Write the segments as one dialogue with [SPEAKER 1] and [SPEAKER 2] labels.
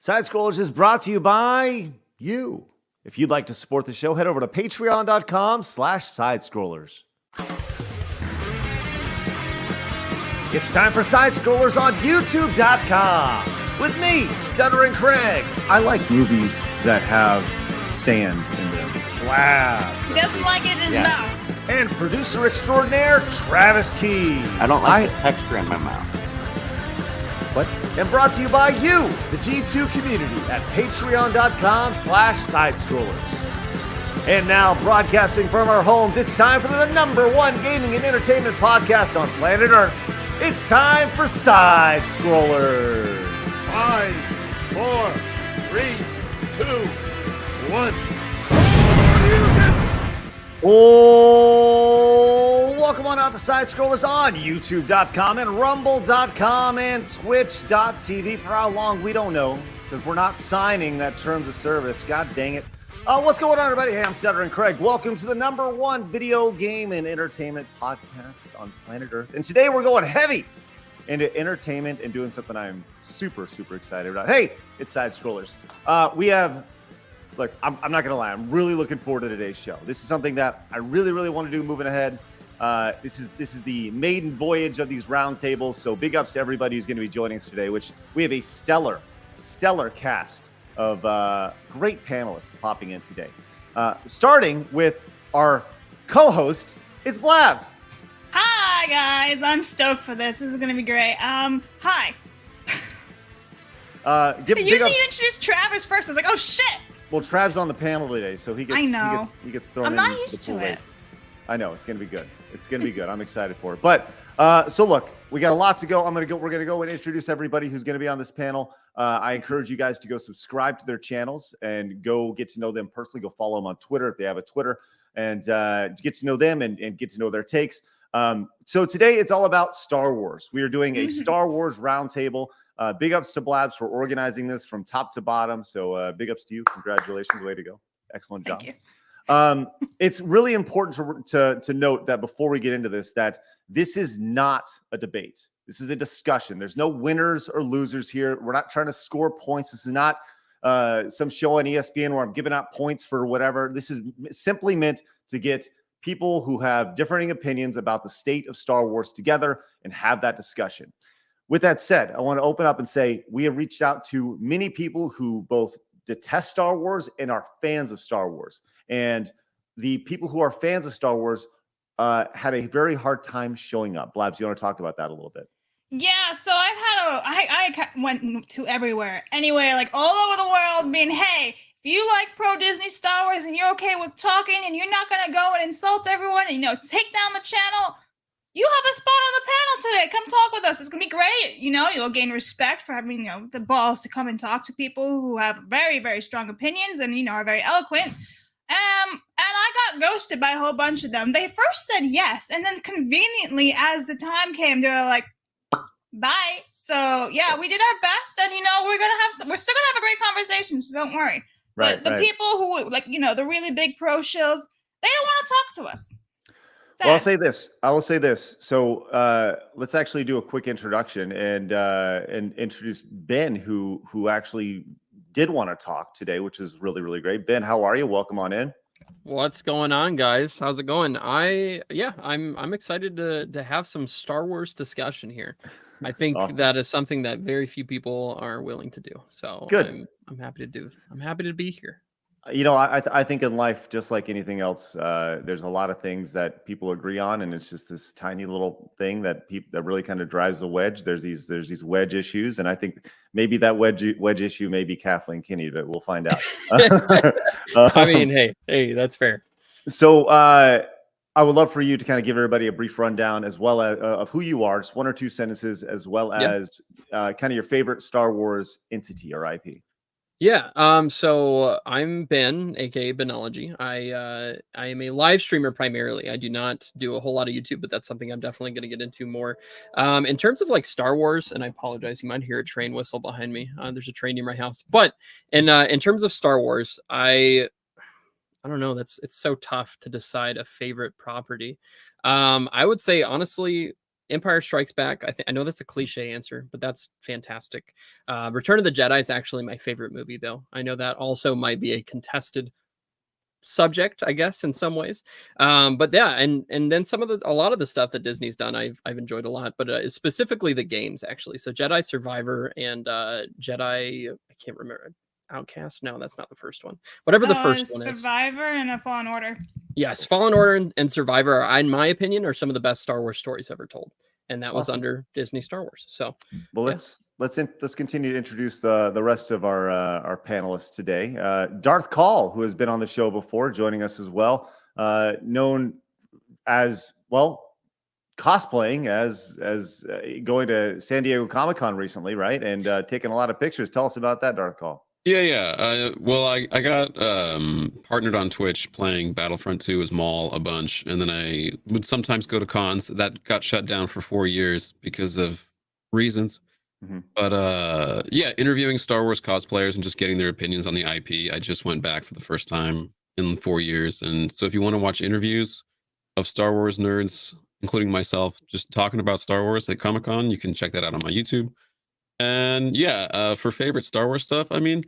[SPEAKER 1] Side Scrollers is brought to you by you. If you'd like to support the show, head over to patreon.com/sidescrollers. It's time for Side Scrollers on youtube.com with me, Stuttering Craig. I like movies that have sand in them. Wow.
[SPEAKER 2] He doesn't like it in his mouth.
[SPEAKER 1] And producer extraordinaire, Travis Key.
[SPEAKER 3] I don't like the texture in my mouth.
[SPEAKER 1] What? And brought to you by you, the G2 community at patreon.com/sidescrollers. And now, broadcasting from our homes, it's time for the #1 gaming and entertainment podcast on planet Earth. It's time for Side Scrollers.
[SPEAKER 4] 5, 4, 3, 2, 1.
[SPEAKER 1] Oh, welcome on out to Side Scrollers on youtube.com and rumble.com and twitch.tv. For how long, we don't know, because we're not signing that terms of service. God dang it. What's going on, everybody? Hey, I'm Stuttering Craig. Welcome to the #1 video game and entertainment podcast on planet Earth. And today we're going heavy into entertainment and doing something I'm super, super excited about. Hey, it's Side Scrollers. Look, I'm not going to lie. I'm really looking forward to today's show. This is something that I really, really want to do moving ahead. This is the maiden voyage of these roundtables. So big ups to everybody who's going to be joining us today, which we have a stellar cast of great panelists popping in today. Starting with our co-host, it's Blabs.
[SPEAKER 2] Hi, guys. I'm stoked for this. This is going to be great. Hi.
[SPEAKER 1] Usually
[SPEAKER 2] you introduce Travis first. I was like, oh, shit.
[SPEAKER 1] Well, Trav's on the panel today, so he gets thrown in.
[SPEAKER 2] I'm not used to it.
[SPEAKER 1] I know, it's going to be good. It's going to be good. I'm excited for it. But so look, we got a lot to go. We're going to go and introduce everybody who's going to be on this panel. I encourage you guys to go subscribe to their channels and go get to know them personally. Go follow them on Twitter if they have a Twitter, and get to know them and get to know their takes. So today it's all about Star Wars. We are doing a Star Wars roundtable. Big ups to Blabs for organizing this from top to bottom. So big ups to you. Congratulations. Way to go. Excellent job.
[SPEAKER 2] Thank you.
[SPEAKER 1] It's really important to note that before we get into this, that this is not a debate. This is a discussion. There's no winners or losers here. We're not trying to score points. This is not some show on ESPN where I'm giving out points for whatever. This is simply meant to get people who have differing opinions about the state of Star Wars together and have that discussion. With that said, I want to open up and say we have reached out to many people who both detest Star Wars and are fans of Star Wars. And the people who are fans of Star Wars had a very hard time showing up. Blabs, you want to talk about that a little bit?
[SPEAKER 2] Yeah, so I went to everywhere, anywhere, like all over the world, being, hey, if you like pro Disney Star Wars and you're okay with talking and you're not going to go and insult everyone and, take down the channel, you have a spot on the panel today. Come talk with us. It's going to be great. You'll gain respect for having, the balls to come and talk to people who have very, very strong opinions and, are very eloquent. And I got ghosted by a whole bunch of them. They first said yes. And then conveniently, as the time came, they were like, bye. So yeah, we did our best. And, we're still going to have a great conversation. So don't worry.
[SPEAKER 1] Right.
[SPEAKER 2] But the people who the really big pro shills, they don't want to talk to us.
[SPEAKER 1] Well, I will say this. So let's actually do a quick introduction and introduce Ben, who actually did want to talk today, which is really, really great. Ben, how are you? Welcome on in.
[SPEAKER 5] What's going on, guys? How's it going? I'm excited to have some Star Wars discussion here. I think
[SPEAKER 1] Awesome.
[SPEAKER 5] That is something that very few people are willing to do. So
[SPEAKER 1] good.
[SPEAKER 5] I'm happy to do. I'm happy to be here.
[SPEAKER 1] I think in life, just like anything else, there's a lot of things that people agree on, and it's just this tiny little thing that really kind of drives the wedge. There's these wedge issues, and I think maybe that wedge issue may be Kathlene Kinney, but we'll find out.
[SPEAKER 5] I mean, hey, that's fair.
[SPEAKER 1] So I would love for you to kind of give everybody a brief rundown as well as of who you are, just 1 or 2 sentences, as well as kind of your favorite Star Wars entity or IP.
[SPEAKER 5] Yeah. So I'm Ben, aka Benology. I am a live streamer primarily. I do not do a whole lot of YouTube, but that's something I'm definitely going to get into more. In terms of like Star Wars, and I apologize, you might hear a train whistle behind me. There's a train near my house. But in terms of Star Wars, I don't know. It's so tough to decide a favorite property. I would say honestly, Empire Strikes Back. I know that's a cliche answer, but that's fantastic. Return of the Jedi is actually my favorite movie, though. I know that also might be a contested subject, I guess, in some ways. But yeah, and then a lot of the stuff that Disney's done, I've enjoyed a lot, but specifically the games, actually. So Jedi Survivor and Jedi, I can't remember. Outcast? No, that's not the first one. Whatever the first one is.
[SPEAKER 2] Survivor and a Fallen Order.
[SPEAKER 5] Yes, Fallen Order and Survivor, in my opinion, are some of the best Star Wars stories ever told, and that was under Disney Star Wars. So,
[SPEAKER 1] well, let's continue to introduce the rest of our panelists today. Darth Call, who has been on the show before, joining us as well, known as cosplaying as going to San Diego Comic-Con recently, right? And taking a lot of pictures. Tell us about that, Darth Call.
[SPEAKER 6] Yeah. Well, I got partnered on Twitch playing Battlefront 2 as Maul a bunch, and then I would sometimes go to cons. That got shut down for 4 years because of reasons. Mm-hmm. But yeah, interviewing Star Wars cosplayers and just getting their opinions on the IP. I just went back for the first time in 4 years, and so if you want to watch interviews of Star Wars nerds, including myself, just talking about Star Wars at Comic-Con, you can check that out on my YouTube. And yeah, for favorite Star Wars stuff, I mean,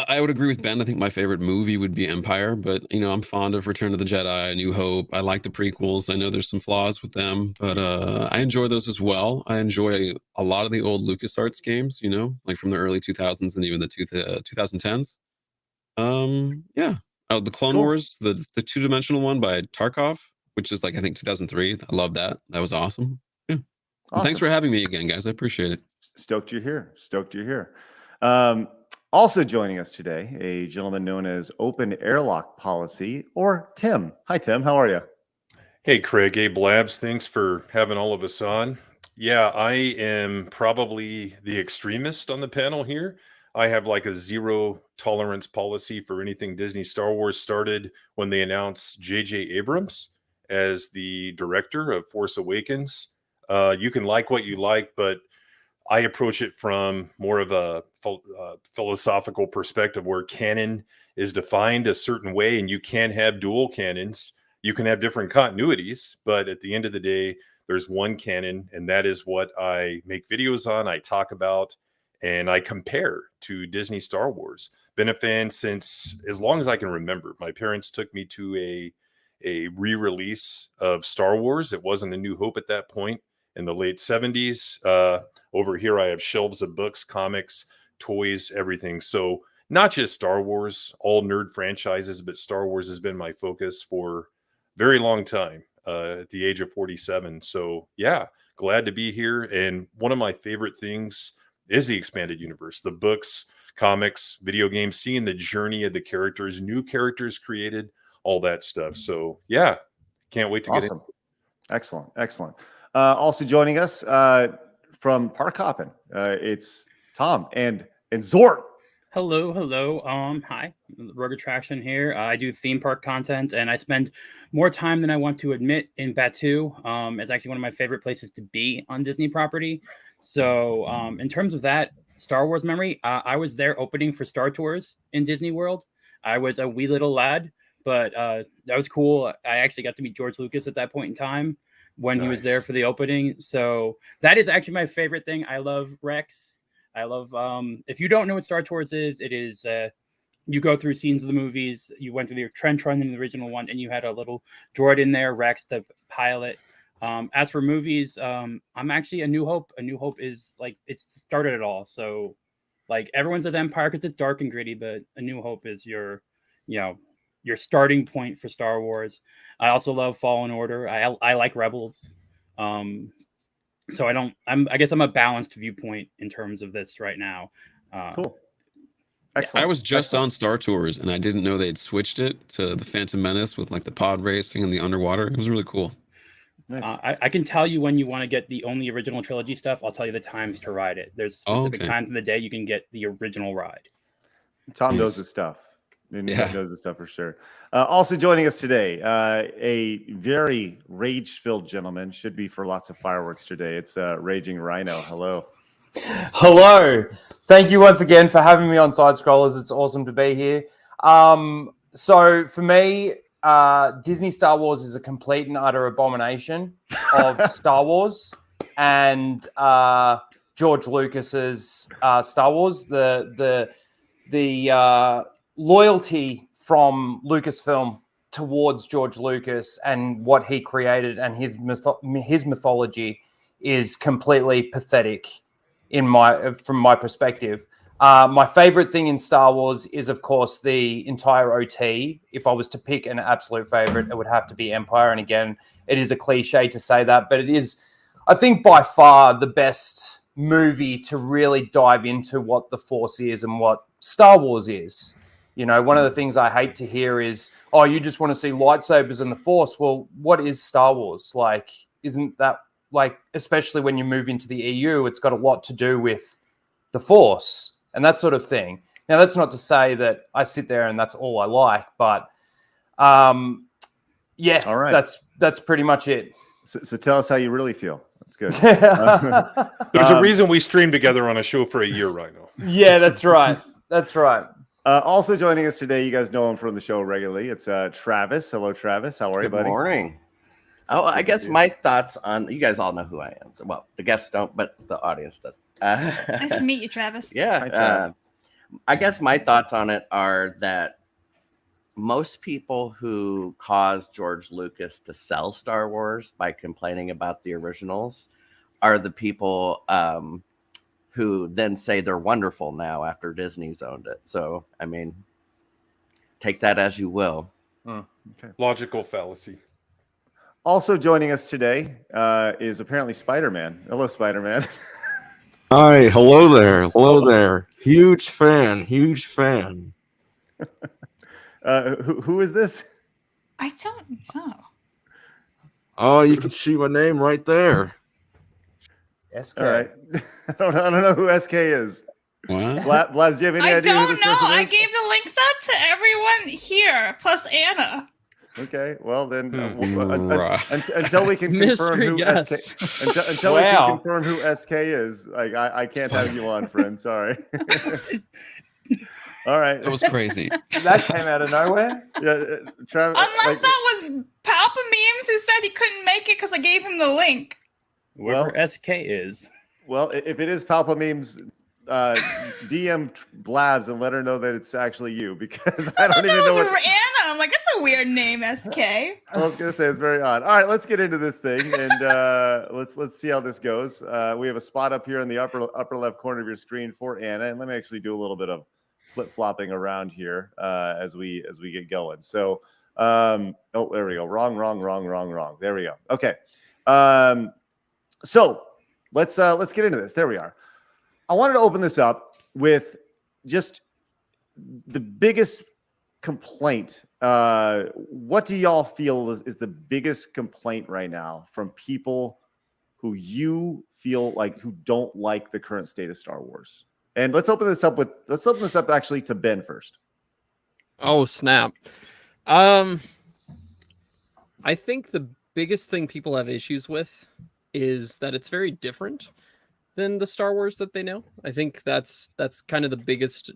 [SPEAKER 6] I would agree with Ben. I think my favorite movie would be Empire, but I'm fond of Return of the Jedi, A New Hope. I like the prequels. I know there's some flaws with them, but I enjoy those as well. I enjoy a lot of the old LucasArts games, like from the early 2000s and even the 2010s. Yeah. Oh, the Clone Wars, the two-dimensional one by Tarkov, which is I think 2003. I love that. That was awesome. Yeah. Awesome. Thanks for having me again, guys. I appreciate it.
[SPEAKER 1] Stoked you're here. Also joining us today, a gentleman known as Open Airlock Policy, or Tim. Hi, Tim. How are you?
[SPEAKER 7] Hey, Craig. Abe Labs. Thanks for having all of us on. Yeah, I am probably the extremist on the panel here. I have a zero tolerance policy for anything Disney Star Wars started when they announced J.J. Abrams as the director of Force Awakens. You can like what you like, but I approach it from more of a philosophical perspective where canon is defined a certain way, and you can't have dual canons. You can have different continuities, but at the end of the day, there's one canon, and that is what I make videos on, I talk about, and I compare to Disney Star Wars. Been a fan since as long as I can remember. My parents took me to a re-release of Star Wars. It wasn't A New Hope at that point. In the late 70s. Over here, I have shelves of books, comics, toys, everything. So not just Star Wars, all nerd franchises, but Star Wars has been my focus for a very long time, at the age of 47. So yeah, glad to be here. And one of my favorite things is the expanded universe, the books, comics, video games, seeing the journey of the characters, new characters created, all that stuff. So yeah, can't wait to get in.
[SPEAKER 1] Excellent. Also joining us from Park Hoppin', it's Tom and Zort.
[SPEAKER 8] Hello. Hi, Rogue Attraction here. I do theme park content, and I spend more time than I want to admit in Batuu. It's actually one of my favorite places to be on Disney property. So, in terms of that Star Wars memory, I was there opening for Star Tours in Disney World. I was a wee little lad, but that was cool. I actually got to meet George Lucas at that point in time when he was there for the opening. So that is actually my favorite thing. I love Rex. I love, if you don't know what Star Tours is, it is, you go through scenes of the movies. You went through the trench run in the original one, and you had a little droid in there, Rex, to pilot. As for movies, I'm actually A New Hope. A New Hope is it started it all. So everyone says Empire because it's dark and gritty, but A New Hope is your starting point for Star Wars. I also love Fallen Order. I like Rebels. So I guess I'm a balanced viewpoint in terms of this right now.
[SPEAKER 1] Cool. Excellent.
[SPEAKER 6] I was just on Star Tours, and I didn't know they'd switched it to the Phantom Menace with the pod racing and the underwater. It was really cool.
[SPEAKER 1] Nice.
[SPEAKER 8] I can tell you when you want to get the only original trilogy stuff. I'll tell you the times to ride it. There's specific times of the day you can get the original ride.
[SPEAKER 1] Tom knows his stuff. He knows his stuff for sure. Also joining us today, a very rage-filled gentleman. Should be for lots of fireworks today. It's Raging Rhino. Hello.
[SPEAKER 9] Thank you once again for having me on Side Scrollers. It's awesome to be here. So for me, Disney Star Wars is a complete and utter abomination of Star Wars, and George Lucas's Star Wars. The loyalty from Lucasfilm towards George Lucas and what he created and his mythology is completely pathetic from my perspective. My favorite thing in Star Wars is, of course, the entire OT. If I was to pick an absolute favorite, it would have to be Empire. And again, it is a cliche to say that, but it is, I think, by far the best movie to really dive into what the Force is and what Star Wars is. You know, one of the things I hate to hear is, oh, you just want to see lightsabers and the Force. Well, what is Star Wars? Like, isn't that, like, especially when you move into the EU, it's got a lot to do with the Force and that sort of thing. Now, that's not to say that I sit there and that's all I like, but yeah,
[SPEAKER 1] all right.
[SPEAKER 9] That's pretty much it.
[SPEAKER 1] So tell us how you really feel. That's good.
[SPEAKER 7] There's a reason we stream together on a show for a year, Rhino.
[SPEAKER 9] Yeah, that's right. That's right.
[SPEAKER 1] Also joining us today, you guys know him from the show regularly. It's Travis. Hello, Travis. How are you, buddy?
[SPEAKER 3] Good morning. Oh, I guess my thoughts on, you guys all know who I am. Well, the guests don't, but the audience does.
[SPEAKER 2] Nice to meet you, Travis.
[SPEAKER 3] Yeah.
[SPEAKER 1] Hi, Travis.
[SPEAKER 3] I guess my thoughts on it are that most people who caused George Lucas to sell Star Wars by complaining about the originals are the people who then say they're wonderful now after Disney's owned it. So, I mean, take that as you will.
[SPEAKER 1] Okay.
[SPEAKER 7] Logical fallacy.
[SPEAKER 1] Also joining us today is apparently Spider-Man. Hello, Spider-Man.
[SPEAKER 10] Hi, hello there. Huge fan.
[SPEAKER 1] Who is this?
[SPEAKER 2] I don't know.
[SPEAKER 10] Oh, you can see my name right there.
[SPEAKER 9] SK.
[SPEAKER 1] All right. I don't know who SK is.
[SPEAKER 6] What?
[SPEAKER 1] Blaz, do you have any
[SPEAKER 2] I
[SPEAKER 1] idea who
[SPEAKER 2] don't
[SPEAKER 1] this
[SPEAKER 2] know.
[SPEAKER 1] person
[SPEAKER 2] I
[SPEAKER 1] is?
[SPEAKER 2] gave the links out to everyone here, plus Anna.
[SPEAKER 1] Okay, well then,
[SPEAKER 6] Right.
[SPEAKER 1] until we can confirm
[SPEAKER 5] Mystery
[SPEAKER 1] who
[SPEAKER 5] guest.
[SPEAKER 1] SK, until we can confirm who SK is, like I can't have you on, friend. Sorry. All right.
[SPEAKER 6] That was crazy.
[SPEAKER 9] That came out of nowhere.
[SPEAKER 1] Yeah, Travis.
[SPEAKER 2] Unless that was Palpa Memes who said he couldn't make it because I gave him the link.
[SPEAKER 8] Whoever
[SPEAKER 1] Well-
[SPEAKER 8] SK is.
[SPEAKER 1] Well, if it is Palpa Memes, DM Blabs and let her know that it's actually you, because I don't even know
[SPEAKER 2] That was
[SPEAKER 1] what.
[SPEAKER 2] Anna. I'm like, that's a weird name, SK.
[SPEAKER 1] I was gonna say it's very odd. All right, let's get into this thing and let's see how this goes. We have a spot up here in the upper left corner of your screen for Anna, and let me actually do a little bit of flip flopping around here as we get going. So, oh, there we go. Wrong. There we go. Okay. So let's get into this. There we are. I wanted to open this up with just the biggest complaint. What do y'all feel is the biggest complaint right now from people who you feel like who don't like the current state of Star Wars? And let's open this up actually to Ben first.
[SPEAKER 5] Oh, snap. I think the biggest thing people have issues with is that it's very different than the Star Wars that they know. I think that's kind of the biggest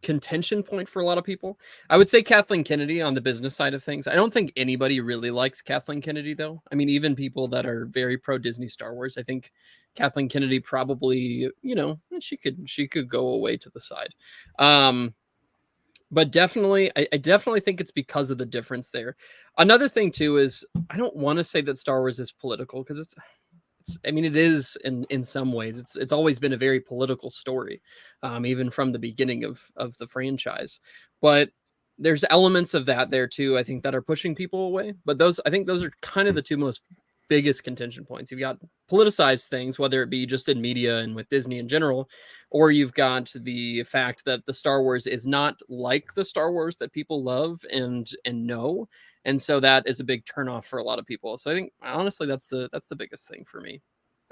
[SPEAKER 5] contention point for a lot of people. I would say Kathlene Kennedy on the business side of things. I don't think anybody really likes Kathlene Kennedy, though. I mean, even people that are very pro Disney Star Wars, I think Kathlene Kennedy probably, she could go away to the side. But definitely, I definitely think it's because of the difference there. Another thing too is I don't want to say that Star Wars is political because it is in some ways. It's always been a very political story, even from the beginning of the franchise. But there's elements of that there too, I think, that are pushing people away. But I think those are kind of the two most biggest contention points. You've got politicized things, whether it be just in media and with Disney in general, or you've got the fact that the Star Wars is not like the Star Wars that people love and know. And so that is a big turnoff for a lot of people. So I think honestly that's the biggest thing for me,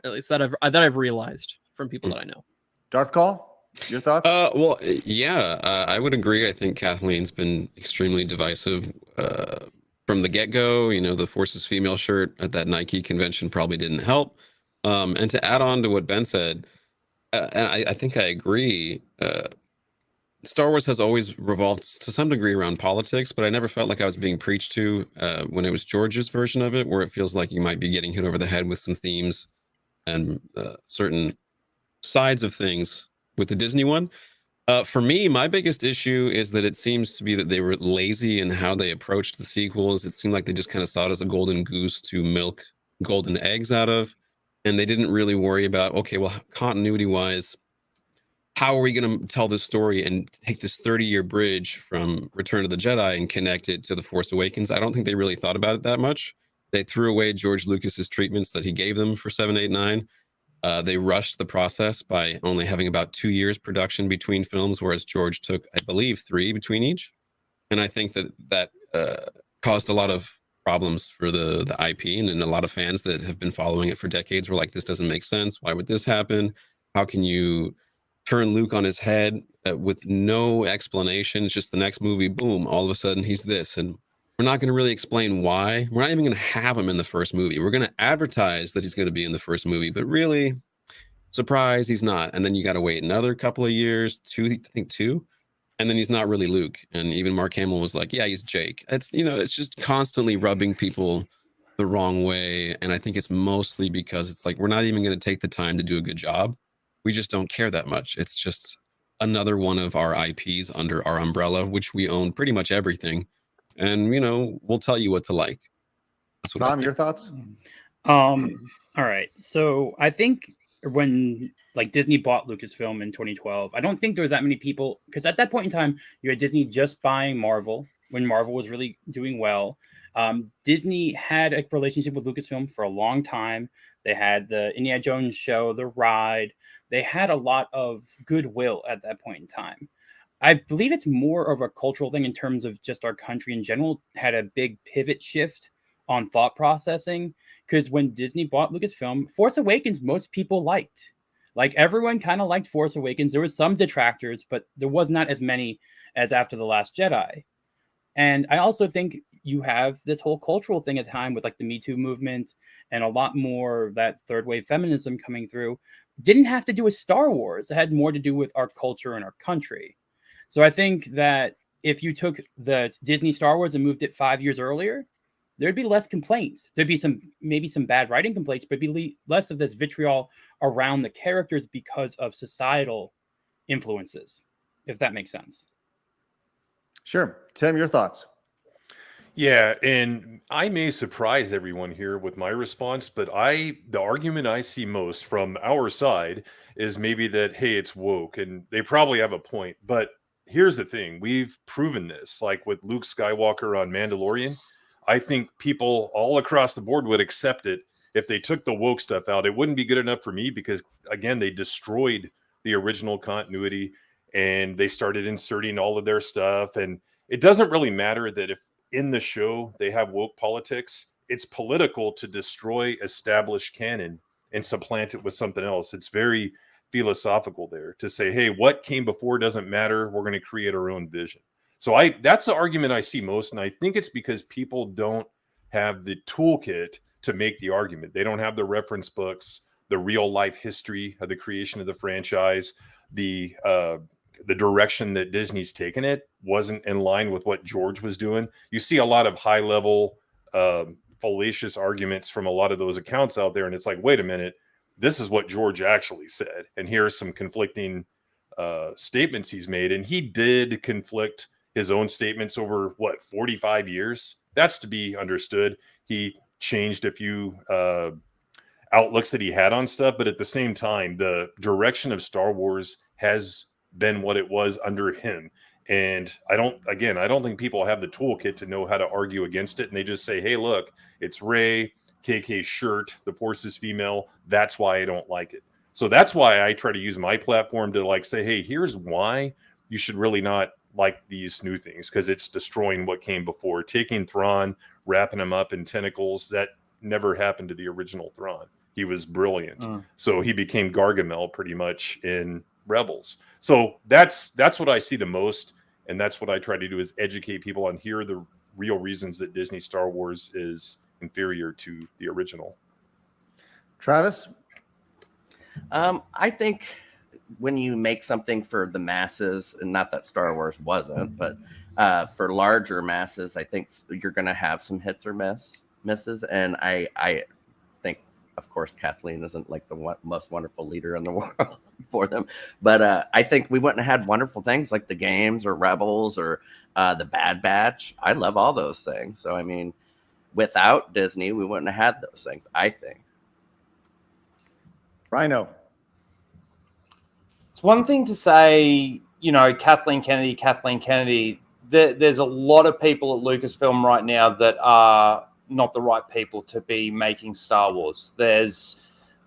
[SPEAKER 5] at least that I've realized from people that I know.
[SPEAKER 1] Darth Call, your thoughts?
[SPEAKER 6] Well, yeah, I would agree. I think Kathlene's been extremely divisive from the get-go. The Force's female shirt at that Nike convention probably didn't help. And to add on to what Ben said, and I think I agree, Star Wars has always revolved to some degree around politics, but I never felt like I was being preached to when it was George's version of it, where it feels like you might be getting hit over the head with some themes and certain sides of things with the Disney one. For me, my biggest issue is that it seems to be that they were lazy in how they approached the sequels. It seemed like they just kind of saw it as a golden goose to milk golden eggs out of, and they didn't really worry about, okay, well, continuity wise, how are we going to tell this story and take this 30-year bridge from Return of the Jedi and connect it to The Force Awakens? I don't think they really thought about it that much. They threw away George Lucas's treatments that he gave them for 7, 8, 9. They rushed the process by only having about 2 years production between films, whereas George took, I believe, 3 between each. And I think that caused a lot of problems for the IP, and a lot of fans that have been following it for decades were like, this doesn't make sense. Why would this happen? How can you turn Luke on his head with no explanation? It's just the next movie, boom, all of a sudden he's this. And we're not going to really explain why. We're not even going to have him in the first movie. We're going to advertise that he's going to be in the first movie, but really, surprise, he's not. And then you got to wait another couple of years, 2, and then he's not really Luke. And even Mark Hamill was like, yeah, he's Jake. It's, it's just constantly rubbing people the wrong way. And I think it's mostly because it's like, we're not even going to take the time to do a good job. We just don't care that much. It's just another one of our IPs under our umbrella, which we own pretty much everything. And, we'll tell you what to like. That's what
[SPEAKER 1] Tom, your thoughts?
[SPEAKER 8] All right. So I think when Disney bought Lucasfilm in 2012, I don't think there were that many people, because at that point in time, you had Disney just buying Marvel when Marvel was really doing well. Disney had a relationship with Lucasfilm for a long time. They had the Indiana Jones show, The Ride. They had a lot of goodwill at that point in time. I believe it's more of a cultural thing in terms of just our country in general had a big pivot shift on thought processing. Because when Disney bought Lucasfilm, Force Awakens, most people liked. Like, everyone kind of liked Force Awakens. There were some detractors, but there was not as many as after The Last Jedi. And I also think you have this whole cultural thing at the time with the Me Too movement and a lot more that third wave feminism coming through. Didn't have to do with Star Wars. It had more to do with our culture and our country. So I think that if you took the Disney Star Wars and moved it 5 years earlier, there'd be less complaints. There'd be maybe some bad writing complaints, but be less of this vitriol around the characters because of societal influences, if that makes sense.
[SPEAKER 1] Sure. Tim, your thoughts?
[SPEAKER 7] Yeah, and I may surprise everyone here with my response, but the argument I see most from our side is maybe that, hey, it's woke, and they probably have a point. But here's the thing. We've proven this, like with Luke Skywalker on Mandalorian. I think people all across the board would accept it if they took the woke stuff out. It wouldn't be good enough for me because, again, they destroyed the original continuity and they started inserting all of their stuff. And it doesn't really matter that if in the show they have woke politics, it's political to destroy established canon and supplant it with something else. It's very philosophical there to say, hey, what came before doesn't matter. We're going to create our own vision. So that's the argument I see most. And I think it's because people don't have the toolkit to make the argument. They don't have the reference books, the real life history of the creation of the franchise, the direction that Disney's taken it wasn't in line with what George was doing. You see a lot of high level, fallacious arguments from a lot of those accounts out there. And it's like, wait a minute, this is what George actually said. And here are some conflicting statements he's made. And he did conflict his own statements over 45 years. That's to be understood. He changed a few outlooks that he had on stuff, but at the same time, the direction of Star Wars has been what it was under him. And I don't think people have the toolkit to know how to argue against it. And they just say, hey, look, it's Rey, KK's shirt, the Force is female. That's why I don't like it. So that's why I try to use my platform to say, hey, here's why you should really not like these new things, because it's destroying what came before. Taking Thrawn, wrapping him up in tentacles, that never happened to the original Thrawn. He was brilliant. So he became Gargamel pretty much in Rebels. So that's what I see the most, and that's what I try to do, is educate people on here are the real reasons that Disney Star Wars is inferior to the original.
[SPEAKER 1] Travis?
[SPEAKER 3] I think when you make something for the masses, and not that Star Wars wasn't, but for larger masses, I think you're going to have some hits or misses. And I think, of course, Kathlene isn't like the most wonderful leader in the world for them. But I think we wouldn't have had wonderful things like the games or Rebels or the Bad Batch. I love all those things. So, I mean, without Disney, we wouldn't have had those things, I think.
[SPEAKER 1] Rhino.
[SPEAKER 9] It's one thing to say, Kathleen Kennedy. There's a lot of people at Lucasfilm right now that are not the right people to be making Star Wars.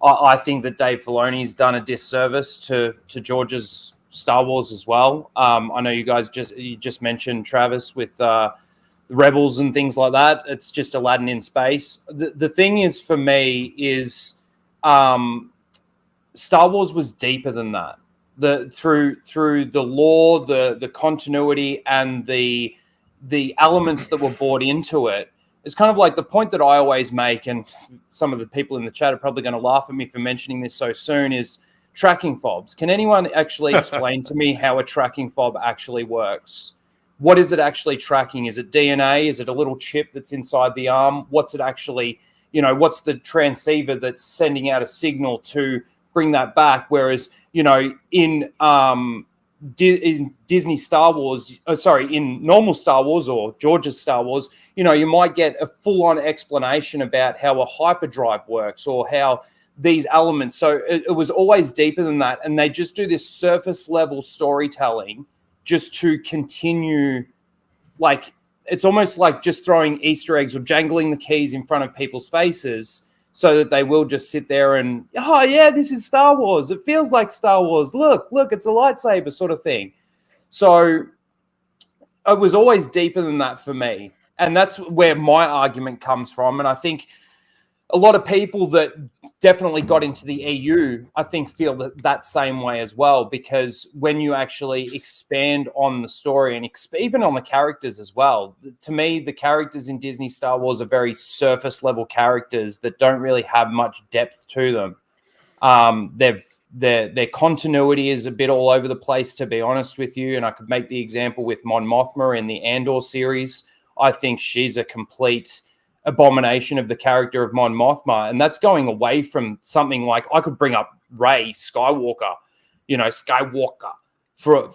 [SPEAKER 9] I think that Dave Filoni's done a disservice to George's Star Wars as well. I know you guys just mentioned Travis with Rebels and things like that. It's just Aladdin in space. The thing is, for me, is Star Wars was deeper than that. Through the lore, the continuity, and the elements that were brought into it. It's kind of like the point that I always make, and some of the people in the chat are probably going to laugh at me for mentioning this so soon, is tracking fobs. Can anyone actually explain to me how a tracking fob actually works? What is it actually tracking? Is it DNA? Is it a little chip that's inside the arm? What's it actually, what's the transceiver that's sending out a signal to bring that back? Whereas, in Disney Star Wars, in normal Star Wars or George's Star Wars, you might get a full-on explanation about how a hyperdrive works or how these elements. So it was always deeper than that. And they just do this surface level storytelling just to continue, like, it's almost like just throwing Easter eggs or jangling the keys in front of people's faces so that they will just sit there and, oh yeah, this is Star Wars. It feels like Star Wars. Look, it's a lightsaber sort of thing. So it was always deeper than that for me. And that's where my argument comes from. And I think a lot of people that definitely got into the EU, I think, feel that same way as well, because when you actually expand on the story and even on the characters as well, to me, the characters in Disney Star Wars are very surface level characters that don't really have much depth to them. Their continuity is a bit all over the place, to be honest with you. And I could make the example with Mon Mothma in the Andor series. I think she's a complete abomination of the character of Mon Mothma, and that's going away from something like, I could bring up Rey Skywalker, for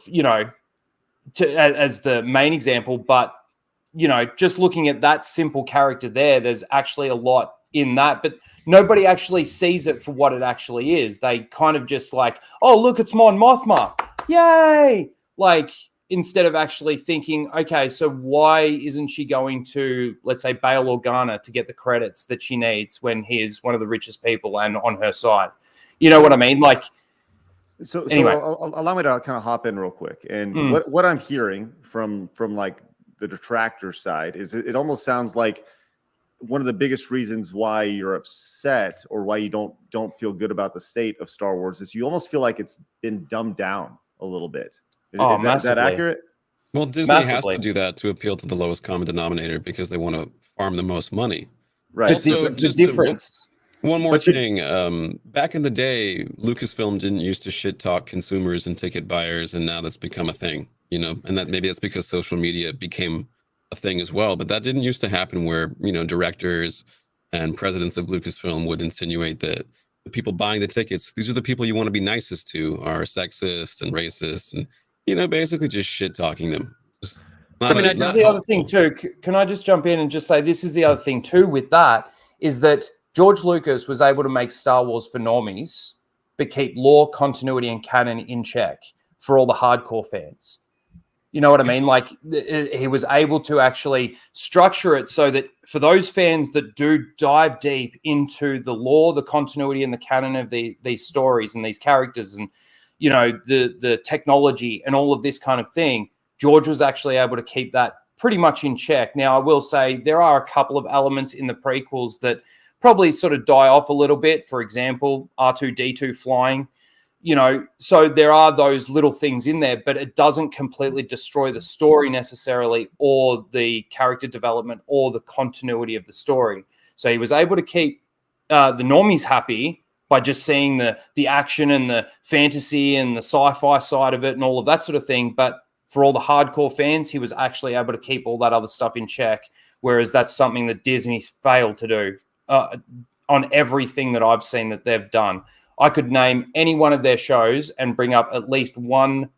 [SPEAKER 9] as the main example, but just looking at that simple character there's actually a lot in that, but nobody actually sees it for what it actually is. They kind of just like, oh look, it's Mon Mothma, yay! Like, instead of actually thinking, okay, so why isn't she going to, let's say, Bail Organa to get the credits that she needs when he is one of the richest people and on her side? You know what I mean? Like,
[SPEAKER 1] so
[SPEAKER 9] anyway.
[SPEAKER 1] Allow me to kind of hop in real quick. And what I'm hearing from like the detractor side is it almost sounds like one of the biggest reasons why you're upset or why you don't feel good about the state of Star Wars is you almost feel like it's been dumbed down a little bit. Is that accurate?
[SPEAKER 6] Well, Disney has to do that to appeal to the lowest common denominator because they want to farm the most money.
[SPEAKER 1] Right.
[SPEAKER 9] But this is the difference.
[SPEAKER 6] One more thing. Back in the day, Lucasfilm didn't used to shit talk consumers and ticket buyers, and now that's become a thing, and that maybe that's because social media became a thing as well. But that didn't used to happen where, directors and presidents of Lucasfilm would insinuate that the people buying the tickets, these are the people you want to be nicest to, are sexist and racist and, basically just shit talking them. This
[SPEAKER 9] is the other thing too. Can I just jump in and just say this is the other thing too with that is that George Lucas was able to make Star Wars for normies, but keep lore, continuity, and canon in check for all the hardcore fans. You know what I mean? Like he was able to actually structure it so that for those fans that do dive deep into the lore, the continuity, and the canon of these stories and these characters and, the technology and all of this kind of thing, George was actually able to keep that pretty much in check. Now, I will say there are a couple of elements in the prequels that probably sort of die off a little bit. For example, R2-D2 flying. So there are those little things in there, but it doesn't completely destroy the story necessarily or the character development or the continuity of the story. So he was able to keep the normies happy, by just seeing the action and the fantasy and the sci-fi side of it and all of that sort of thing. But for all the hardcore fans, he was actually able to keep all that other stuff in check. Whereas that's something that Disney's failed to do on everything that I've seen that they've done. I could name any one of their shows and bring up at least one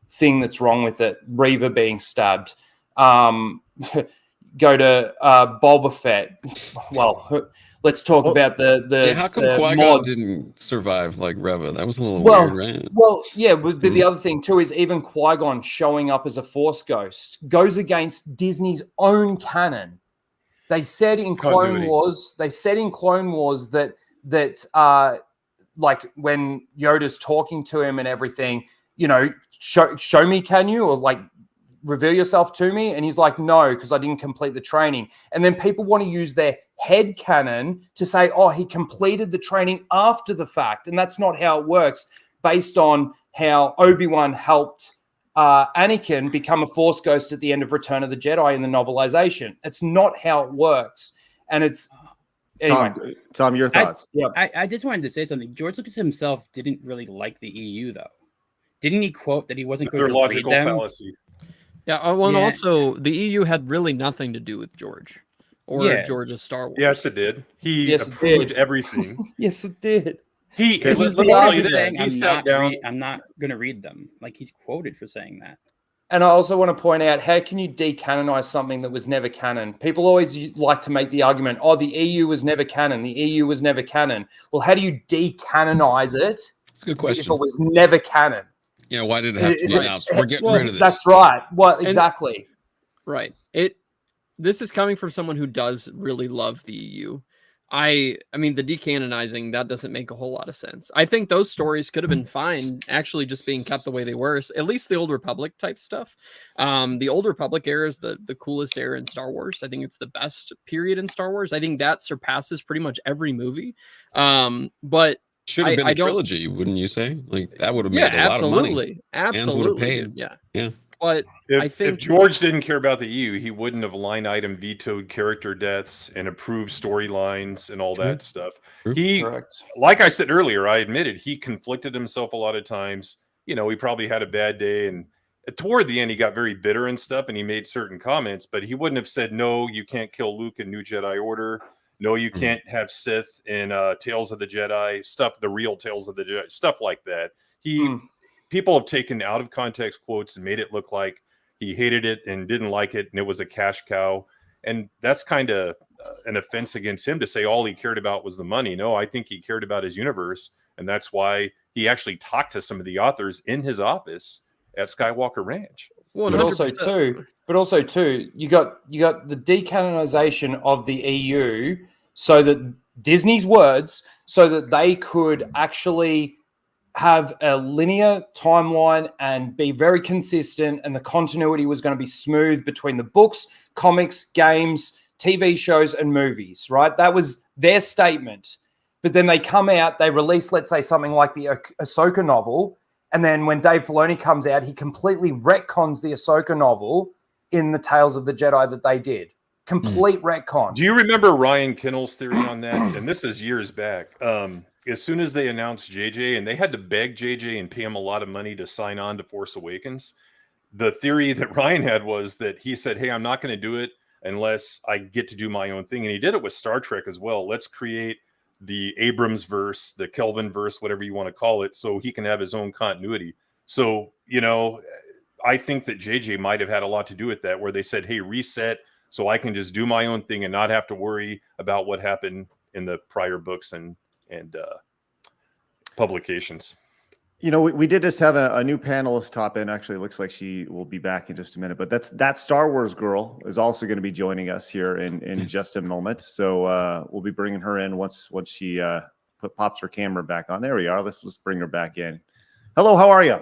[SPEAKER 9] thing that's wrong with it. Reva being stabbed. Go to Boba Fett. Well, let's talk about the
[SPEAKER 6] how come
[SPEAKER 9] the
[SPEAKER 6] Qui-Gon
[SPEAKER 9] mods.
[SPEAKER 6] didn't survive like Reva? That was a little weird, right?
[SPEAKER 9] Well, yeah, but the other thing too is even Qui-Gon showing up as a Force ghost goes against Disney's own canon. They said in Clone Wars, that like when Yoda's talking to him and everything, you know, show me, can you, or like reveal yourself to me? And he's like, no, because I didn't complete the training. And then people want to use their head canon to say, oh, he completed the training after the fact. And that's not how it works, based on how Obi-Wan helped Anakin become a Force ghost at the end of Return of the Jedi in the novelization. It's not how it works. And it's anyway.
[SPEAKER 1] Tom, your thoughts?
[SPEAKER 8] I just wanted to say something. George Lucas himself didn't really like the EU, though. Didn't he quote that he wasn't going to read
[SPEAKER 7] logical
[SPEAKER 8] them?
[SPEAKER 7] fallacy.
[SPEAKER 5] Yeah, well, and also the EU had really nothing to do with George or George's Star Wars.
[SPEAKER 7] Yes, it did. He approved everything.
[SPEAKER 9] Yes, it did.
[SPEAKER 7] He
[SPEAKER 8] I'm
[SPEAKER 7] sat down.
[SPEAKER 8] I'm not going to read them. Like, he's quoted for saying that.
[SPEAKER 9] And I also want to point out, how can you decanonize something that was never canon? People always like to make the argument, oh, the EU was never canon. The EU was never canon. Well, how do you decanonize it?
[SPEAKER 6] That's a good question.
[SPEAKER 9] If it was never canon.
[SPEAKER 6] Yeah, why did it have to be announced? We're getting rid of this.
[SPEAKER 9] That's right. Well, exactly.
[SPEAKER 5] Right. This is coming from someone who does really love the EU. I mean, the decanonizing, that doesn't make a whole lot of sense. I think those stories could have been fine, actually, just being kept the way they were. At least the Old Republic type stuff. The Old Republic era is the coolest era in Star Wars. I think it's the best period in Star Wars. I think that surpasses pretty much every movie. But
[SPEAKER 6] should have been a trilogy, wouldn't you say? Like, that would have made a lot of money.
[SPEAKER 5] Absolutely.
[SPEAKER 6] Paid.
[SPEAKER 5] Yeah. But
[SPEAKER 7] if George didn't care about the EU, he wouldn't have line item vetoed character deaths and approved storylines and all that stuff.
[SPEAKER 9] Correct.
[SPEAKER 7] Like I said earlier, I admitted he conflicted himself a lot of times. You know, he probably had a bad day, and toward the end, he got very bitter and stuff, and he made certain comments, but he wouldn't have said, no, you can't kill Luke in New Jedi Order. No, you can't have Sith in Tales of the Jedi, stuff, the real Tales of the Jedi, stuff like that. People have taken out of context quotes and made it look like he hated it and didn't like it, and it was a cash cow. And that's kind of an offense against him to say all he cared about was the money. No, I think he cared about his universe, and that's why he actually talked to some of the authors in his office at Skywalker Ranch.
[SPEAKER 9] But also too, you got the decanonization of the EU, so that Disney's words, so that they could actually have a linear timeline and be very consistent, and the continuity was going to be smooth between the books, comics, games, TV shows, and movies, right? That was their statement. But then they come out, they release, let's say, something like the Ahsoka novel, and then when Dave Filoni comes out, he completely retcons the Ahsoka novel in the Tales of the Jedi that they did. Complete retcon.
[SPEAKER 7] Do you remember Ryan Kinnell's theory on that? And this is years back. As soon as they announced JJ, and they had to beg JJ and pay him a lot of money to sign on to Force Awakens, the theory that Ryan had was that he said, hey, I'm not going to do it unless I get to do my own thing. And he did it with Star Trek as well. Let's create the Abrams verse, the Kelvin verse, whatever you want to call it, so he can have his own continuity. So, you know, I think that JJ might have had a lot to do with that, where they said, hey, reset so I can just do my own thing and not have to worry about what happened in the prior books and publications.
[SPEAKER 1] You know, we did just have a new panelist top in. Actually, it looks like she will be back in just a minute. But that Star Wars girl is also going to be joining us here in just a moment. So we'll be bringing her in once she pops her camera back on. There we are. Let's bring her back in. Hello, how are you?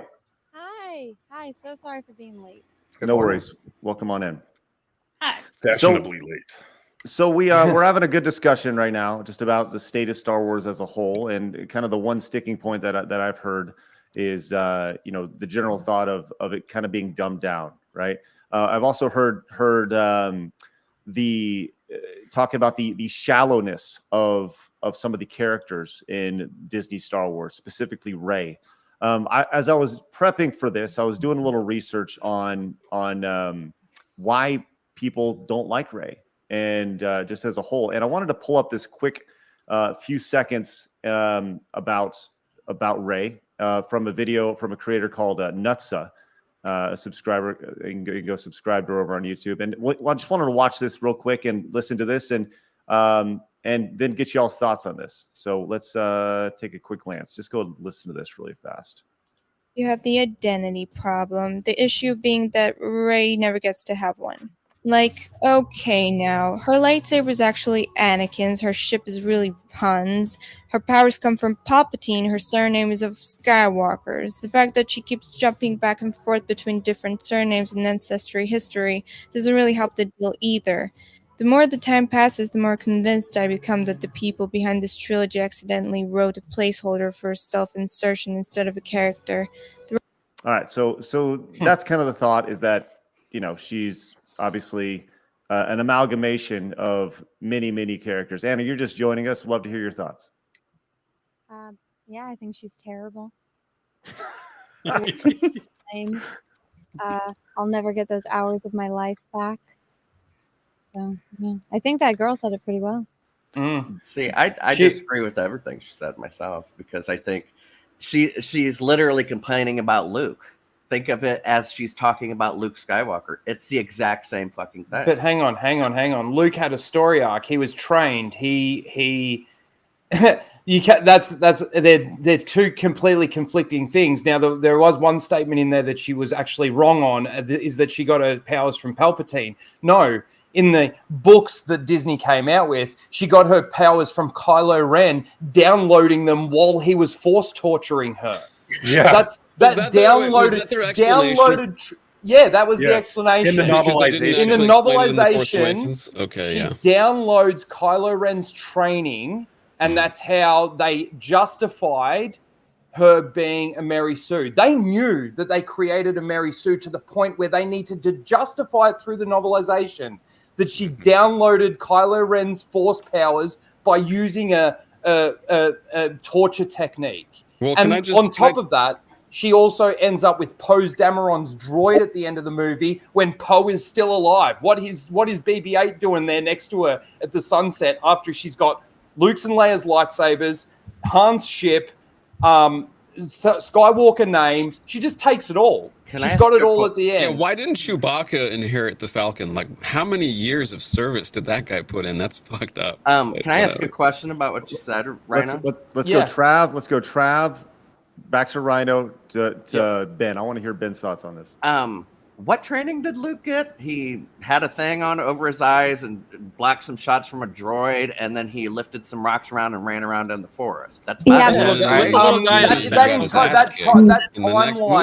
[SPEAKER 11] Hi. So sorry for being late.
[SPEAKER 1] No worries. Welcome on in.
[SPEAKER 2] Hi.
[SPEAKER 7] Fashionably late.
[SPEAKER 1] So we're having a good discussion right now, just about the state of Star Wars as a whole, and kind of the one sticking point that I've heard is you know, the general thought of it kind of being dumbed down, right? I've also heard the talking about the shallowness of some of the characters in Disney Star Wars, specifically Rey. As I was prepping for this, I was doing a little research on why people don't like Rey, and just as a whole. And I wanted to pull up this quick few seconds about Rey from a video from a creator called Nutsa. A subscriber, you can go subscribe to her over on YouTube. And I just wanted to watch this real quick and listen to this, and then get y'all's thoughts on this. So let's take a quick glance. Just go listen to this really fast.
[SPEAKER 12] You have the identity problem, the issue being that Rey never gets to have one. Like, okay now, her lightsaber's actually Anakin's, her ship is really Han's, her powers come from Palpatine, her surname is of Skywalker's. The fact that she keeps jumping back and forth between different surnames and ancestry history doesn't really help the deal either. The more the time passes, the more convinced I become that the people behind this trilogy accidentally wrote a placeholder for self-insertion instead of a character.
[SPEAKER 1] All right, so that's kind of the thought, is that, you know, she's obviously an amalgamation of many characters. Anna, you're just joining us. Love to hear your thoughts.
[SPEAKER 11] Yeah, I think she's terrible. I'll never get those hours of my life back. So yeah. I think that girl said it pretty well.
[SPEAKER 3] See, I disagree with everything she said myself, because I think she's literally complaining about Luke. Think of it as she's talking about Luke Skywalker. It's the exact same fucking thing.
[SPEAKER 9] But hang on. Luke had a story arc. He was trained. He you can they're two completely conflicting things. Now there was one statement in there that she was actually wrong on, is that she got her powers from Palpatine. No, in the books that Disney came out with, she got her powers from Kylo Ren, downloading them while he was force torturing her.
[SPEAKER 7] Yeah,
[SPEAKER 9] that downloaded. Yeah, that was the explanation.
[SPEAKER 7] In the
[SPEAKER 9] novelization,
[SPEAKER 6] she
[SPEAKER 9] downloads Kylo Ren's training, and that's how they justified her being a Mary Sue. They knew that they created a Mary Sue to the point where they needed to justify it through the novelization, that she downloaded Kylo Ren's force powers by using a torture technique.
[SPEAKER 6] Well,
[SPEAKER 9] and on top of that, she also ends up with Poe's Dameron's droid at the end of the movie when Poe is still alive. What is BB-8 doing there next to her at the sunset after she's got Luke's and Leia's lightsabers, Han's ship, Skywalker name? She just takes it all. She's got it all at the end.
[SPEAKER 6] Yeah, why didn't Chewbacca inherit the Falcon? Like, how many years of service did that guy put in? That's fucked up.
[SPEAKER 3] Can I ask a question about what you said, Rhino?
[SPEAKER 1] Let's go Trav. Let's go Trav. Back to Rhino to Ben. I want to hear Ben's thoughts on this.
[SPEAKER 3] What training did Luke get? He had a thing on over his eyes and blocked some shots from a droid, and then he lifted some rocks around and ran around in the forest. That's my right?
[SPEAKER 9] That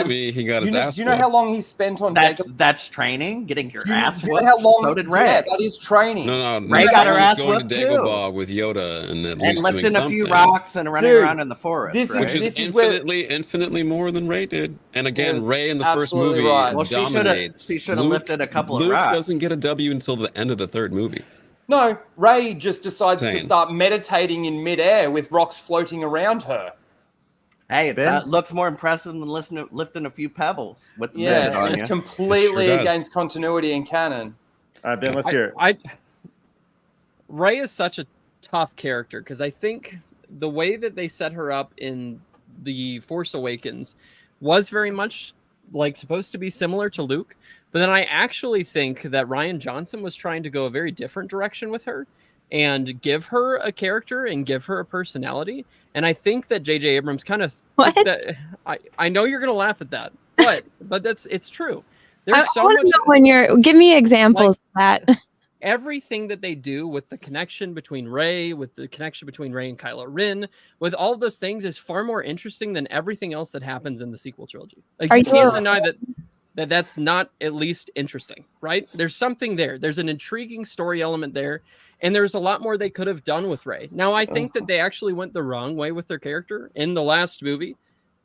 [SPEAKER 6] movie, he got his ass.
[SPEAKER 9] Do you know how long he spent on Dagobah?
[SPEAKER 3] That's training, getting your ass whooped.
[SPEAKER 9] You know how long?
[SPEAKER 3] So did Rey.
[SPEAKER 9] Yeah, that is training.
[SPEAKER 6] No.
[SPEAKER 3] Rey got her ass
[SPEAKER 6] going
[SPEAKER 3] whooped
[SPEAKER 6] to Dagobah with Yoda and
[SPEAKER 3] lifting a few rocks and running around in the forest.
[SPEAKER 6] Which is infinitely more than Rey did. And again, Rey in the first movie dominates.
[SPEAKER 3] She should have lifted a couple of
[SPEAKER 6] Luke
[SPEAKER 3] rocks.
[SPEAKER 6] Doesn't get a W until the end of the third movie.
[SPEAKER 9] No, Rey just decides to start meditating in midair with rocks floating around her.
[SPEAKER 3] Hey, it looks more impressive than lifting a few pebbles. With the
[SPEAKER 9] it's completely against continuity and canon.
[SPEAKER 1] All right, Ben, let's hear it.
[SPEAKER 5] Rey is such a tough character, because I think the way that they set her up in The Force Awakens was very much like supposed to be similar to Luke, but then I actually think that Rian Johnson was trying to go a very different direction with her and give her a character and give her a personality. And I think that J.J. Abrams kind of I know you're gonna laugh at that, but it's true. There's so much.
[SPEAKER 11] When give me examples of that.
[SPEAKER 5] Everything that they do with the connection between Rey, with the connection between Rey and Kylo Ren, with all of those things is far more interesting than everything else that happens in the sequel trilogy. Like, you can't deny that's not at least interesting, right? There's something there. There's an intriguing story element there, and there's a lot more they could have done with Rey. Now, I think that they actually went the wrong way with their character in the last movie,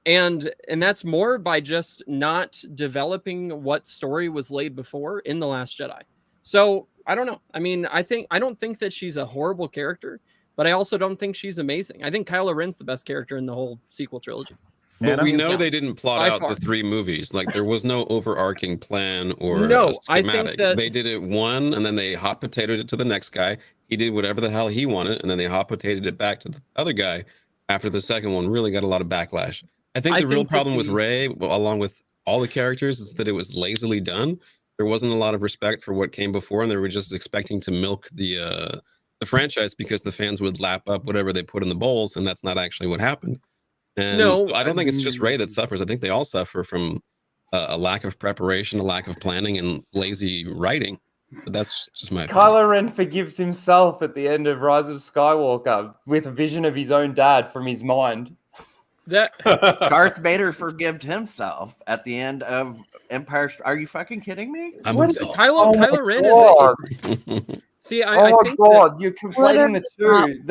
[SPEAKER 5] and that's more by just not developing what story was laid before in The Last Jedi. So I don't know. I mean, I don't think that she's a horrible character, but I also don't think she's amazing. I think Kylo Ren's the best character in the whole sequel trilogy.
[SPEAKER 6] But
[SPEAKER 1] Anna?
[SPEAKER 6] we know
[SPEAKER 5] Yeah.
[SPEAKER 6] they didn't plot
[SPEAKER 5] By
[SPEAKER 6] out
[SPEAKER 5] far.
[SPEAKER 6] the 3 movies. Like there was no overarching plan or
[SPEAKER 5] No,
[SPEAKER 6] a
[SPEAKER 5] I think
[SPEAKER 6] schematic.
[SPEAKER 5] that-
[SPEAKER 6] They did it one, and then they hot potatoed it to the next guy. He did whatever the hell he wanted, and then they hot potatoed it back to the other guy. After the second one, really got a lot of backlash. I think
[SPEAKER 5] I
[SPEAKER 6] the real
[SPEAKER 5] think that
[SPEAKER 6] problem with
[SPEAKER 5] the-
[SPEAKER 6] Rey, along with all the characters, is that it was lazily done. There wasn't a lot of respect for what came before, and they were just expecting to milk the franchise because the fans would lap up whatever they put in the bowls, and that's not actually what happened. And
[SPEAKER 5] No,
[SPEAKER 6] so I don't think it's just Rey that suffers. I think they all suffer from a lack of preparation, a lack of planning, and lazy writing. But that's just my opinion.
[SPEAKER 9] Kylo Ren forgives himself at the end of Rise of Skywalker with a vision of his own dad from his mind.
[SPEAKER 5] That
[SPEAKER 3] Darth Vader forgived himself at the end of Empire. Are you fucking kidding me?
[SPEAKER 6] I'm
[SPEAKER 9] What?
[SPEAKER 5] Kylo
[SPEAKER 9] my
[SPEAKER 5] Ren
[SPEAKER 9] God.
[SPEAKER 5] is. See, I
[SPEAKER 9] Oh my
[SPEAKER 5] think
[SPEAKER 9] God, you're conflating the two.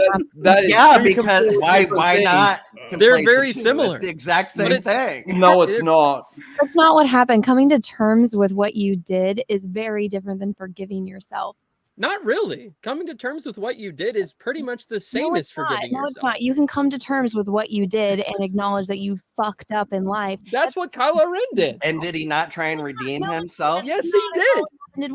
[SPEAKER 9] That is
[SPEAKER 3] Yeah,
[SPEAKER 9] two
[SPEAKER 3] because
[SPEAKER 9] completely
[SPEAKER 3] why
[SPEAKER 9] different
[SPEAKER 3] not?
[SPEAKER 9] things.
[SPEAKER 5] They're
[SPEAKER 3] conflate the
[SPEAKER 5] very
[SPEAKER 3] two?
[SPEAKER 5] similar.
[SPEAKER 3] It's the exact
[SPEAKER 5] But
[SPEAKER 3] same
[SPEAKER 5] it's-
[SPEAKER 3] thing.
[SPEAKER 9] No, it's not.
[SPEAKER 11] That's not what happened. Coming to terms with what you did is very different than forgiving yourself.
[SPEAKER 5] not really. Coming to terms with what you did is pretty much the same
[SPEAKER 11] No,
[SPEAKER 5] as
[SPEAKER 11] it's not.
[SPEAKER 5] forgiving
[SPEAKER 11] No,
[SPEAKER 5] yourself.
[SPEAKER 11] it's not. You can come to terms with what you did and acknowledge that you fucked up in life.
[SPEAKER 5] That's what Kylo Ren did.
[SPEAKER 3] And did he not try and redeem himself?
[SPEAKER 5] Yes, he did.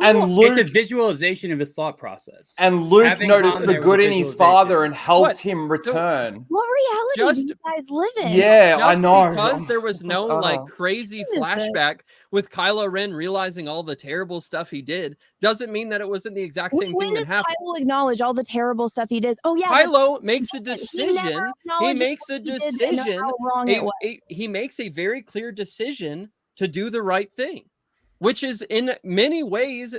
[SPEAKER 9] And Luke,
[SPEAKER 8] It's a visualization of his thought process.
[SPEAKER 9] and Luke
[SPEAKER 8] Having
[SPEAKER 9] noticed
[SPEAKER 8] Han
[SPEAKER 9] the
[SPEAKER 8] there was
[SPEAKER 9] good
[SPEAKER 8] a
[SPEAKER 9] in his
[SPEAKER 8] visualization.
[SPEAKER 9] father and helped
[SPEAKER 5] What?
[SPEAKER 9] him return.
[SPEAKER 11] What reality
[SPEAKER 5] Just-
[SPEAKER 11] do you guys live in?
[SPEAKER 9] Yeah, I
[SPEAKER 5] Just
[SPEAKER 9] know.
[SPEAKER 5] because there was no like crazy
[SPEAKER 11] What is this?
[SPEAKER 5] flashback with Kylo Ren realizing all the terrible stuff he did, doesn't mean that it wasn't the exact same
[SPEAKER 11] When
[SPEAKER 5] thing that
[SPEAKER 11] does
[SPEAKER 5] happened.
[SPEAKER 11] Kylo acknowledge all the terrible stuff he does? Oh yeah, that's
[SPEAKER 5] Kylo makes a
[SPEAKER 11] He never
[SPEAKER 5] decision. He
[SPEAKER 11] acknowledges
[SPEAKER 5] makes a
[SPEAKER 11] what he did and
[SPEAKER 5] decision.
[SPEAKER 11] how wrong it was.
[SPEAKER 5] He makes a very clear decision to do the right thing, which is in many ways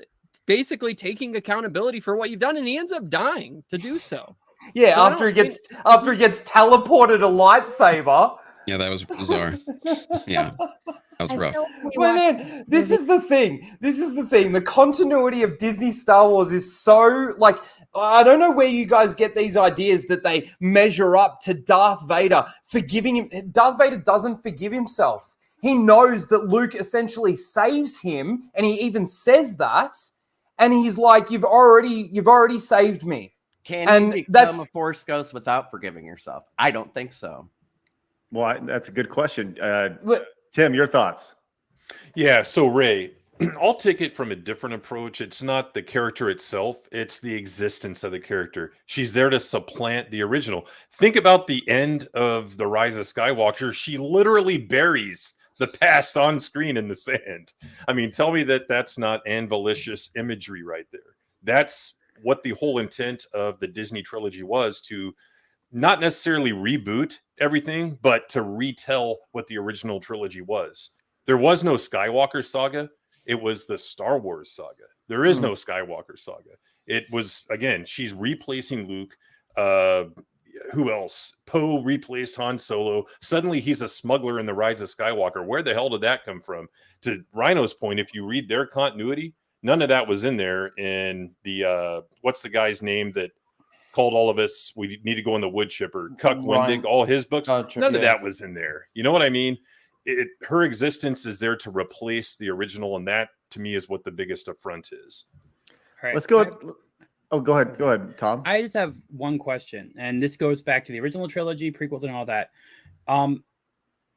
[SPEAKER 5] basically taking accountability for what you've done, and he ends up dying to do so.
[SPEAKER 9] Yeah,
[SPEAKER 5] So I
[SPEAKER 9] after he
[SPEAKER 5] don't
[SPEAKER 9] gets teleported a lightsaber.
[SPEAKER 6] Yeah, that was bizarre. Yeah, that was
[SPEAKER 11] I
[SPEAKER 6] rough.
[SPEAKER 11] feel like we
[SPEAKER 9] But
[SPEAKER 11] watched
[SPEAKER 9] man, this is the thing. This is the thing. The continuity of Disney Star Wars is so like I don't know where you guys get these ideas that they measure up to Darth Vader forgiving him. Darth Vader doesn't forgive himself. He knows that Luke essentially saves him, and he even says that. And he's like, "You've already saved me."
[SPEAKER 3] Can
[SPEAKER 9] And
[SPEAKER 3] you become
[SPEAKER 9] that's-
[SPEAKER 3] a Force ghost without forgiving yourself? I don't think so.
[SPEAKER 1] Well, that's a good question.
[SPEAKER 9] But-
[SPEAKER 1] Tim, your thoughts?
[SPEAKER 7] Yeah, so Ray, I'll take it from a different approach. It's not the character itself, it's the existence of the character. She's there to supplant the original. Think about the end of The Rise of Skywalker. She literally buries the past on screen in the sand. I mean, tell me that that's not anvilicious imagery right there. That's what the whole intent of the Disney trilogy was, to not necessarily reboot everything, but to retell what the original trilogy was. There was no Skywalker saga. It was the Star Wars saga. There is no Skywalker saga. It was, again, she's replacing Luke. Who else? Poe replaced Han Solo. Suddenly he's a smuggler in The Rise of Skywalker. Where the hell did that come from? To Rhino's point, if you read their continuity, none of that was in there. In the, what's the guy's name that called all of us, we need to go in the wood chipper, Cuck
[SPEAKER 9] Ryan-
[SPEAKER 7] Wendig, all his books,
[SPEAKER 9] Gotcha,
[SPEAKER 7] none of
[SPEAKER 9] yeah.
[SPEAKER 7] that was in there. You know what I mean? Her existence is there to replace the original, and that to me is what the biggest affront is.
[SPEAKER 8] All right,
[SPEAKER 1] Let's go. Oh, go ahead, Tom.
[SPEAKER 8] I just have one question, and this goes back to the original trilogy, prequels, and all that.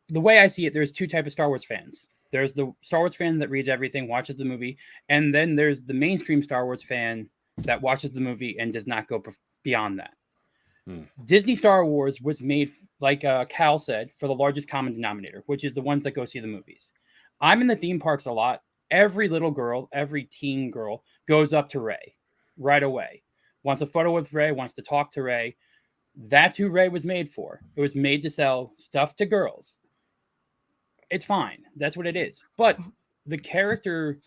[SPEAKER 8] The way I see it, there's two types of Star Wars fans. There's the Star Wars fan that reads everything, watches the movie, and then there's the mainstream Star Wars fan that watches the movie and does not go beyond that. Disney Star Wars was made, like Cal said, for the largest common denominator, which is the ones that go see the movies. I'm in the theme parks a lot. Every little girl, every teen girl goes up to Rey right away. Wants a photo with Rey, wants to talk to Rey. That's who Rey was made for. It was made to sell stuff to girls. It's fine. That's what it is. But the character,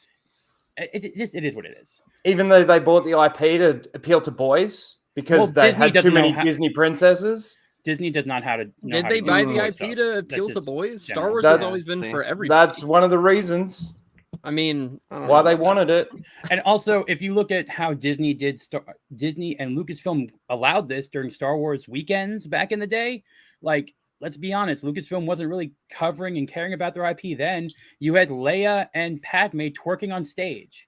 [SPEAKER 8] it is what it is.
[SPEAKER 9] Even though they bought the IP to appeal to boys because
[SPEAKER 8] Well,
[SPEAKER 9] they
[SPEAKER 8] Disney
[SPEAKER 9] had too
[SPEAKER 8] doesn't know
[SPEAKER 9] many
[SPEAKER 8] how-
[SPEAKER 9] Disney princesses.
[SPEAKER 8] Disney does not know how to.
[SPEAKER 5] Did they buy the IP to appeal to boys? Star Wars has
[SPEAKER 9] That's-
[SPEAKER 5] always been for everybody.
[SPEAKER 9] That's one of the reasons
[SPEAKER 5] I mean, I don't
[SPEAKER 9] why
[SPEAKER 5] know
[SPEAKER 9] they
[SPEAKER 5] about
[SPEAKER 9] wanted it.
[SPEAKER 8] And also, if you look at how Disney Disney and Lucasfilm allowed this during Star Wars weekends back in the day, like, let's be honest, Lucasfilm wasn't really covering and caring about their IP then. You had Leia and Padme twerking on stage.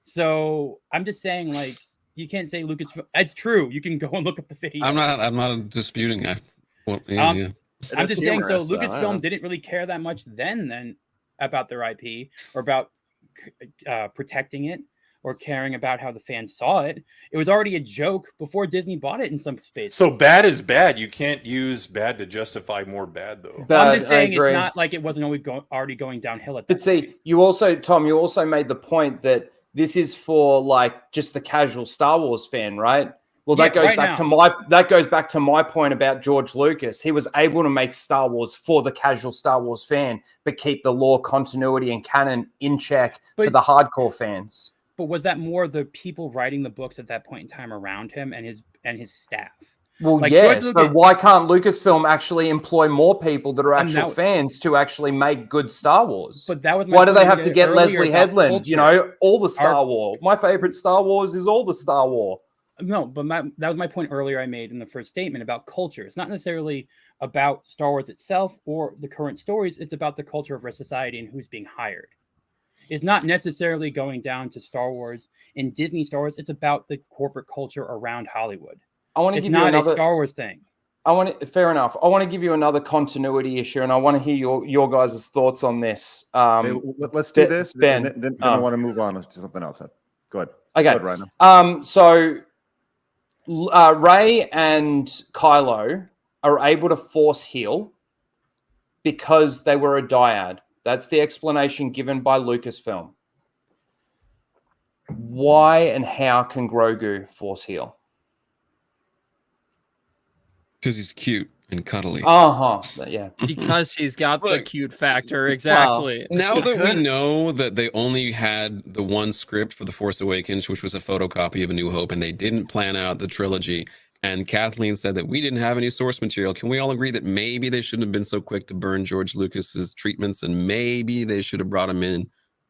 [SPEAKER 8] So I'm just saying, like, you can't say Lucas. It's true. You can go and look up the video.
[SPEAKER 6] I'm not disputing. I'm
[SPEAKER 8] just saying. So
[SPEAKER 3] humorous, though, I don't know.
[SPEAKER 8] Lucasfilm didn't really care that much then about their IP or about protecting it or caring about how the fans saw it. It was already a joke before Disney bought it in some spaces.
[SPEAKER 7] So bad is bad. You can't use bad to justify more bad, though.
[SPEAKER 8] I'm just saying it's not like it wasn't already going downhill at that
[SPEAKER 9] But see, you also, Tom, you also made the point that this is for like just the casual Star Wars fan, right? Well, that goes back to my point about George Lucas. He was able to make Star Wars for the casual Star Wars fan, but keep the lore continuity and canon in check for the hardcore fans.
[SPEAKER 8] But was that more the people writing the books at that point in time around him and his staff?
[SPEAKER 9] Well,
[SPEAKER 8] like
[SPEAKER 9] yeah. So why can't Lucasfilm actually employ more people that are actual fans to actually make good Star Wars?
[SPEAKER 8] But that was my
[SPEAKER 9] why do they
[SPEAKER 8] point
[SPEAKER 9] have to get Leslie Headland?
[SPEAKER 8] culture.
[SPEAKER 9] You know, all the Star Wars. My favorite Star Wars is all the Star Wars.
[SPEAKER 8] No, but that was my point earlier I made in the first statement about culture. It's not necessarily about Star Wars itself or the current stories. It's about the culture of our society and who's being hired. It's not necessarily going down to Star Wars and Disney Star Wars. It's about the corporate culture around Hollywood.
[SPEAKER 9] I want to
[SPEAKER 8] it's
[SPEAKER 9] give
[SPEAKER 8] not
[SPEAKER 9] you another
[SPEAKER 8] a Star Wars thing.
[SPEAKER 9] Fair enough. I want to give you another continuity issue, and I want to hear your guys' thoughts on this.
[SPEAKER 1] Let's do this,
[SPEAKER 9] Ben.
[SPEAKER 1] Then I want to move on to something else. Go ahead.
[SPEAKER 9] Okay.
[SPEAKER 1] Go ahead, Ryan.
[SPEAKER 9] So Rey and Kylo are able to force heal because they were a dyad. That's the explanation given by Lucasfilm. Why and how can Grogu force heal?
[SPEAKER 6] Because he's cute and cuddly.
[SPEAKER 9] Yeah.
[SPEAKER 5] Because he's got the cute factor. Exactly.
[SPEAKER 6] Well, now that we know that they only had the one script for The Force Awakens, which was a photocopy of A New Hope, and they didn't plan out the trilogy, and Kathlene said that we didn't have any source material, can we all agree that maybe they shouldn't have been so quick to burn George Lucas's treatments, and maybe they should have brought him in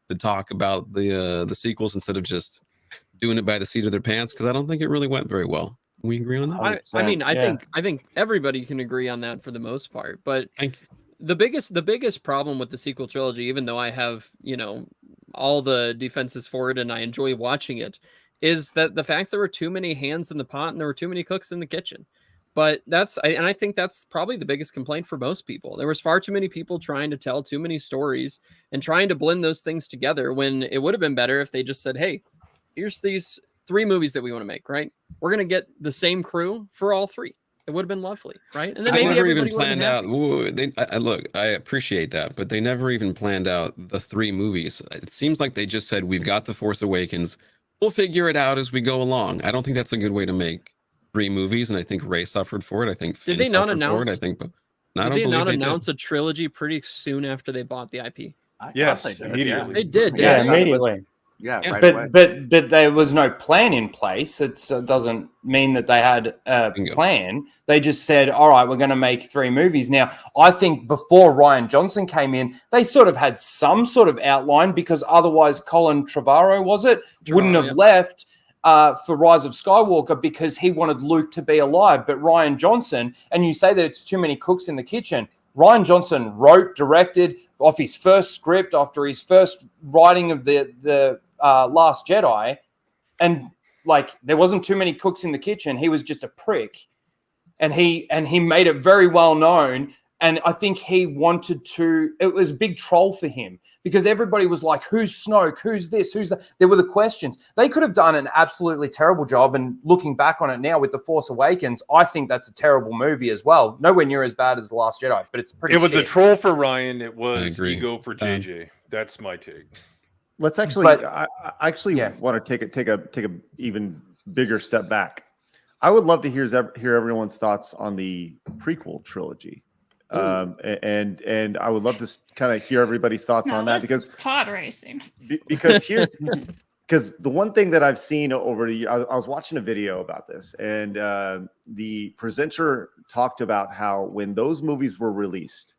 [SPEAKER 6] to talk about the sequels instead of just doing it by the seat of their pants? Because I don't think it really went very well. We agree on that.
[SPEAKER 5] I think everybody can agree on that for the most part. But the biggest problem with the sequel trilogy, even though I have all the defenses for it and I enjoy watching it, is that the fact there were too many hands in the pot and there were too many cooks in the kitchen. But I think that's probably the biggest complaint for most people. There was far too many people trying to tell too many stories and trying to blend those things together, when it would have been better if they just said, hey, here's these 3 movies that we want to make, right? We're going to get the same crew for all 3. It would have been lovely, right? And then maybe
[SPEAKER 6] they never even
[SPEAKER 5] everybody
[SPEAKER 6] planned out. Look, I appreciate that, but they never even planned out the 3 movies. It seems like they just said, we've got The Force Awakens. We'll figure it out as we go along. I don't think that's a good way to make 3 movies, and I think Rey suffered for it. I think Finn
[SPEAKER 5] did they not
[SPEAKER 6] suffered
[SPEAKER 5] announce?
[SPEAKER 6] for it. I think, but
[SPEAKER 5] did they not announce a trilogy pretty soon after they bought the IP?
[SPEAKER 7] Yes, immediately.
[SPEAKER 5] They did.
[SPEAKER 9] Yeah, immediately.
[SPEAKER 3] Yeah,
[SPEAKER 9] but there was no plan in place. It doesn't mean that they had a plan. They just said, all right, we're going to make 3 movies. Now, I think before Rian Johnson came in, they sort of had some sort of outline, because otherwise Colin Trevorrow, wouldn't have left for Rise of Skywalker, because he wanted Luke to be alive. But Rian Johnson, and you say that it's too many cooks in the kitchen, Rian Johnson wrote, directed off his first script after his first writing of the Last Jedi, and like there wasn't too many cooks in the kitchen. He was just a prick, and he made it very well known. And I think he wanted to. It was a big troll for him, because everybody was like, "Who's Snoke? Who's this? Who's that?" There were the questions. They could have done an absolutely terrible job. And looking back on it now with The Force Awakens, I think that's a terrible movie as well. Nowhere near as bad as The Last Jedi, but it's pretty.
[SPEAKER 7] It was
[SPEAKER 9] shit.
[SPEAKER 7] a troll for Ryan. It was ego for JJ. That's my take.
[SPEAKER 1] Let's actually. I actually want to take a even bigger step back. I would love to hear everyone's thoughts on the prequel trilogy. And I would love to kind of hear everybody's thoughts on that, because
[SPEAKER 2] pod racing.
[SPEAKER 1] Because the one thing that I've seen over the year, I was watching a video about this, and the presenter talked about how when those movies were released,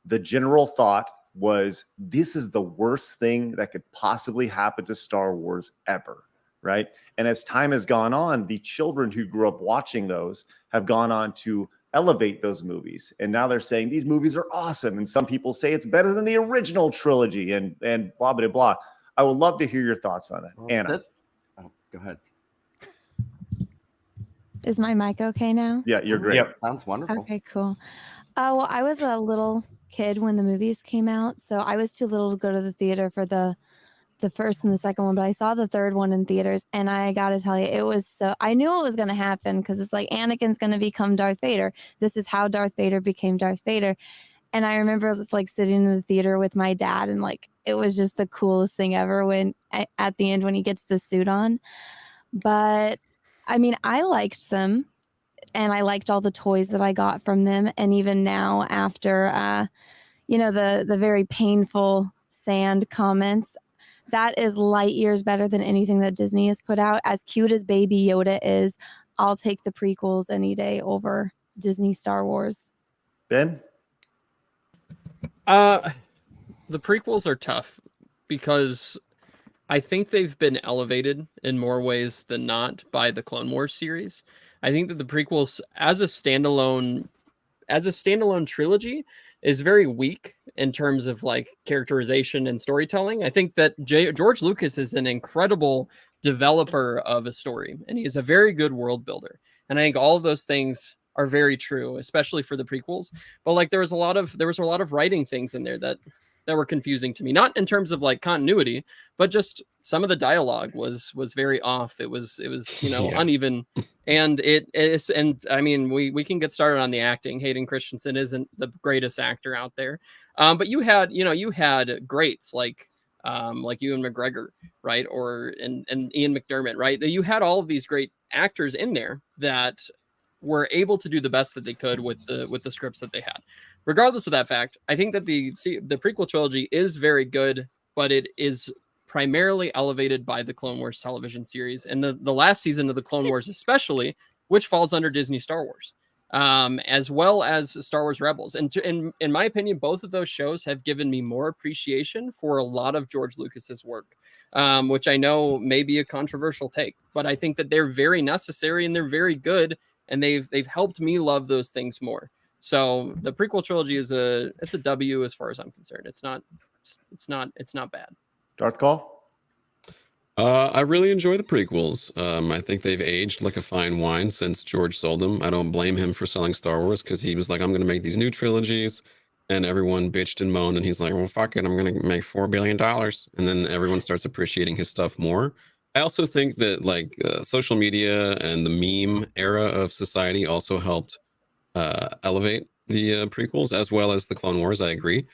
[SPEAKER 1] the general thought was, this is the worst thing that could possibly happen to Star Wars ever, right? And as time has gone on, the children who grew up watching those have gone on to elevate those movies, and now they're saying these movies are awesome, and some people say it's better than the original trilogy, and blah blah blah. I would love to hear your thoughts on it.
[SPEAKER 3] Well,
[SPEAKER 1] Anna.
[SPEAKER 3] Go ahead.
[SPEAKER 11] Is my mic okay now?
[SPEAKER 1] Yeah, you're great.
[SPEAKER 9] Yep.
[SPEAKER 3] Sounds wonderful.
[SPEAKER 11] Okay, cool. Well, I was a little kid when the movies came out, so I was too little to go to the theater for the first and the second one, but I saw the third one in theaters, and I gotta tell you, it was so, I knew it was gonna happen because it's like Anakin's gonna become Darth Vader. This is how Darth Vader became Darth Vader. And I remember just like sitting in the theater with my dad, and like it was just the coolest thing ever when at the end when he gets the suit on. But I mean, I liked them, and I liked all the toys that I got from them, and even now after the very painful sand comments, that is light years better than anything that Disney has put out. As cute as Baby Yoda is, I'll take the prequels any day over Disney Star Wars.
[SPEAKER 1] Ben?
[SPEAKER 5] The prequels are tough because I think they've been elevated in more ways than not by the Clone Wars series. I think that the prequels as a standalone trilogy is very weak in terms of like characterization and storytelling. I think that George Lucas is an incredible developer of a story, and he's a very good world builder. And I think all of those things are very true, especially for the prequels. But like there was a lot of writing things in there that were confusing to me, not in terms of like continuity, but just some of the dialogue was very off. It was uneven, and and I mean we can get started on the acting. Hayden Christensen isn't the greatest actor out there, but you had greats like Ewan McGregor, right, and Ian McDermott, right? You had all of these great actors in there that were able to do the best that they could with the scripts that they had. Regardless of that fact, I think that the prequel trilogy is very good, but it is primarily elevated by the Clone Wars television series and the last season of the Clone Wars, especially, which falls under Disney Star Wars, as well as Star Wars Rebels. And in my opinion, both of those shows have given me more appreciation for a lot of George Lucas's work, which I know may be a controversial take, but I think that they're very necessary and they're very good, and they've helped me love those things more. So the prequel trilogy is a W as far as I'm concerned. It's not bad.
[SPEAKER 1] Darth Call?
[SPEAKER 6] I really enjoy the prequels. I think they've aged like a fine wine since George sold them. I don't blame him for selling Star Wars because he was like, I'm going to make these new trilogies. And everyone bitched and moaned. And he's like, well, fuck it. I'm going to make $4 billion. And then everyone starts appreciating his stuff more. I also think that like social media and the meme era of society also helped elevate the prequels as well as the Clone Wars. I agree.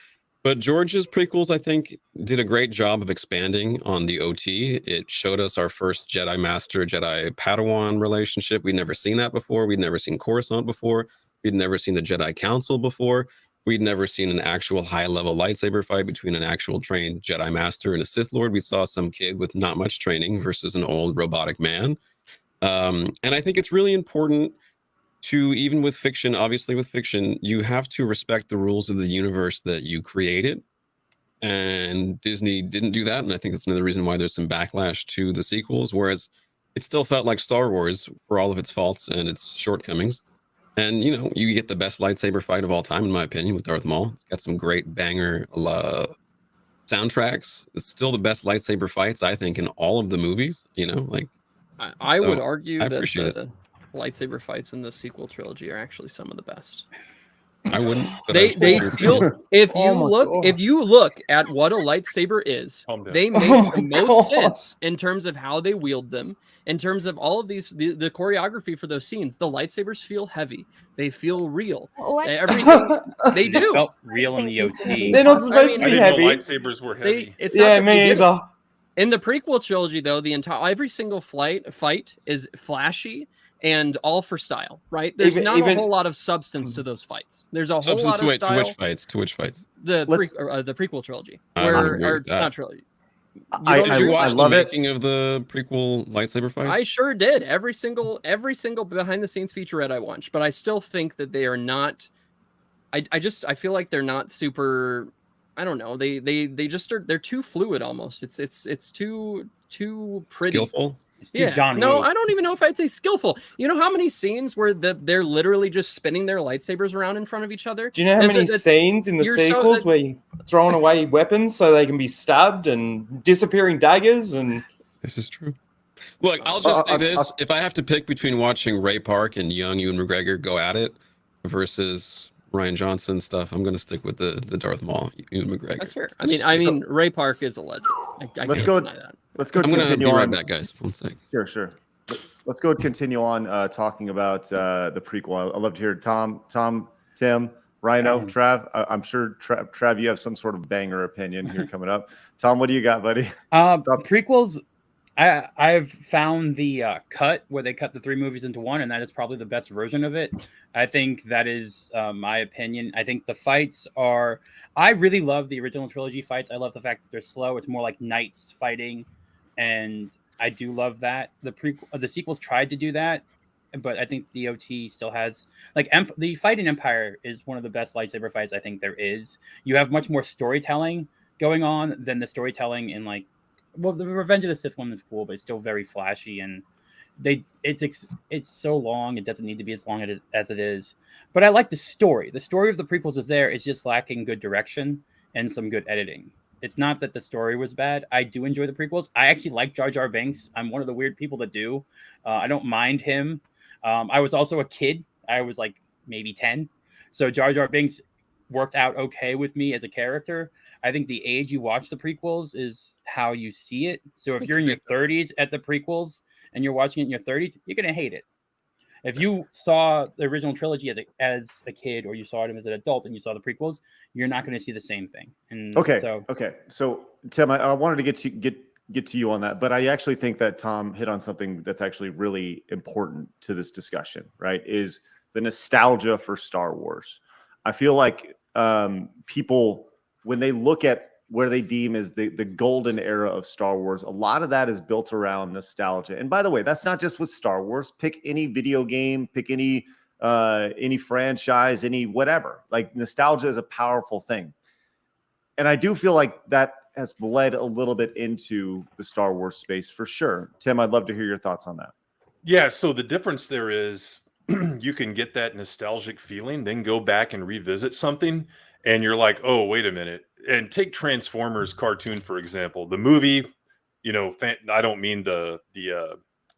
[SPEAKER 6] But George's prequels, I think, did a great job of expanding on the OT. It showed us our first Jedi Master, Jedi Padawan relationship. We'd never seen that before. We'd never seen Coruscant before. We'd never seen the Jedi Council before. We'd never seen an actual high-level lightsaber fight between an actual trained Jedi Master and a Sith Lord. We saw some kid with not much training versus an old robotic man. And I think it's really important to, even with fiction, obviously with fiction, you have to respect the rules of the universe that you created. And Disney didn't do that. And I think that's another reason why there's some backlash to the sequels, whereas it still felt like Star Wars for all of its faults and its shortcomings. And, you know, you get the best lightsaber fight of all time, in my opinion, with Darth Maul. It's got some great banger soundtracks. It's still the best lightsaber fights, I think, in all of the movies, you know, like.
[SPEAKER 5] I would argue that
[SPEAKER 6] the
[SPEAKER 5] lightsaber fights in the sequel trilogy are actually some of the best.
[SPEAKER 6] I wouldn't.
[SPEAKER 5] They feel if you look at what a lightsaber is, they make the most sense in terms of how they wield them, in terms of all of these the choreography for those scenes. The lightsabers feel heavy. They feel real. Everything they do
[SPEAKER 8] felt real in the OT.
[SPEAKER 9] They're not supposed to be heavy.
[SPEAKER 7] Lightsabers were heavy.
[SPEAKER 9] Me either.
[SPEAKER 5] In the prequel trilogy, though, every single fight is flashy and all for style, right? There's not a whole lot of substance to those fights. There's a whole lot of style.
[SPEAKER 6] To which fights?
[SPEAKER 5] The prequel trilogy, not trilogy.
[SPEAKER 6] Did you watch the
[SPEAKER 5] it.
[SPEAKER 6] making of the prequel lightsaber fights?
[SPEAKER 5] I sure did. Every single behind the scenes featurette I watched, but I still think that they are not. I feel like they're not super. I don't know. They just are. They're too fluid almost. It's too pretty.
[SPEAKER 6] Skillful.
[SPEAKER 8] It's too John
[SPEAKER 5] No,
[SPEAKER 8] Woo.
[SPEAKER 5] I don't even know if I'd say skillful. You know how many scenes where they're literally just spinning their lightsabers around in front of each other?
[SPEAKER 9] Do you know how many scenes in the sequels where you're throwing away weapons so they can be stabbed and disappearing daggers? And
[SPEAKER 6] this is true. Look, I'll just say this: if I have to pick between watching Ray Park and young Ewan McGregor go at it versus Ryan Johnson stuff, I'm going to stick with the Darth Maul Ewan McGregor.
[SPEAKER 5] That's fair. I mean, Ray Park is a legend.
[SPEAKER 1] Let's go. Let's go.
[SPEAKER 6] I'm going to be
[SPEAKER 1] on.
[SPEAKER 6] right back, guys. 1 sec.
[SPEAKER 1] Sure. Let's go continue on talking about the prequel. I'd love to hear Tom, Tim, Rhino, Trav. I'm sure Trav, you have some sort of banger opinion here coming up. Tom, what do you got, buddy?
[SPEAKER 8] Prequels. I've found the cut where they cut the 3 movies into one, and that is probably the best version of it. I think that is my opinion. I think the fights are. I really love the original trilogy fights. I love the fact that they're slow. It's more like knights fighting, and I do love that. The sequels tried to do that, but I think DOT still has the fight in Empire is one of the best lightsaber fights I think there is. You have much more storytelling going on than the storytelling in the Revenge of the Sith one is cool, but it's still very flashy, and it's so long. It doesn't need to be as long as it is. But I like the story. The story of the prequels is there. It's just lacking good direction and some good editing. It's not that the story was bad. I do enjoy the prequels. I actually like Jar Jar Binks. I'm one of the weird people that do. I don't mind him. I was also a kid. I was maybe 10. So Jar Jar Binks worked out okay with me as a character. I think the age you watch the prequels is how you see it. So if you're in your 30s at the prequels and you're watching it in your 30s, you're going to hate it. If you saw the original trilogy as a kid, or you saw it as an adult and you saw the prequels, you're not going to see the same thing. And
[SPEAKER 1] So Tim, I wanted to get to you on that, but I actually think that Tom hit on something that's actually really important to this discussion, right? Is the nostalgia for Star Wars. I feel like people, when they look at where they deem is the golden era of Star Wars, a lot of that is built around nostalgia. And by the way, that's not just with Star Wars. Pick any video game, pick any franchise, any whatever. Nostalgia is a powerful thing. And I do feel like that has bled a little bit into the Star Wars space for sure. Tim, I'd love to hear your thoughts on that.
[SPEAKER 7] Yeah, so the difference there is you can get that nostalgic feeling, then go back and revisit something, and you're like, oh, wait a minute. And take Transformers cartoon, for example. The movie, I don't mean the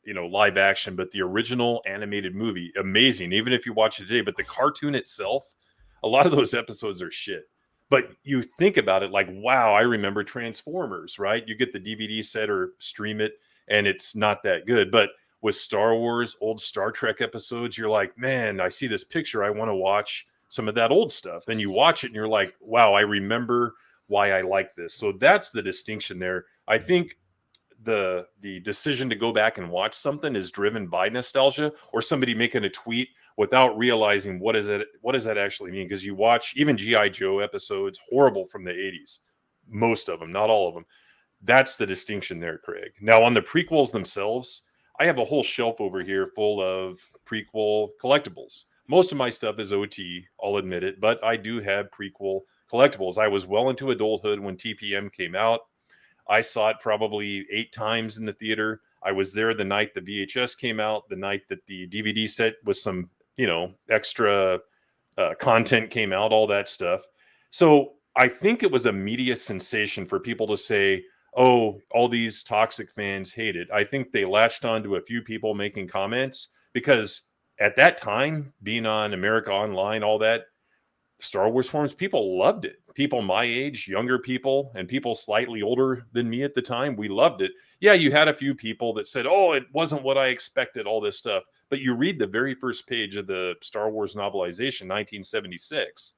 [SPEAKER 7] live action, but the original animated movie, amazing, even if you watch it today. But the cartoon itself, a lot of those episodes are shit. But you think about it wow, I remember Transformers, right? You get the DVD set or stream it, and it's not that good. But with Star Wars, old Star Trek episodes, you're like, man, I see this picture. I want to watch some of that old stuff. Then you watch it and you're like, wow, I remember why I like this. So that's the distinction there. I think the decision to go back and watch something is driven by nostalgia, or somebody making a tweet without realizing what does that actually mean. Because you watch even G.I. Joe episodes, horrible, from the 80s, most of them, not all of them. That's the distinction there, Craig. Now on the prequels themselves, I have a whole shelf over here full of prequel collectibles. Most of my stuff is OT, I'll admit it, but I do have prequel collectibles. I was well into adulthood when TPM came out. I saw it probably 8 times in the theater. I was there the night the VHS came out, the night that the DVD set with some, extra content came out, all that stuff. So I think it was a media sensation for people to say, oh, all these toxic fans hate it. I think they latched on to a few people making comments, because at that time, being on America Online, all that, Star Wars forums, people loved it. People my age, younger people, and people slightly older than me at the time, we loved it. Yeah, you had a few people that said, oh, it wasn't what I expected, all this stuff. But you read the very first page of the Star Wars novelization, 1976,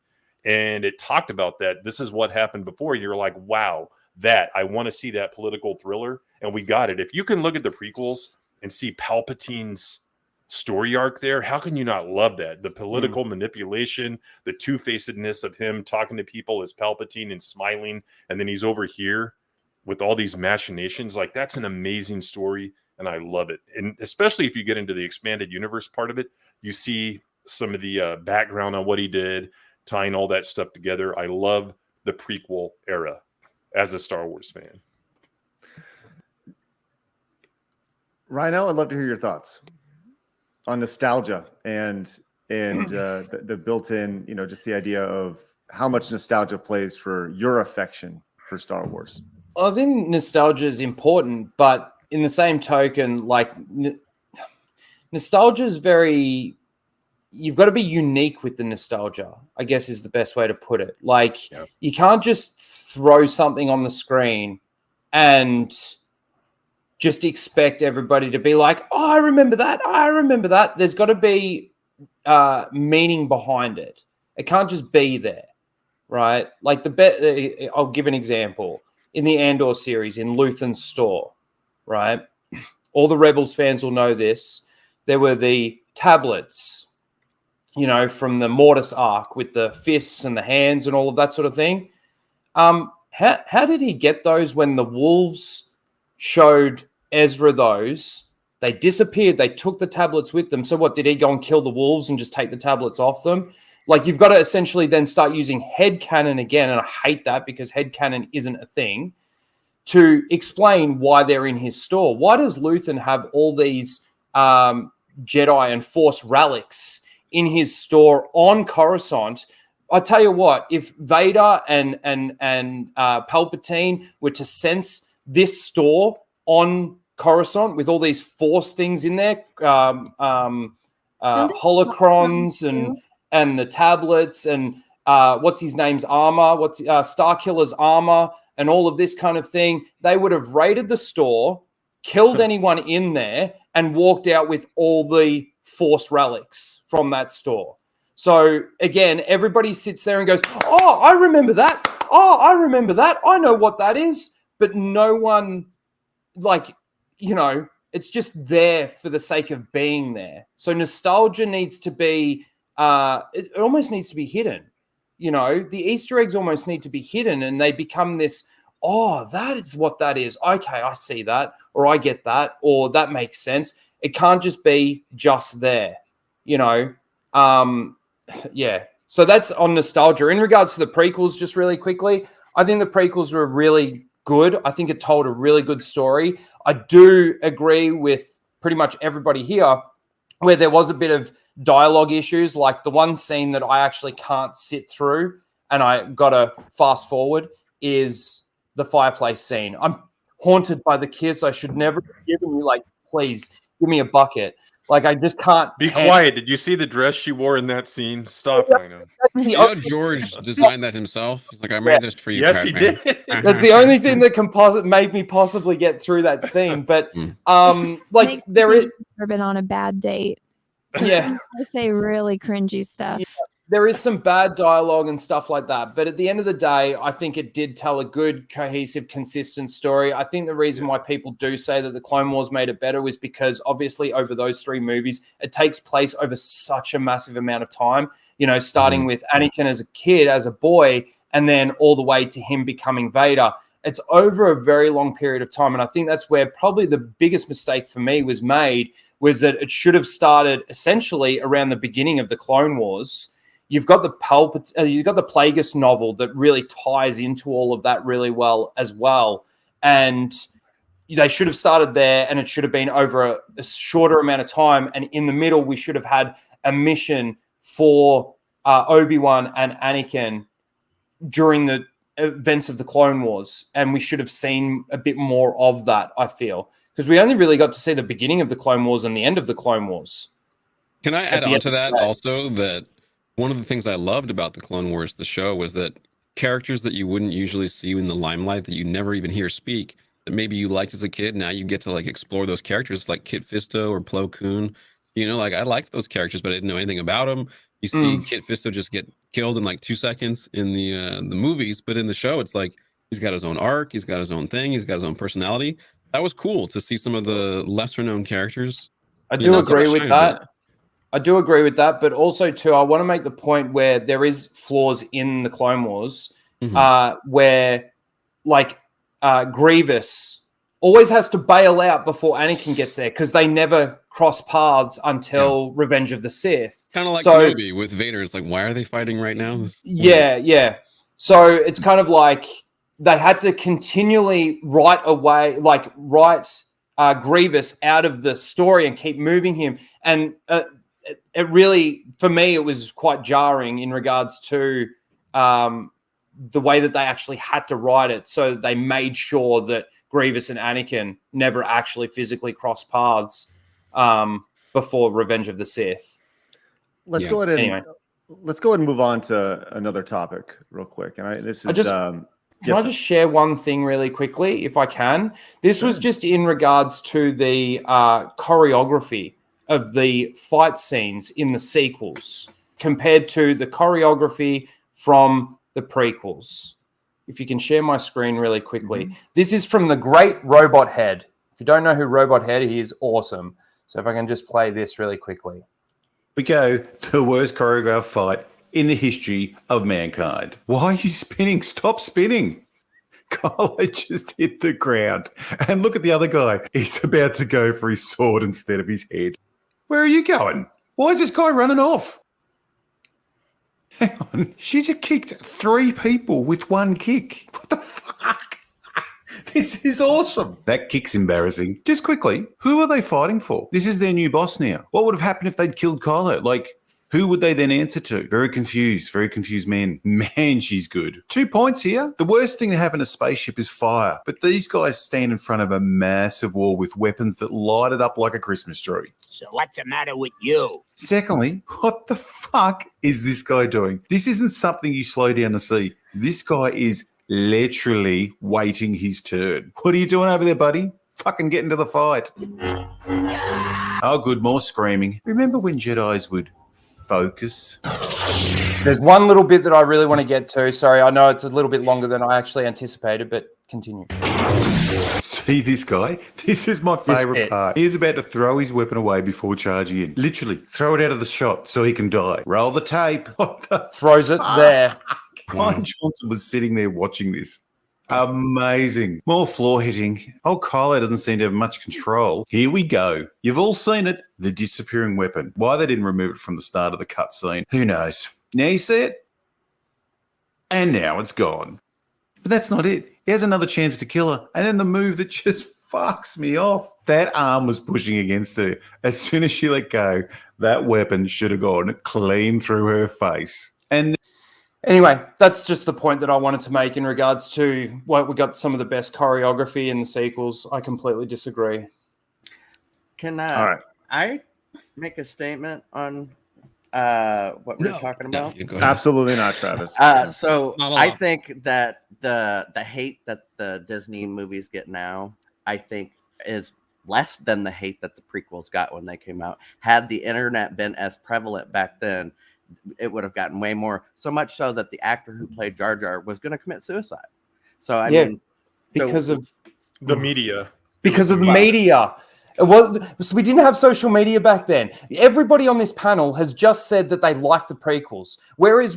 [SPEAKER 7] and it talked about that. This is what happened before. You're like, wow, I want to see that political thriller. And we got it. If you can look at the prequels and see Palpatine's story arc there, how can you not love that? The political manipulation, the two-facedness of him talking to people as Palpatine and smiling, and then he's over here with all these machinations. That's an amazing story, and I love it. And especially if you get into the expanded universe part of it, you see some of the background on what he did, tying all that stuff together. I love the prequel era as a Star Wars fan.
[SPEAKER 1] Rhino, I'd love to hear your thoughts on nostalgia and the built-in, just the idea of how much nostalgia plays for your affection for Star Wars.
[SPEAKER 9] I think nostalgia is important, but in the same token, like nostalgia is very. You've got to be unique with the nostalgia, I guess is the best way to put it. Like you can't just throw something on the screen and just expect everybody to be like, oh, I remember that. I remember that. There's got to be meaning behind it. It can't just be there, right? Like I'll give an example. In the Andor series, in Luthen's store, right? All the Rebels fans will know this. There were the tablets, from the Mortis arc with the fists and the hands and all of that sort of thing. How did he get those when the wolves showed Ezra those? They disappeared. They took the tablets with them. So what, did he go and kill the wolves and just take the tablets off them? Like you've got to essentially then start using headcanon again, and I hate that because headcanon isn't a thing, to explain why they're in his store. Why does Luthen have all these Jedi and Force relics in his store on Coruscant? I tell you what, if Vader and Palpatine were to sense this store on Coruscant with all these Force things in there, holocrons and the tablets and what's his name's armor, Starkiller's armor, and all of this kind of thing, they would have raided the store, killed anyone in there, and walked out with all the Force relics from that store. So again, everybody sits there and goes, oh, I remember that. Oh, I remember that. I know what that is. But no one, it's just there for the sake of being there. So nostalgia needs to be, it almost needs to be hidden. The Easter eggs almost need to be hidden, and they become this, oh, that is what that is. Okay, I see that, or I get that, or that makes sense. It can't just be just there, yeah. So that's on nostalgia. In regards to the prequels, just really quickly, I think the prequels were really good. I think it told a really good story. I do agree with pretty much everybody here where there was a bit of dialogue issues, like the one scene that I actually can't sit through and I got to fast forward is the fireplace scene. I'm haunted by the kiss. I should never have given you, please give me a bucket. I just can't.
[SPEAKER 7] Be quiet. Did you see the dress she wore in that scene? Stop, Lino.
[SPEAKER 6] George designed that himself. He's like, I made this for you.
[SPEAKER 7] Yes, he did.
[SPEAKER 9] That's the only thing that can made me possibly get through that scene. But there is
[SPEAKER 11] never been on a bad date.
[SPEAKER 9] Yeah,
[SPEAKER 11] I say really cringy stuff.
[SPEAKER 9] Yeah, there is some bad dialogue and stuff like that. But at the end of the day, I think it did tell a good, cohesive, consistent story. I think the reason why people do say that the Clone Wars made it better was because obviously over those three movies, it takes place over such a massive amount of time, starting with Anakin as a kid, as a boy, and then all the way to him becoming Vader. It's over a very long period of time. And I think that's where probably the biggest mistake for me was made, was that it should have started essentially around the beginning of the Clone Wars. You've got the Plagueis novel that really ties into all of that really well as well. And they should have started there, and it should have been over a shorter amount of time. And in the middle, we should have had a mission for Obi-Wan and Anakin during the events of the Clone Wars. And we should have seen a bit more of that, I feel. Because we only really got to see the beginning of the Clone Wars and the end of the Clone Wars.
[SPEAKER 6] Can I add on to that also, that one of the things I loved about the Clone Wars, the show, was that characters that you wouldn't usually see in the limelight, that you never even hear speak, that maybe you liked as a kid, now you get to explore those characters, like Kit Fisto or Plo Koon. I liked those characters, but I didn't know anything about them. You see Kit Fisto just get killed in 2 seconds in the movies, but in the show, it's like he's got his own arc, he's got his own thing, he's got his own personality. That was cool to see some of the lesser known characters.
[SPEAKER 9] I do agree with that. I do agree with that, but also too, I want to make the point where there is flaws in the Clone Wars, where Grievous always has to bail out before Anakin gets there because they never cross paths until Revenge of the Sith.
[SPEAKER 6] Kind of like Kenobi with Vader. It's like, why are they fighting right now?
[SPEAKER 9] Yeah. So it's kind of like they had to continually write Grievous out of the story and keep moving him. And it really, for me, it was quite jarring in regards to the way that they actually had to write it. So they made sure that Grievous and Anakin never actually physically crossed paths before Revenge of the Sith.
[SPEAKER 1] Let's go ahead and move on to another topic real quick. And
[SPEAKER 9] Can I just share one thing really quickly, if I can? This was just in regards to the choreography of the fight scenes in the sequels compared to the choreography from the prequels. If you can share my screen really quickly. This is from the great Robot Head. If you don't know who Robot Head is, he is awesome. So if I can just play this really quickly.
[SPEAKER 13] We go to the worst choreographed fight in the history of mankind. Why are you spinning? Stop spinning. Kylo just hit the ground. And look at the other guy. He's about to go for his sword instead of his head. Where are you going? Why is this guy running off? Hang on. She just kicked 3 people with one kick. What the fuck? This is awesome. That kick's embarrassing. Just quickly, who are they fighting for? This is their new boss now. What would have happened if they'd killed Kylo? Like, who would they then answer to? Very confused man. Man, she's good. 2 points here. The worst thing to have in a spaceship is fire. But these guys stand in front of a massive wall with weapons that light it up like a Christmas tree.
[SPEAKER 14] So what's the matter with you?
[SPEAKER 13] Secondly, what the fuck is this guy doing? This isn't something you slow down to see. This guy is literally waiting his turn. What are you doing over there, buddy? Fucking get into the fight. Oh, good. More screaming. Remember when Jedis would focus?
[SPEAKER 9] There's one little bit that I really want to get to. Sorry, I know it's a little bit longer than I actually anticipated, but continue.
[SPEAKER 13] See this guy? This is my favorite part. He's about to throw his weapon away before charging in. Literally, throw it out of the shot so he can die. Roll the tape. What the
[SPEAKER 9] Throws it there.
[SPEAKER 13] Brian Johnson was sitting there watching this. Amazing. More floor hitting. Oh, Kylo doesn't seem to have much control. Here we go. You've all seen it. The disappearing weapon. Why they didn't remove it from the start of the cutscene, who knows? Now you see it? And now it's gone. But that's not it. He has another chance to kill her. And then the move that just fucks me off. That arm was pushing against her. As soon as she let go, that weapon should have gone clean through her face. And
[SPEAKER 9] anyway, that's just the point that I wanted to make in regards to what we got some of the best choreography in the sequels. I completely disagree.
[SPEAKER 3] All
[SPEAKER 1] right.
[SPEAKER 3] I make a statement on what we're talking about?
[SPEAKER 1] Absolutely not, Travis.
[SPEAKER 3] So I think that the hate that the Disney movies get now, I think, is less than the hate that the prequels got when they came out. Had the internet been as prevalent back then, it would have gotten way more. So much so that the actor who played Jar Jar was going to commit suicide. So I mean,
[SPEAKER 9] because of
[SPEAKER 7] the media.
[SPEAKER 9] Because of the media. Well, so we didn't have social media back then. Everybody on this panel has just said that they like the prequels. Whereas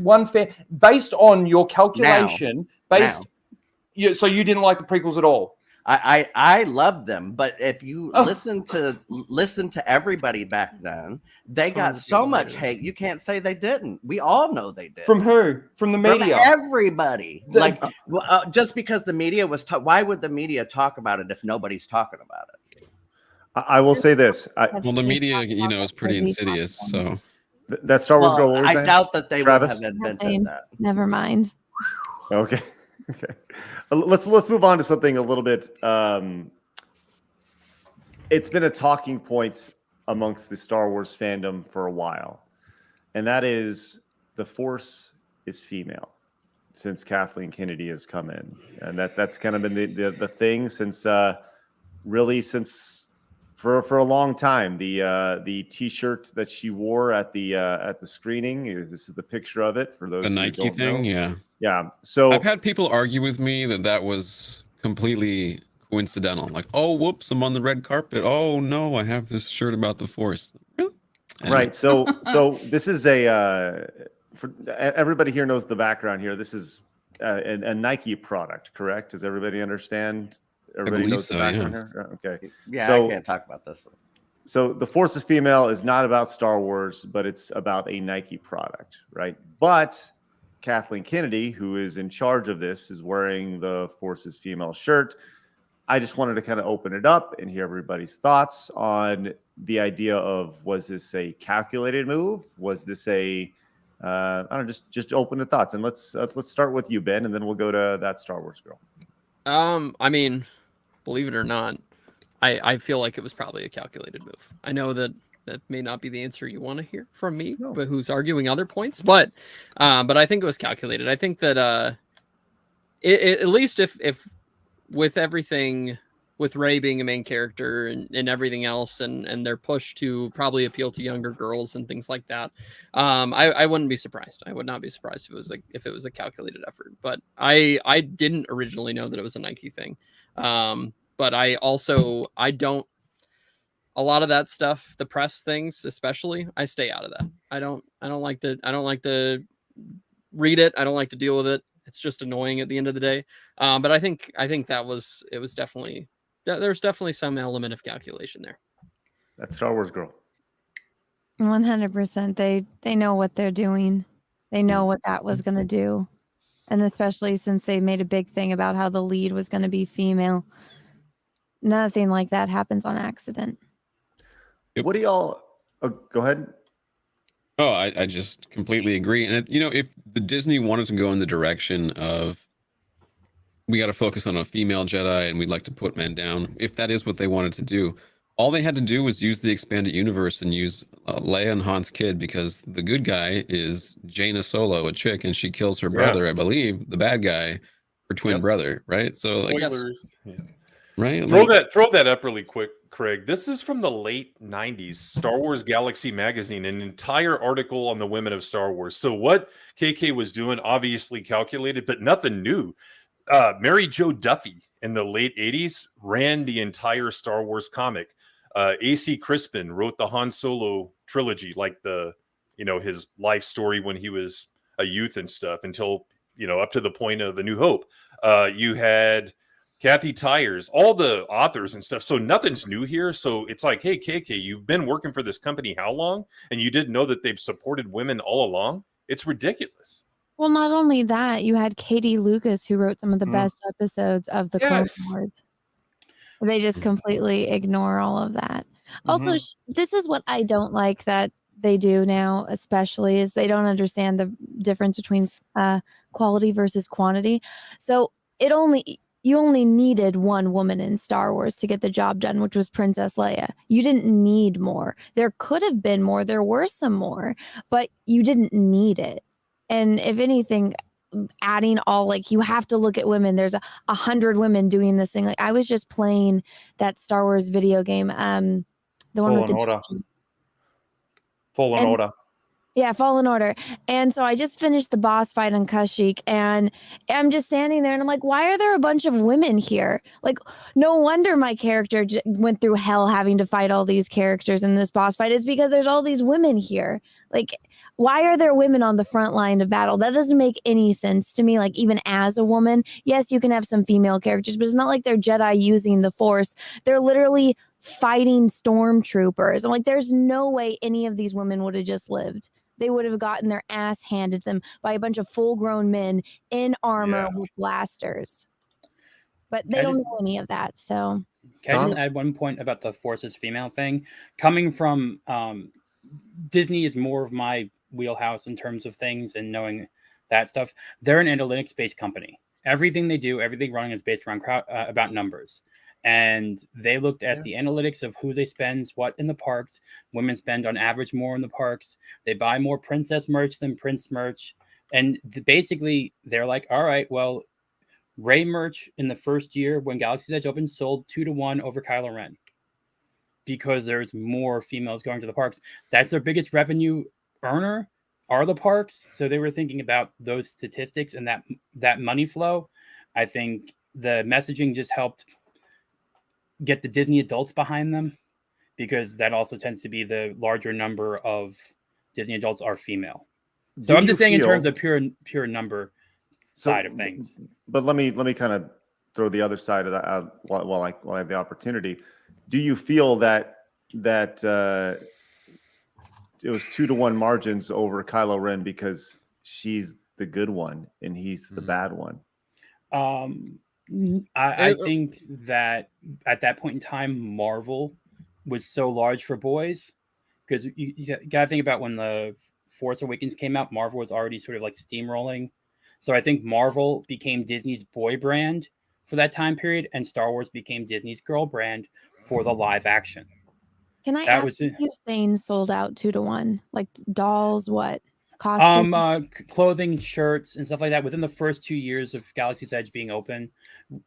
[SPEAKER 9] based on your calculation, so you didn't like the prequels at all.
[SPEAKER 3] I love them, but if you listen to everybody back then, they got so much hate. You can't say they didn't. We all know they did.
[SPEAKER 9] From who? From the media?
[SPEAKER 3] From everybody. Just because the media was, why would the media talk about it if nobody's talking about it?
[SPEAKER 1] I will say this.
[SPEAKER 6] Well, the media, is pretty insidious. So
[SPEAKER 1] that Star Wars girl. What was
[SPEAKER 3] I doubt that they
[SPEAKER 1] Travis?
[SPEAKER 3] would have invented that.
[SPEAKER 11] Never mind.
[SPEAKER 1] Okay. Let's move on to something a little bit. It's been a talking point amongst the Star Wars fandom for a while, and that is the Force is female since Kathleen Kennedy has come in, and that's kind of been the thing since for a long time. The T-shirt that she wore at the screening, this is the picture of it for those
[SPEAKER 6] the
[SPEAKER 1] who
[SPEAKER 6] Nike
[SPEAKER 1] don't
[SPEAKER 6] thing,
[SPEAKER 1] know. Yeah. So
[SPEAKER 6] I've had people argue with me that was completely coincidental. Like, oh, whoops, I'm on the red carpet. Oh no, I have this shirt about the Force. Really?
[SPEAKER 1] Right. So this is for everybody here knows the background here. This is a Nike product, correct? Does everybody understand? Everybody knows the background here? Okay.
[SPEAKER 3] Yeah,
[SPEAKER 1] so,
[SPEAKER 3] I can't talk about this one.
[SPEAKER 1] So the Force is female is not about Star Wars, but it's about a Nike product, right? But Kathleen Kennedy, who is in charge of this, is wearing the Force is female shirt. I just wanted to kind of open it up and hear everybody's thoughts on the idea of, was this a calculated move? Was this a I don't know, just open the thoughts, and let's start with you, Ben, and then we'll go to that Star Wars girl.
[SPEAKER 5] I mean, believe it or not, I feel like it was probably a calculated move. I know that may not be the answer you want to hear from me, but who's arguing other points. But I think it was calculated. I think that at least if with everything, with Rey being a main character and everything else, and their push to probably appeal to younger girls and things like that, I wouldn't be surprised. I would not be surprised if it was a calculated effort. But I didn't originally know that it was a Nike thing. But I don't. A lot of that stuff, the press things especially, I stay out of that. I don't like to read it. I don't like to deal with it. It's just annoying at the end of the day. But I think it was definitely, there's definitely some element of calculation there.
[SPEAKER 1] That Star Wars girl.
[SPEAKER 11] 100%. They know what they're doing. They know what that was going to do. And especially since they made a big thing about how the lead was going to be female. Nothing like that happens on accident.
[SPEAKER 1] What do y'all go ahead?
[SPEAKER 6] Oh, I just completely agree. And if the Disney wanted to go in the direction of, we got to focus on a female Jedi and we'd like to put men down, if that is what they wanted to do, all they had to do was use the expanded universe and use Leia and Han's kid, because the good guy is Jaina Solo, a chick, and she kills her brother, I believe, the bad guy, her twin brother, right? So
[SPEAKER 7] Spoilers.
[SPEAKER 6] Right?
[SPEAKER 7] Throw that up really quick, Craig. This is from the late 90s, Star Wars Galaxy magazine, an entire article on the women of Star Wars. So what KK was doing, obviously calculated, but nothing new. Mary Jo Duffy in the late 80s ran the entire Star Wars comic. A.C. Crispin wrote the Han Solo trilogy, like his life story when he was a youth and stuff, until, up to the point of A New Hope. You had Kathy Tyers, all the authors and stuff. So nothing's new here. So it's like, hey, KK, you've been working for this company how long? And you didn't know that they've supported women all along? It's ridiculous.
[SPEAKER 11] Well, not only that, you had Katie Lucas, who wrote some of the best episodes of the Clone Wars. They just completely ignore all of that. Also, this is what I don't like that they do now, especially, is they don't understand the difference between quality versus quantity. So you only needed one woman in Star Wars to get the job done, which was Princess Leia. You didn't need more. There could have been more. There were some more, but you didn't need it. And if anything, adding all, you have to look at women. There's 100 women doing this thing. I was just playing that Star Wars video game, the one with the
[SPEAKER 9] Fallen Order.
[SPEAKER 11] Yeah, Fallen Order. And so I just finished the boss fight on Kashyyyk, and I'm just standing there and I'm like, why are there a bunch of women here? No wonder my character went through hell having to fight all these characters in this boss fight. It's because there's all these women here. Why are there women on the front line of battle? That doesn't make any sense to me. Even as a woman, yes, you can have some female characters, but it's not like they're Jedi using the Force. They're literally fighting stormtroopers. I'm like, there's no way any of these women would have just lived. They would have gotten their ass handed to them by a bunch of full-grown men in armor with blasters. But they don't know any of that. So
[SPEAKER 8] can I just add one point about the Force's female thing? Coming from Disney is more of my wheelhouse in terms of things and knowing that stuff. They're an analytics-based company. Everything they do, everything running is based around about numbers. And they looked at the analytics of who they spend, what in the parks. Women spend on average more in the parks. They buy more princess merch than prince merch. And basically, they're like, all right, well, Rey merch in the first year when Galaxy's Edge opened sold 2-1 over Kylo Ren, because there's more females going to the parks. That's their biggest revenue earner, are the parks. So they were thinking about those statistics and that money flow. I think the messaging just helped get the Disney adults behind them, because that also tends to be the larger number of Disney adults are female. So I'm just saying in terms of pure number side of things.
[SPEAKER 1] But let me kind of throw the other side of that out while I have the opportunity. Do you feel that it was 2-1 margins over Kylo Ren because she's the good one and he's the bad one?
[SPEAKER 8] I think that at that point in time, Marvel was so large for boys because you got to think about when the Force Awakens came out, Marvel was already sort of like steamrolling. So I think Marvel became Disney's boy brand for that time period, and Star Wars became Disney's girl brand for the live action.
[SPEAKER 11] Can I
[SPEAKER 8] That
[SPEAKER 11] ask
[SPEAKER 8] was
[SPEAKER 11] if you're saying sold out 2-to-1? Like dolls, what? Costume?
[SPEAKER 8] Clothing, shirts, and stuff like that. Within the first 2 years of Galaxy's Edge being open,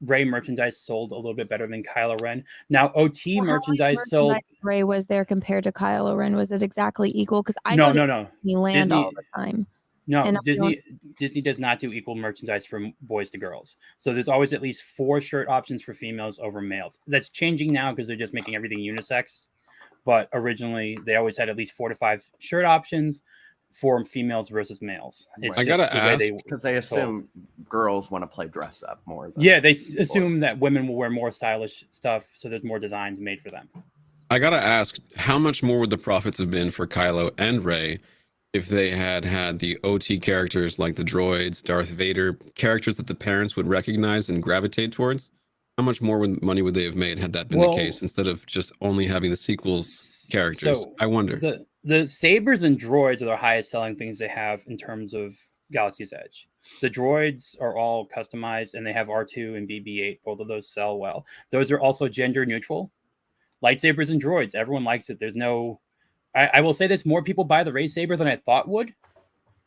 [SPEAKER 8] Rey merchandise sold a little bit better than Kylo Ren. Now, OT
[SPEAKER 11] How much
[SPEAKER 8] merchandise sold.
[SPEAKER 11] Rey was there compared to Kylo Ren? Was it exactly equal? Because I
[SPEAKER 8] No,
[SPEAKER 11] go to
[SPEAKER 8] no.
[SPEAKER 11] Disneyland all the time.
[SPEAKER 8] No,
[SPEAKER 11] and
[SPEAKER 8] Disney does not do equal merchandise from boys to girls. So there's always at least 4 shirt options for females over males. That's changing now because they're just making everything unisex. But originally, they always had at least 4 to 5 shirt options for females versus males. It's
[SPEAKER 6] I gotta ask
[SPEAKER 3] because they assume girls want to play dress up more.
[SPEAKER 8] Yeah, they assume that women will wear more stylish stuff, so there's more designs made for them.
[SPEAKER 6] I gotta ask, how much more would the profits have been for Kylo and Rey if they had the OT characters like the droids, Darth Vader, characters that the parents would recognize and gravitate towards? How much more money would they have made had that been the case instead of just only having the sequels characters?
[SPEAKER 8] So
[SPEAKER 6] I wonder.
[SPEAKER 8] The sabers and droids are the highest selling things they have in terms of Galaxy's Edge. The droids are all customized and they have R2 and BB-8. Both of those sell well. Those are also gender neutral. Lightsabers and droids, everyone likes it. There's no... I will say this, more people buy the Rey saber than I thought would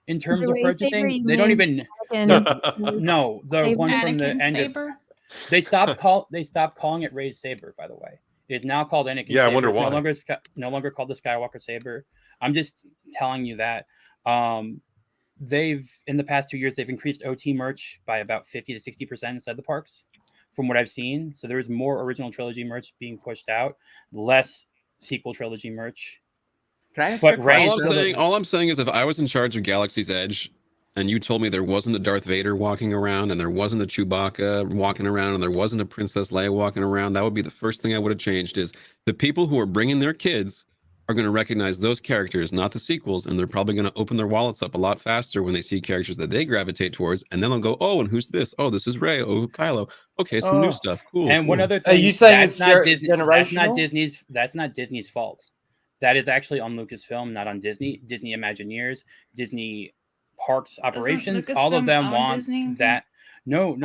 [SPEAKER 8] in terms of purchasing. They don't even... No, the one from the end
[SPEAKER 2] saber?
[SPEAKER 8] They stopped calling it Rey's saber, by the way. It is now called Anakin's saber.
[SPEAKER 7] I wonder why.
[SPEAKER 8] No longer called the Skywalker saber. I'm just telling you that. They've, in the past 2 years, they've increased OT merch by about 50 to 60% inside the parks, from what I've seen. So there is more original trilogy merch being pushed out, less sequel trilogy merch.
[SPEAKER 3] Can I ask
[SPEAKER 8] but
[SPEAKER 6] all I'm saying is, if I was in charge of Galaxy's Edge, and you told me there wasn't a Darth Vader walking around, and there wasn't a Chewbacca walking around, and there wasn't a Princess Leia walking around, that would be the first thing I would have changed. Is the people who are bringing their kids are going to recognize those characters, not the sequels, and they're probably going to open their wallets up a lot faster when they see characters that they gravitate towards, and then they'll go, "Oh, and who's this? Oh, this is Rey. Oh, Kylo. Okay, some new stuff. Cool."
[SPEAKER 8] And one other thing,
[SPEAKER 9] are you saying it's
[SPEAKER 8] generational? That's not Disney's fault. That is actually on Lucasfilm, not on Disney. Disney Imagineers, Disney Parks operations, all of them want Disney? That. No.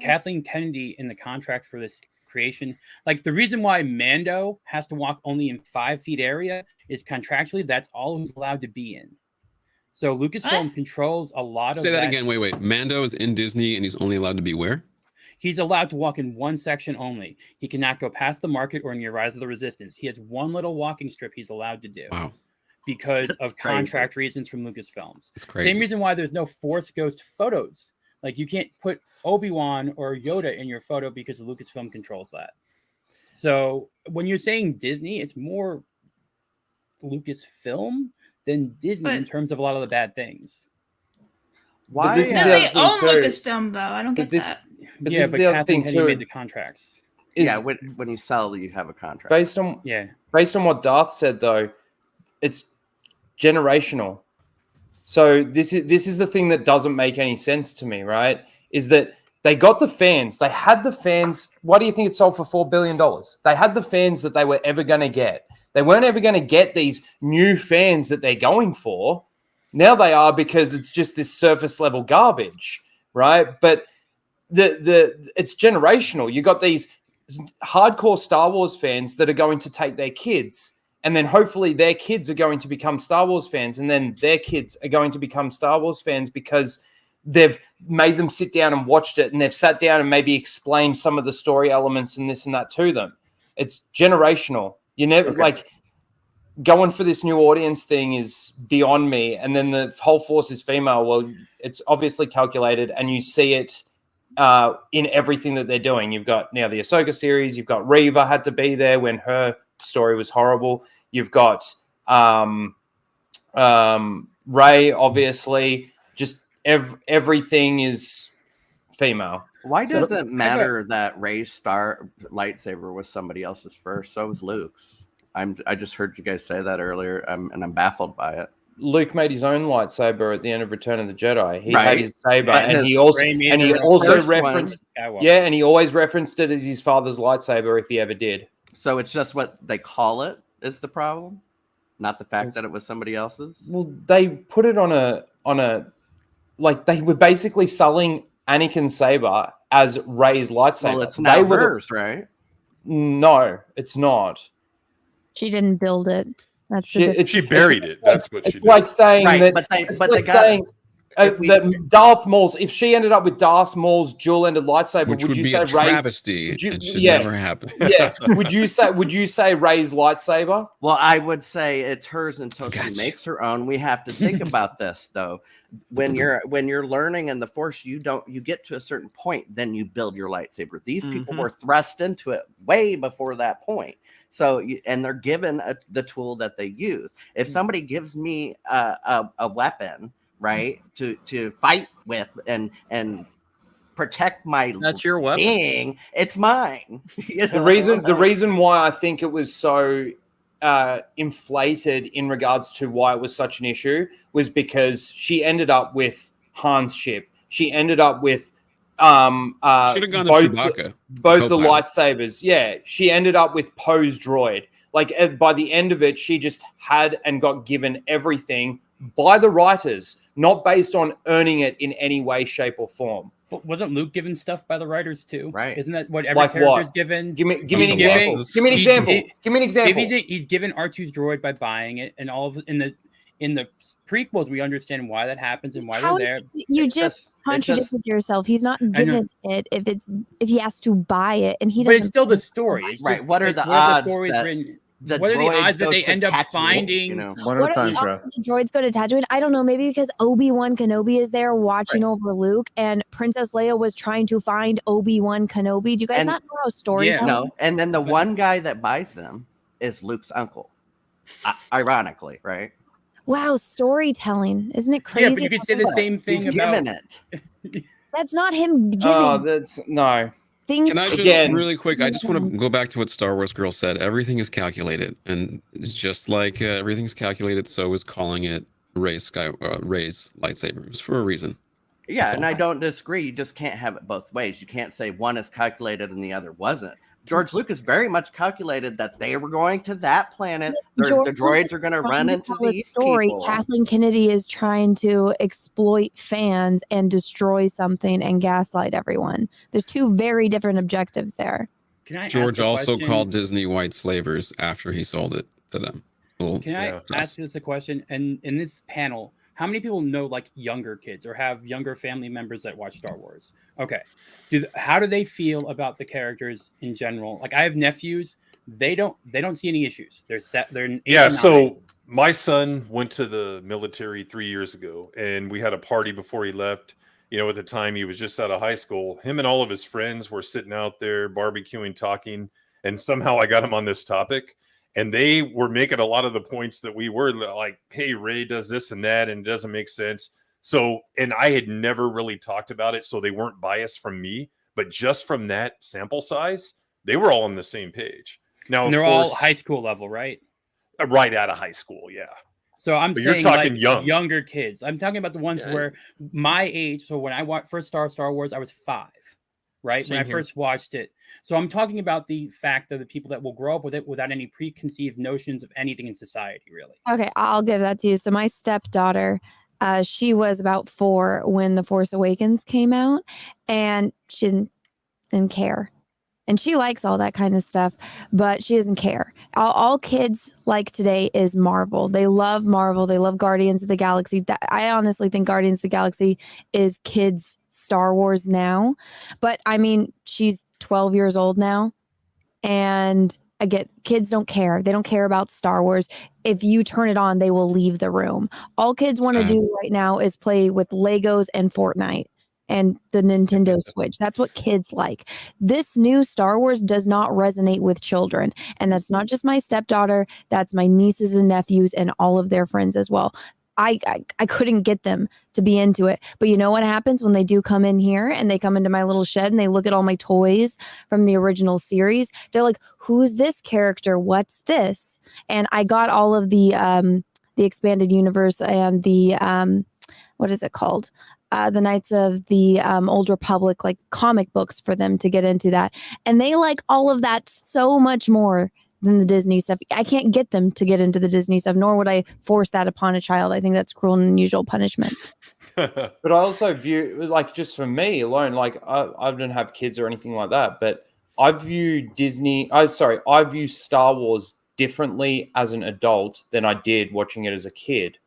[SPEAKER 8] Kathleen Kennedy in the contract for this creation, like the reason why Mando has to walk only in 5 feet area is contractually that's all he's allowed to be in. So Lucasfilm controls a lot of.
[SPEAKER 6] Say that again. Wait. Mando is in Disney and he's only allowed to be where?
[SPEAKER 8] He's allowed to walk in one section only. He cannot go past the market or near Rise of the Resistance. He has one little walking strip he's allowed to do.
[SPEAKER 6] Wow.
[SPEAKER 8] Because of contract reasons from Lucasfilms.
[SPEAKER 6] It's crazy.
[SPEAKER 8] Same reason why there's no Force Ghost photos. Like you can't put Obi-Wan or Yoda in your photo because Lucasfilm controls that. So when you're saying Disney, it's more Lucasfilm than Disney in terms of a lot of the bad things.
[SPEAKER 2] Why? They own Lucasfilm, though. I don't get that.
[SPEAKER 8] But Kathleen Kennedy made the contracts.
[SPEAKER 3] When you sell, you have a contract.
[SPEAKER 9] Based on what Darth said, though, it's generational. So this is the thing that doesn't make any sense to me, right? Is that they got the fans. They had the fans. Why do you think it sold for $4 billion? They had the fans that they were ever going to get. They weren't ever going to get these new fans that they're going for. Now they are, because it's just this surface level garbage, right? But it's generational. You got these hardcore Star Wars fans that are going to take their kids, and then hopefully their kids are going to become Star Wars fans, and then their kids are going to become Star Wars fans because they've made them sit down and watched it, and they've sat down and maybe explained some of the story elements and this and that to them. It's generational. You never going for this new audience thing is beyond me. And then the whole Force is female. Well, it's obviously calculated, and you see it in everything that they're doing. You've got now the Ahsoka series. You've got Reva had to be there when her story was horrible. You've got Rey, obviously. Just everything is female.
[SPEAKER 3] Why does it matter that Rey's lightsaber was somebody else's first? So was Luke's. I just heard you guys say that earlier, and I'm baffled by it.
[SPEAKER 9] Luke made his own lightsaber at the end of Return of the Jedi. He had
[SPEAKER 3] Right.
[SPEAKER 9] his saber,
[SPEAKER 3] But
[SPEAKER 9] and
[SPEAKER 3] his-
[SPEAKER 9] he also
[SPEAKER 8] Rey made
[SPEAKER 9] and he
[SPEAKER 8] it his
[SPEAKER 9] also
[SPEAKER 3] first one.
[SPEAKER 9] referenced
[SPEAKER 8] Skywalker.
[SPEAKER 9] yeah, and he always referenced it as his father's lightsaber if he ever did.
[SPEAKER 3] So it's just what they call it is the problem, not the fact that it was somebody else's.
[SPEAKER 9] Well, they put it on a like they were basically selling Anakin's saber as Rey's lightsaber.
[SPEAKER 3] Well, it's not
[SPEAKER 9] They were the-
[SPEAKER 3] hers, right?
[SPEAKER 9] No, it's not.
[SPEAKER 11] She didn't build it. That's
[SPEAKER 9] She-
[SPEAKER 11] the
[SPEAKER 7] She buried it. That's what she
[SPEAKER 9] It's
[SPEAKER 7] did.
[SPEAKER 9] like saying
[SPEAKER 3] Right,
[SPEAKER 9] that.
[SPEAKER 3] but they-
[SPEAKER 9] it's
[SPEAKER 3] but
[SPEAKER 9] like
[SPEAKER 3] they got-
[SPEAKER 9] saying
[SPEAKER 3] if we-
[SPEAKER 9] that Darth Maul's. If she ended up with Darth Maul's dual-ended lightsaber,
[SPEAKER 6] Which would
[SPEAKER 9] you
[SPEAKER 6] be
[SPEAKER 9] say
[SPEAKER 6] a
[SPEAKER 9] Rey's?
[SPEAKER 6] travesty.
[SPEAKER 9] would you-
[SPEAKER 6] It should
[SPEAKER 9] yeah.
[SPEAKER 6] never happen.
[SPEAKER 9] Yeah. Would you say Rey's lightsaber?
[SPEAKER 3] Well, I would say it's hers until
[SPEAKER 6] Gotcha.
[SPEAKER 3] she makes her own. We have to think about this though. When you're learning in the Force, you get to a certain point, then you build your lightsaber. These people were thrust into it way before that point. So, and they're given the tool that they use. If somebody gives me a weapon, right, to fight with and protect my
[SPEAKER 5] That's your weapon.
[SPEAKER 3] being, it's mine. You
[SPEAKER 9] The
[SPEAKER 3] know?
[SPEAKER 9] reason why I think it was so inflated in regards to why it was such an issue was because she ended up with Han's ship. She ended up with
[SPEAKER 6] Should have gone to Chewbacca.
[SPEAKER 9] both the
[SPEAKER 6] Co-pilot.
[SPEAKER 9] lightsabers. Yeah, she ended up with Poe's droid. Like by the end of it, she just had and got given everything by the writers, not based on earning it in any way, shape, or form.
[SPEAKER 8] But wasn't Luke given stuff by the writers too?
[SPEAKER 3] Right.
[SPEAKER 8] Isn't that what every
[SPEAKER 9] Like
[SPEAKER 8] character's
[SPEAKER 9] what?
[SPEAKER 8] given?
[SPEAKER 9] Give me an
[SPEAKER 8] He's
[SPEAKER 9] example.
[SPEAKER 8] giving-
[SPEAKER 9] Give me an
[SPEAKER 8] he's-
[SPEAKER 9] example.
[SPEAKER 8] he-
[SPEAKER 9] Give me an example.
[SPEAKER 8] He's given R2's droid by buying it, and all of in the prequels we understand why that happens and why
[SPEAKER 11] How
[SPEAKER 8] they're
[SPEAKER 11] is
[SPEAKER 8] there.
[SPEAKER 11] you
[SPEAKER 3] It's
[SPEAKER 11] just
[SPEAKER 3] just-
[SPEAKER 11] contradicted yourself? He's not
[SPEAKER 8] know.
[SPEAKER 11] given it if he has to buy it, and he
[SPEAKER 8] But
[SPEAKER 11] doesn't.
[SPEAKER 8] it's still the story. It's
[SPEAKER 3] Right,
[SPEAKER 8] just-
[SPEAKER 3] what are
[SPEAKER 8] it's
[SPEAKER 3] the
[SPEAKER 8] where
[SPEAKER 3] odds
[SPEAKER 8] story's
[SPEAKER 3] that
[SPEAKER 8] written.
[SPEAKER 3] the
[SPEAKER 8] What are the
[SPEAKER 3] droids
[SPEAKER 8] odds that
[SPEAKER 3] go
[SPEAKER 8] they
[SPEAKER 3] to
[SPEAKER 8] end up
[SPEAKER 3] Tatooine,
[SPEAKER 8] finding?
[SPEAKER 3] you know?
[SPEAKER 1] One at a
[SPEAKER 11] What are
[SPEAKER 1] time,
[SPEAKER 11] the
[SPEAKER 1] bro.
[SPEAKER 11] odds that the droids go to Tatooine? I don't know. Maybe because Obi-Wan Kenobi is there watching over Luke, and Princess Leia was trying to find Obi-Wan Kenobi. Do you guys
[SPEAKER 3] And-
[SPEAKER 11] not know how storytelling?
[SPEAKER 3] No, and then the one guy that buys them is Luke's uncle. Ironically, right?
[SPEAKER 11] Wow, storytelling! Isn't it crazy?
[SPEAKER 8] Yeah, but you could say the same thing
[SPEAKER 3] He's
[SPEAKER 8] about
[SPEAKER 3] given it.
[SPEAKER 11] That's not him giving
[SPEAKER 9] Oh, that's no.
[SPEAKER 11] things.
[SPEAKER 6] Can I just
[SPEAKER 9] Again-
[SPEAKER 6] really quick? I just want to go back to what Star Wars Girl said. Everything is calculated, and it's just like everything's calculated. So is calling it Rey's lightsaber. It was for a reason.
[SPEAKER 3] Yeah,
[SPEAKER 6] That's
[SPEAKER 3] and
[SPEAKER 6] all.
[SPEAKER 3] I don't disagree. You just can't have it both ways. You can't say one is calculated and the other wasn't. George Lucas very much calculated that they were going to that planet. The
[SPEAKER 11] George
[SPEAKER 3] droids
[SPEAKER 11] Lucas
[SPEAKER 3] are going to
[SPEAKER 11] trying
[SPEAKER 3] run
[SPEAKER 11] to
[SPEAKER 3] into
[SPEAKER 11] tell a
[SPEAKER 3] these
[SPEAKER 11] story.
[SPEAKER 3] people.
[SPEAKER 11] Kathleen Kennedy is trying to exploit fans and destroy something and gaslight everyone. There's two very different objectives there.
[SPEAKER 8] Can I
[SPEAKER 6] George
[SPEAKER 8] ask a
[SPEAKER 6] also
[SPEAKER 8] question?
[SPEAKER 6] called Disney white slavers after he sold it to them. Well,
[SPEAKER 8] Can I
[SPEAKER 7] Yeah.
[SPEAKER 8] ask this a question? And in this panel, how many people know like younger kids or have younger family members that watch Star Wars? Okay, how do they feel about the characters in general? Like I have nephews, they don't see any issues. They're set. They're in 8
[SPEAKER 7] Yeah,
[SPEAKER 8] and 9.
[SPEAKER 7] so my son went to the military 3 years ago, and we had a party before he left. You know, at the time he was just out of high school. Him and all of his friends were sitting out there barbecuing, talking, and somehow I got him on this topic. And they were making a lot of the points that we were like, hey, Rey does this and that, and it doesn't make sense. So, and I had never really talked about it, so they weren't biased from me. But just from that sample size, they were all on the same page. Now,
[SPEAKER 8] And they're
[SPEAKER 7] of
[SPEAKER 8] all
[SPEAKER 7] course,
[SPEAKER 8] high school level, right?
[SPEAKER 7] right out of high school, yeah.
[SPEAKER 8] So I'm
[SPEAKER 7] But
[SPEAKER 8] saying
[SPEAKER 7] you're talking
[SPEAKER 8] like,
[SPEAKER 7] young.
[SPEAKER 8] younger kids. I'm talking about the ones where my age. So when I first started Star Wars, I was 5, right?
[SPEAKER 5] Same
[SPEAKER 8] when I
[SPEAKER 5] here.
[SPEAKER 8] first watched it. So I'm talking about the fact that the people that will grow up with it without any preconceived notions of anything in society, really.
[SPEAKER 11] Okay, I'll give that to you. So my stepdaughter, she was about 4 when The Force Awakens came out, and she didn't care. And she likes all that kind of stuff, but she doesn't care. All kids like today is Marvel. They love Marvel. They love Guardians of the Galaxy. I honestly think Guardians of the Galaxy is kids' Star Wars now. But I mean, she's 12 years old now. And again, kids don't care. They don't care about Star Wars. If you turn it on, they will leave the room. All kids want to do right now is play with Legos and Fortnite and the Nintendo Switch. That's what kids like. This new Star Wars does not resonate with children. And that's not just my stepdaughter. That's my nieces and nephews and all of their friends as well. I couldn't get them to be into it. But you know what happens when they do come in here and they come into my little shed and they look at all my toys from the original series? They're like, who's this character? What's this? And I got all of the the expanded universe and the what is it called? The Knights of the Old Republic, like comic books for them to get into that. And they like all of that so much more than the Disney stuff. I can't get them to get into the Disney stuff, nor would I force that upon a child. I think that's cruel and unusual punishment.
[SPEAKER 9] But I also view, like, just for me alone, like I don't have kids or anything like that, but I view I view Star Wars differently as an adult than I did watching it as a kid.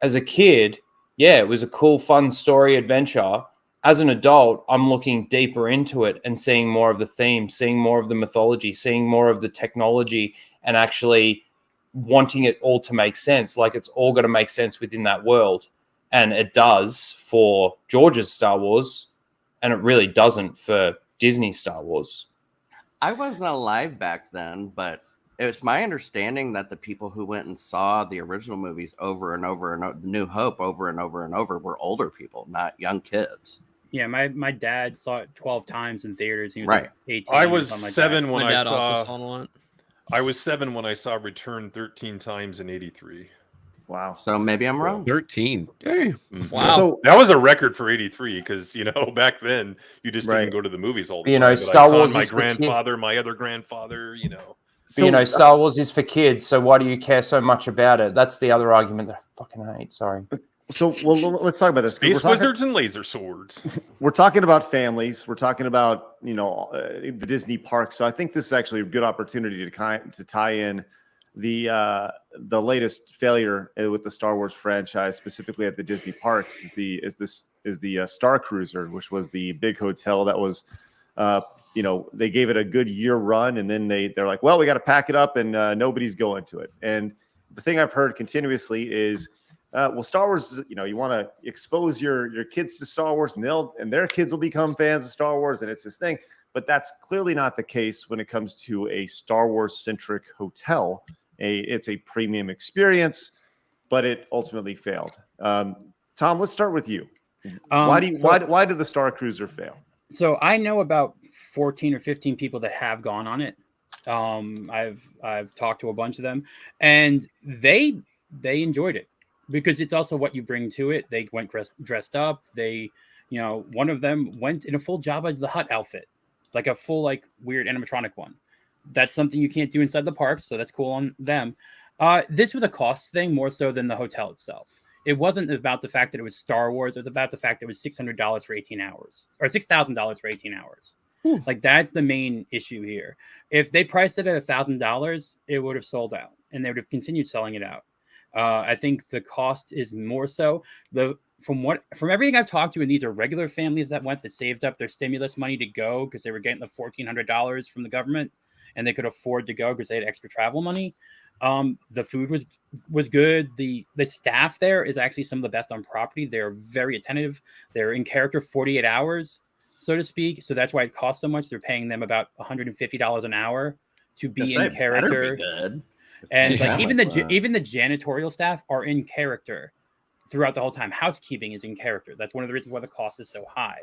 [SPEAKER 9] As a kid, yeah, it was a cool, fun story adventure. As an adult, I'm looking deeper into it and seeing more of the theme, seeing more of the mythology, seeing more of the technology, and actually wanting it all to make sense. Like, it's all got to make sense within that world. And it does for George's Star Wars, and it really doesn't for Disney Star Wars.
[SPEAKER 3] I wasn't alive back then, but it's my understanding that the people who went and saw the original movies over and over and New Hope over and over and over were older people, not young kids.
[SPEAKER 8] Yeah, my dad saw it 12 times in theaters. He was
[SPEAKER 3] Right.
[SPEAKER 8] like 18.
[SPEAKER 7] I was
[SPEAKER 8] something like
[SPEAKER 7] 7
[SPEAKER 8] that.
[SPEAKER 7] when
[SPEAKER 5] My
[SPEAKER 7] I
[SPEAKER 5] dad also
[SPEAKER 7] saw.
[SPEAKER 5] saw one.
[SPEAKER 7] I was 7 when I saw Return 13 times in '83.
[SPEAKER 1] Wow.
[SPEAKER 3] So maybe I'm wrong.
[SPEAKER 6] 13. Damn.
[SPEAKER 5] Wow.
[SPEAKER 1] So
[SPEAKER 7] That was a record for '83 because back then you just
[SPEAKER 1] Right.
[SPEAKER 7] didn't go to the movies all the
[SPEAKER 9] You
[SPEAKER 7] time.
[SPEAKER 9] know,
[SPEAKER 7] But
[SPEAKER 9] Star
[SPEAKER 7] I saw
[SPEAKER 9] Wars
[SPEAKER 7] my
[SPEAKER 9] is for kids.
[SPEAKER 7] grandfather, my other grandfather.
[SPEAKER 9] But, Star Wars is for kids, so why do you care so much about it? That's the other argument that I fucking hate. Sorry.
[SPEAKER 1] So let's talk about this. 'Cause
[SPEAKER 7] Space wizards and laser swords.
[SPEAKER 1] We're talking about families. We're talking about the Disney parks. So I think this is actually a good opportunity to tie in the latest failure with the Star Wars franchise, specifically at the Disney parks, is the Star Cruiser, which was the big hotel that was, they gave it a good year run, and then they're like, well, we got to pack it up, and nobody's going to it. And the thing I've heard continuously is, well, Star Wars, you want to expose your kids to Star Wars, and their kids will become fans of Star Wars, and it's this thing. But that's clearly not the case when it comes to a Star Wars centric hotel. It's a premium experience, but it ultimately failed. Tom, let's start with you. Why did the Star Cruiser fail?
[SPEAKER 8] So I know about 14 or 15 people that have gone on it. I've talked to a bunch of them, and they enjoyed it because it's also what you bring to it. They went dressed up. They, one of them went in a full Jabba the Hutt outfit, like a full weird animatronic one. That's something you can't do inside the parks, so that's cool on them. This was a cost thing more so than the hotel itself. It wasn't about the fact that it was Star Wars. It was about the fact that it was $600 for 18 hours or $6,000 for 18 hours. Like, that's the main issue here. If they priced it at $1,000, it would have sold out, and they would have continued selling it out. I think the cost is more so from everything I've talked to, and these are regular families that saved up their stimulus money to go because they were getting the $1,400 from the government, and they could afford to go because they had extra travel money. The food was good. The staff there is actually some of the best on property. They're very attentive. They're in character 48 hours, so to speak. So that's why it costs so much. They're paying them about $150 an hour to be in character.
[SPEAKER 3] Good.
[SPEAKER 8] And even the janitorial staff are in character throughout the whole time. Housekeeping is in character. That's one of the reasons why the cost is so high.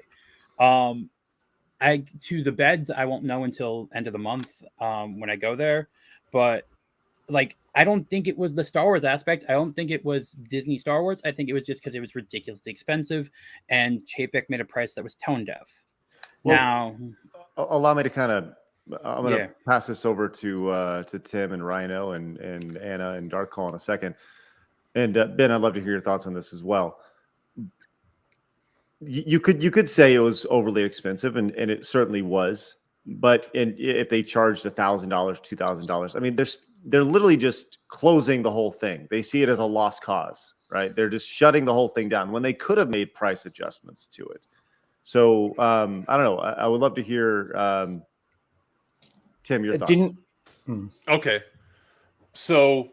[SPEAKER 8] To the beds, I won't know until end of the month when I go there. But I don't think it was the Star Wars aspect. I don't think it was Disney Star Wars. I think it was just because it was ridiculously expensive, and Chapek made a price that was tone deaf.
[SPEAKER 1] Well,
[SPEAKER 8] now,
[SPEAKER 1] allow me to I'm going to pass this over to Tim and Rhino and Anna and Dark Call in a second. And Ben, I'd love to hear your thoughts on this as well. You could say it was overly expensive, and it certainly was. But if they charged $1,000, $2,000, I mean, they're literally just closing the whole thing. They see it as a lost cause, right? They're just shutting the whole thing down when they could have made price adjustments to it. So I don't know. I would love to hear Tim, your thoughts.
[SPEAKER 7] Okay. So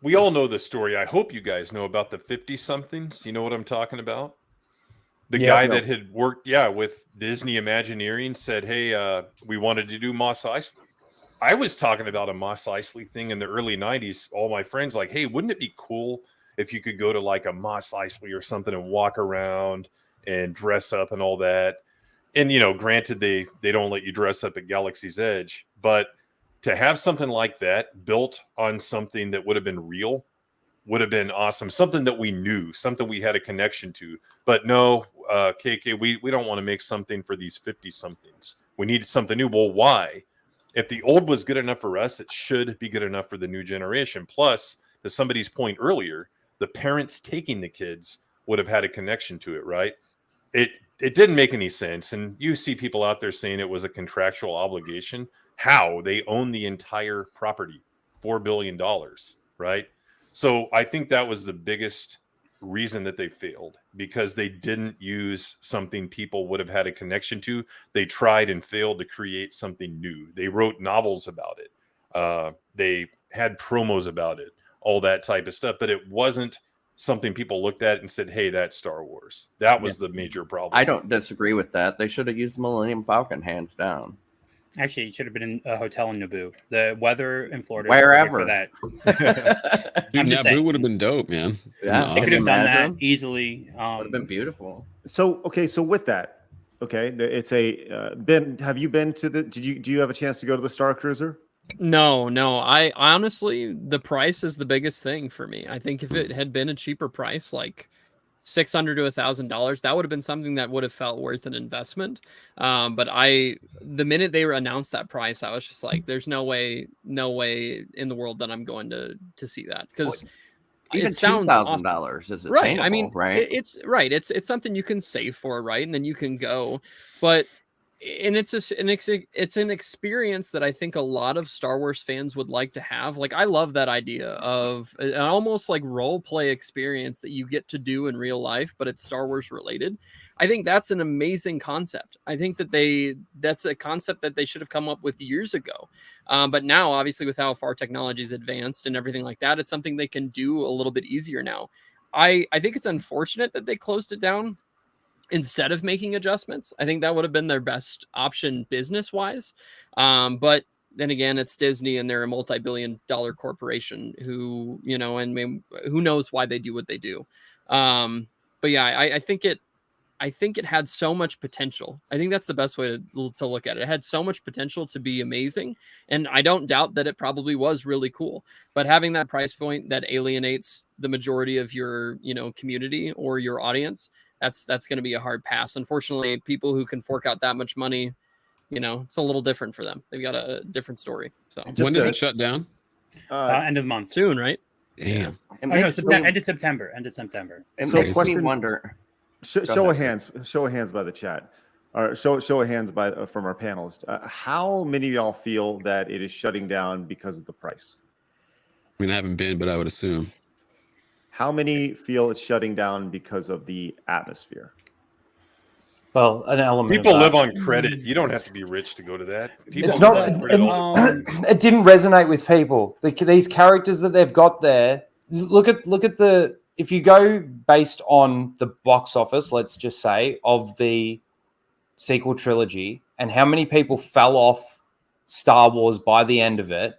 [SPEAKER 7] we all know the story. I hope you guys know about the 50-somethings. You know what I'm talking about? The guy that had worked, with Disney Imagineering said, hey, we wanted to do Mos Eisley. I was talking about a Mos Eisley thing in the early 90s. All my friends like, hey, wouldn't it be cool if you could go to like a Mos Eisley or something and walk around and dress up and all that? And, granted, they don't let you dress up at Galaxy's Edge, but to have something like that built on something that would have been real would have been awesome. Something that we knew, something we had a connection to. But no, KK, we don't want to make something for these 50-somethings. We needed something new. Well, why? If the old was good enough for us, it should be good enough for the new generation. Plus, to somebody's point earlier, the parents taking the kids would have had a connection to it, right? It didn't make any sense. And you see people out there saying it was a contractual obligation. How? They own the entire property, $4 billion, right? So I think that was the biggest reason that they failed, because they didn't use something people would have had a connection to. They tried and failed to create something new. They wrote novels about it. They had promos about it, all that type of stuff, but it wasn't something people looked at and said, hey, that's Star Wars. That was the major problem.
[SPEAKER 3] I don't disagree with that. They should have used Millennium Falcon, hands down.
[SPEAKER 8] Actually, it should have been in a hotel in Naboo. The weather in Florida,
[SPEAKER 3] wherever
[SPEAKER 8] for that.
[SPEAKER 6] Dude, Naboo would have been dope, man.
[SPEAKER 3] Yeah,
[SPEAKER 8] they could have done that easily.
[SPEAKER 3] Would have been beautiful.
[SPEAKER 1] So so with that, it's a Ben. Have you been to the? Do you have a chance to go to the Star Cruiser?
[SPEAKER 5] No. I honestly, the price is the biggest thing for me. I think if it had been a cheaper price, like $600 to $1,000, that would have been something that would have felt worth an investment. But the minute they announced that price, I was just like, there's no way in the world that I'm going to see that, because
[SPEAKER 3] even
[SPEAKER 5] it sounds
[SPEAKER 3] $2,000 is
[SPEAKER 5] right.
[SPEAKER 3] attainable,
[SPEAKER 5] I mean,
[SPEAKER 3] right?
[SPEAKER 5] It's right. It's something you can save for, right? And then you can go, but. And it's an experience that I think a lot of Star Wars fans would like to have. Like, I love that idea of an almost like role play experience that you get to do in real life, but it's Star Wars related. I think that's an amazing concept. I think that's a concept that they should have come up with years ago. But now, obviously, with how far technology's advanced and everything like that, it's something they can do a little bit easier now. I think it's unfortunate that they closed it down instead of making adjustments. I think that would have been their best option business wise. But then again, it's Disney and they're a multi-billion-dollar corporation who, and who knows why they do what they do. But yeah, I think it had so much potential. I think that's the best way to look at it. It had so much potential to be amazing. And I don't doubt that it probably was really cool, but having that price point that alienates the majority of your, community or your audience, that's going to be a hard pass. Unfortunately, people who can fork out that much money, it's a little different for them. They've got a different story. So
[SPEAKER 6] when does it shut down?
[SPEAKER 8] End of the month.
[SPEAKER 5] Soon, right?
[SPEAKER 6] Damn.
[SPEAKER 8] No, end of September.
[SPEAKER 1] So question. Wonder. Show of hands by the chat. Or show of hands from our panelists. How many of y'all feel that it is shutting down because of the price?
[SPEAKER 6] I mean, I haven't been, but I would assume.
[SPEAKER 1] How many feel it's shutting down because of the atmosphere?
[SPEAKER 9] Well, an element.
[SPEAKER 7] People live on credit. You don't have to be rich to go to that. People
[SPEAKER 9] It's not. It didn't resonate with people. These characters that they've got there. Look at the. If you go based on the box office, let's just say, of the sequel trilogy, and how many people fell off Star Wars by the end of it,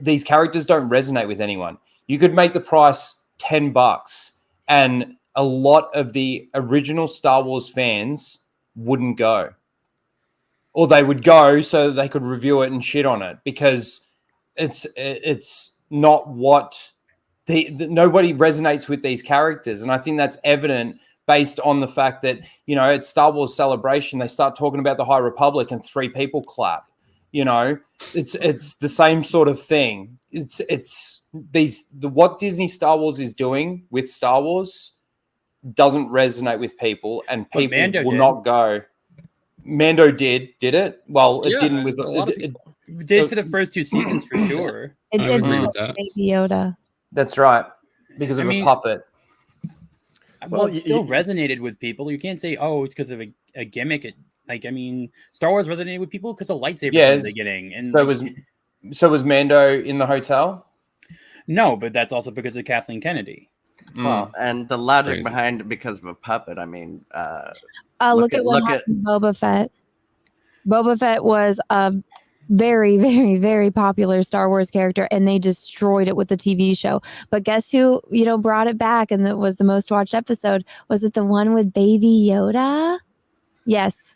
[SPEAKER 9] these characters don't resonate with anyone. You could make the price $10 and a lot of the original Star Wars fans wouldn't go. Or they would go so they could review it and shit on it, because it's not what nobody resonates with these characters. And I think that's evident based on the fact that, at Star Wars Celebration, they start talking about the High Republic and 3 people clap. It's the same sort of thing. What Disney Star Wars is doing with Star Wars doesn't resonate with people, and people will not go. Mando did it? Well, it didn't with
[SPEAKER 8] it did for the first 2 seasons for sure.
[SPEAKER 11] It did with Baby Yoda.
[SPEAKER 9] That's right, because of a puppet.
[SPEAKER 8] Well, it still resonated with people. You can't say, "Oh, it's because of a gimmick." Star Wars resonated with people because of lightsabers in the beginning. And
[SPEAKER 9] so was Mando in the hotel?
[SPEAKER 8] No, but that's also because of Kathleen Kennedy.
[SPEAKER 3] Well, and the logic behind it because of a puppet. I mean,
[SPEAKER 11] look at what happened to Boba Fett. Boba Fett was a very, very, very popular Star Wars character, and they destroyed it with the TV show. But guess who, brought it back, and that was the most watched episode? Was it the one with Baby Yoda? Yes.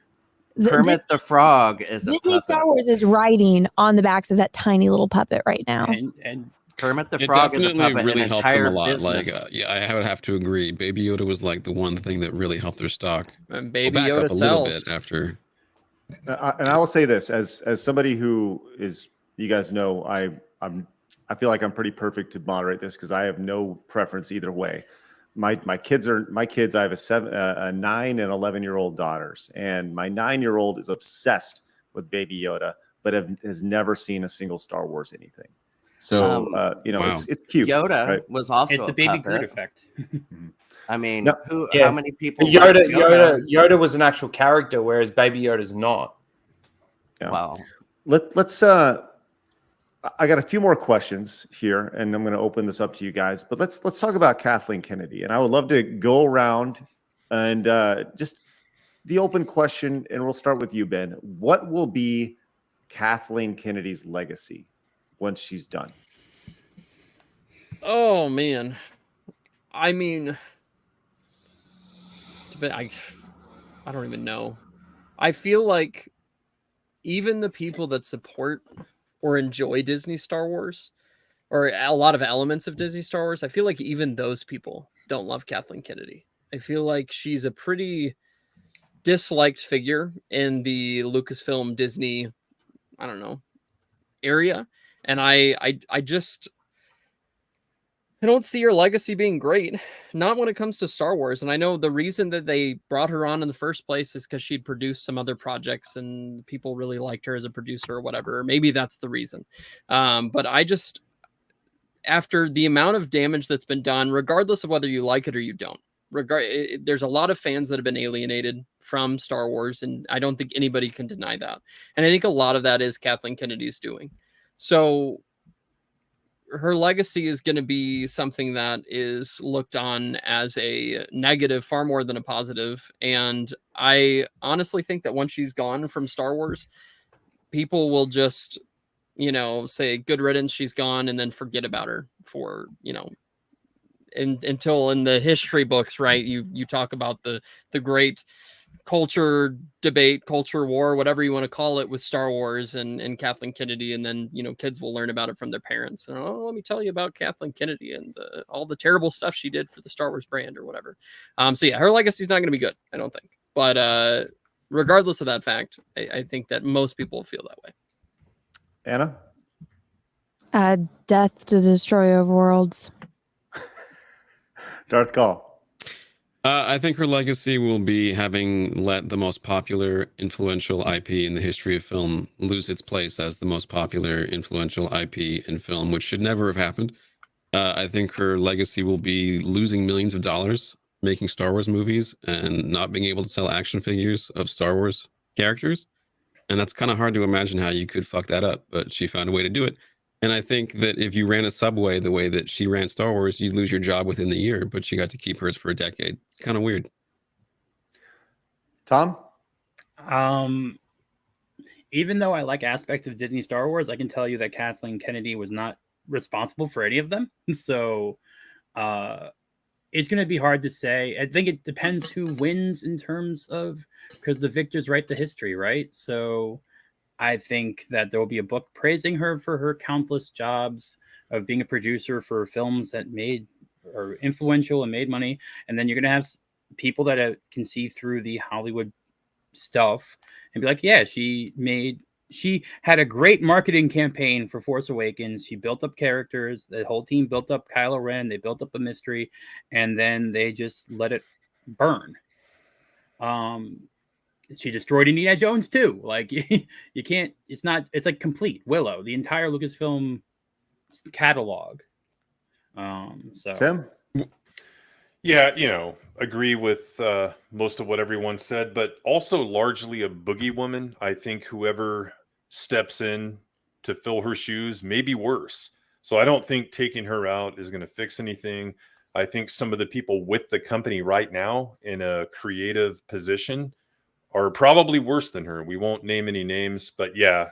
[SPEAKER 3] Kermit the Frog is
[SPEAKER 11] Disney Star Wars is riding on the backs of that tiny little puppet right now.
[SPEAKER 8] And
[SPEAKER 3] Kermit the
[SPEAKER 6] It
[SPEAKER 3] Frog is a
[SPEAKER 6] definitely
[SPEAKER 3] puppet,
[SPEAKER 6] really
[SPEAKER 3] an
[SPEAKER 6] helped them
[SPEAKER 3] entire
[SPEAKER 6] a lot.
[SPEAKER 3] business.
[SPEAKER 6] Like, yeah, I would have to agree. Baby Yoda was like the one thing that really helped their stock.
[SPEAKER 5] And
[SPEAKER 6] We'll
[SPEAKER 5] Baby
[SPEAKER 6] back
[SPEAKER 5] Yoda
[SPEAKER 6] up a little
[SPEAKER 5] sells.
[SPEAKER 6] bit after.
[SPEAKER 1] And I will say this as somebody who is, you guys know, I feel like I'm pretty perfect to moderate this because I have no preference either way. My kids. I have a 9 and 11-year-old daughters, and my 9-year-old is obsessed with Baby Yoda, but has never seen a single Star Wars anything. So you know,
[SPEAKER 6] Wow.
[SPEAKER 1] it's cute.
[SPEAKER 3] Yoda
[SPEAKER 1] right?
[SPEAKER 3] was also
[SPEAKER 8] It's the
[SPEAKER 3] a
[SPEAKER 8] baby
[SPEAKER 3] puppet.
[SPEAKER 8] Groot effect.
[SPEAKER 3] I mean,
[SPEAKER 1] No.
[SPEAKER 9] Yeah.
[SPEAKER 3] how many people?
[SPEAKER 9] Yoda,
[SPEAKER 3] watch
[SPEAKER 9] Yoda was an actual character, whereas Baby Yoda's not.
[SPEAKER 1] Yeah.
[SPEAKER 3] Wow.
[SPEAKER 1] Let's I got a few more questions here, and I'm going to open this up to you guys. But let's talk about Kathlene Kennedy, and I would love to go around and just the open question, and we'll start with you, Ben. What will be Kathlene Kennedy's legacy once she's done?
[SPEAKER 5] Oh man, I mean, I don't even know. I feel like even the people that support or enjoy Disney Star Wars, or a lot of elements of Disney Star Wars, I feel like even those people don't love Kathlene Kennedy. I feel like she's a pretty disliked figure in the Lucasfilm Disney, I don't know, area. And I don't see her legacy being great, not when it comes to Star Wars. And I know the reason that they brought her on in the first place is because she'd produced some other projects and people really liked her as a producer or whatever. Or maybe that's the reason. But I just, after the amount of damage that's been done, regardless of whether you like it or you don't, there's a lot of fans that have been alienated from Star Wars, and I don't think anybody can deny that. And I think a lot of that is Kathlene Kennedy's doing. So her legacy is going to be something that is looked on as a negative far more than a positive. And I honestly think that once she's gone from Star Wars, people will just, you know, say good riddance, she's gone, and then forget about her for, you know, until in the history books, right? You talk about the great culture debate, culture war, whatever you want to call it, with Star Wars and Kathlene Kennedy, and then, you know, kids will learn about it from their parents. And let me tell you about Kathlene Kennedy and all the terrible stuff she did for the Star Wars brand or whatever. So yeah, her legacy is not going to be good, I don't think. But regardless of that fact, I think that most people feel that way.
[SPEAKER 1] Anna?
[SPEAKER 11] Death to destroyer of worlds.
[SPEAKER 1] Darth Gall.
[SPEAKER 6] I think her legacy will be having let the most popular, influential IP in the history of film lose its place as the most popular, influential IP in film, which should never have happened. I think her legacy will be losing millions of dollars making Star Wars movies and not being able to sell action figures of Star Wars characters. And that's kind of hard to imagine how you could fuck that up, but she found a way to do it. And I think that if you ran a Subway the way that she ran Star Wars, you'd lose your job within the year, but she got to keep hers for a decade. It's kind of weird.
[SPEAKER 1] Tom?
[SPEAKER 8] Even though I like aspects of Disney Star Wars, I can tell you that Kathlene Kennedy was not responsible for any of them. So it's going to be hard to say. I think it depends who wins in terms of, because the victors write the history, right? So I think that there will be a book praising her for her countless jobs of being a producer for films that made or influential and made money. And then you're going to have people that can see through the Hollywood stuff and be like, yeah, she had a great marketing campaign for Force Awakens. She built up characters. The whole team built up Kylo Ren. They built up a mystery, and then they just let it burn. She destroyed Indiana Jones too. Like you can't. It's like complete Willow, the entire Lucasfilm catalog. So
[SPEAKER 1] Tim?
[SPEAKER 7] Yeah, you know, agree with most of what everyone said, but also largely a boogie woman. I think whoever steps in to fill her shoes may be worse. So I don't think taking her out is going to fix anything. I think some of the people with the company right now in a creative position are probably worse than her. We won't name any names, but yeah,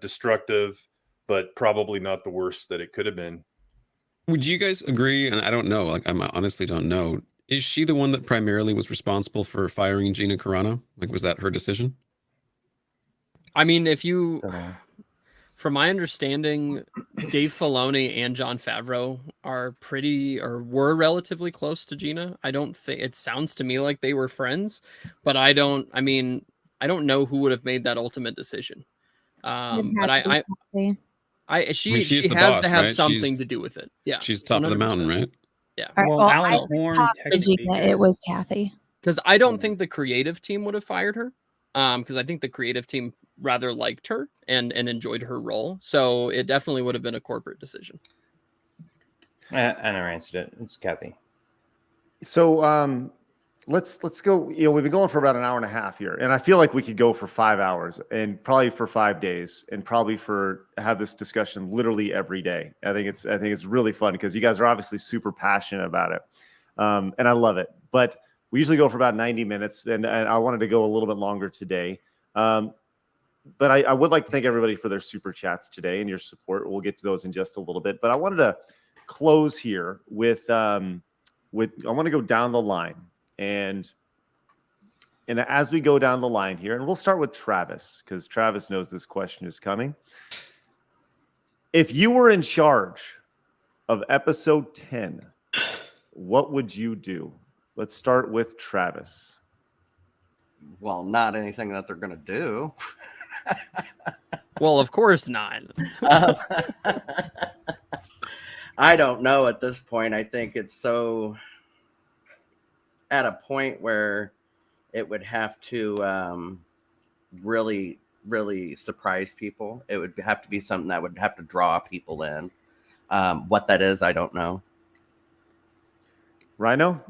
[SPEAKER 7] destructive, but probably not the worst that it could have been.
[SPEAKER 6] Would you guys agree? And I don't know, like, I honestly don't know. Is she the one that primarily was responsible for firing Gina Carano? Like, was that her decision?
[SPEAKER 5] I mean, if you From my understanding, Dave Filoni and Jon Favreau are were relatively close to Gina. I don't think it sounds to me like they were friends, but I don't know who would have made that ultimate decision. But she
[SPEAKER 6] she's
[SPEAKER 5] has
[SPEAKER 6] the boss,
[SPEAKER 5] to have
[SPEAKER 6] right?
[SPEAKER 5] something to do with it. Yeah,
[SPEAKER 6] she's top of the mountain, right?
[SPEAKER 5] Yeah.
[SPEAKER 11] All right,
[SPEAKER 8] Well,
[SPEAKER 11] well,
[SPEAKER 8] Alan
[SPEAKER 11] I
[SPEAKER 8] Horn,
[SPEAKER 11] talked to
[SPEAKER 8] technically
[SPEAKER 11] Gina, it was Kathy.
[SPEAKER 5] Because I don't think the creative team would have fired her. Because I think the creative team rather liked her and enjoyed her role. So it definitely would have been a corporate decision.
[SPEAKER 9] Anna answered it. It's Kathy.
[SPEAKER 1] So let's go. We've been going for about an hour and a half here, and I feel like we could go for 5 hours and probably for 5 days, and probably have this discussion literally every day. I think it's really fun because you guys are obviously super passionate about it, and I love it. But we usually go for about 90 minutes, and I wanted to go a little bit longer today. But I would like to thank everybody for their super chats today and your support. We'll get to those in just a little bit. But I wanted to close here with I want to go down the line. And as we go down the line here, and we'll start with Travis, because Travis knows this question is coming. If you were in charge of episode 10, what would you do? Let's start with Travis.
[SPEAKER 3] Well, not anything that they're going to do.
[SPEAKER 5] Well, of course not.
[SPEAKER 3] I don't know at this point. I think it's so at a point where it would have to really, really surprise people. It would have to be something that would have to draw people in. What that is, I don't know.
[SPEAKER 1] Rhino?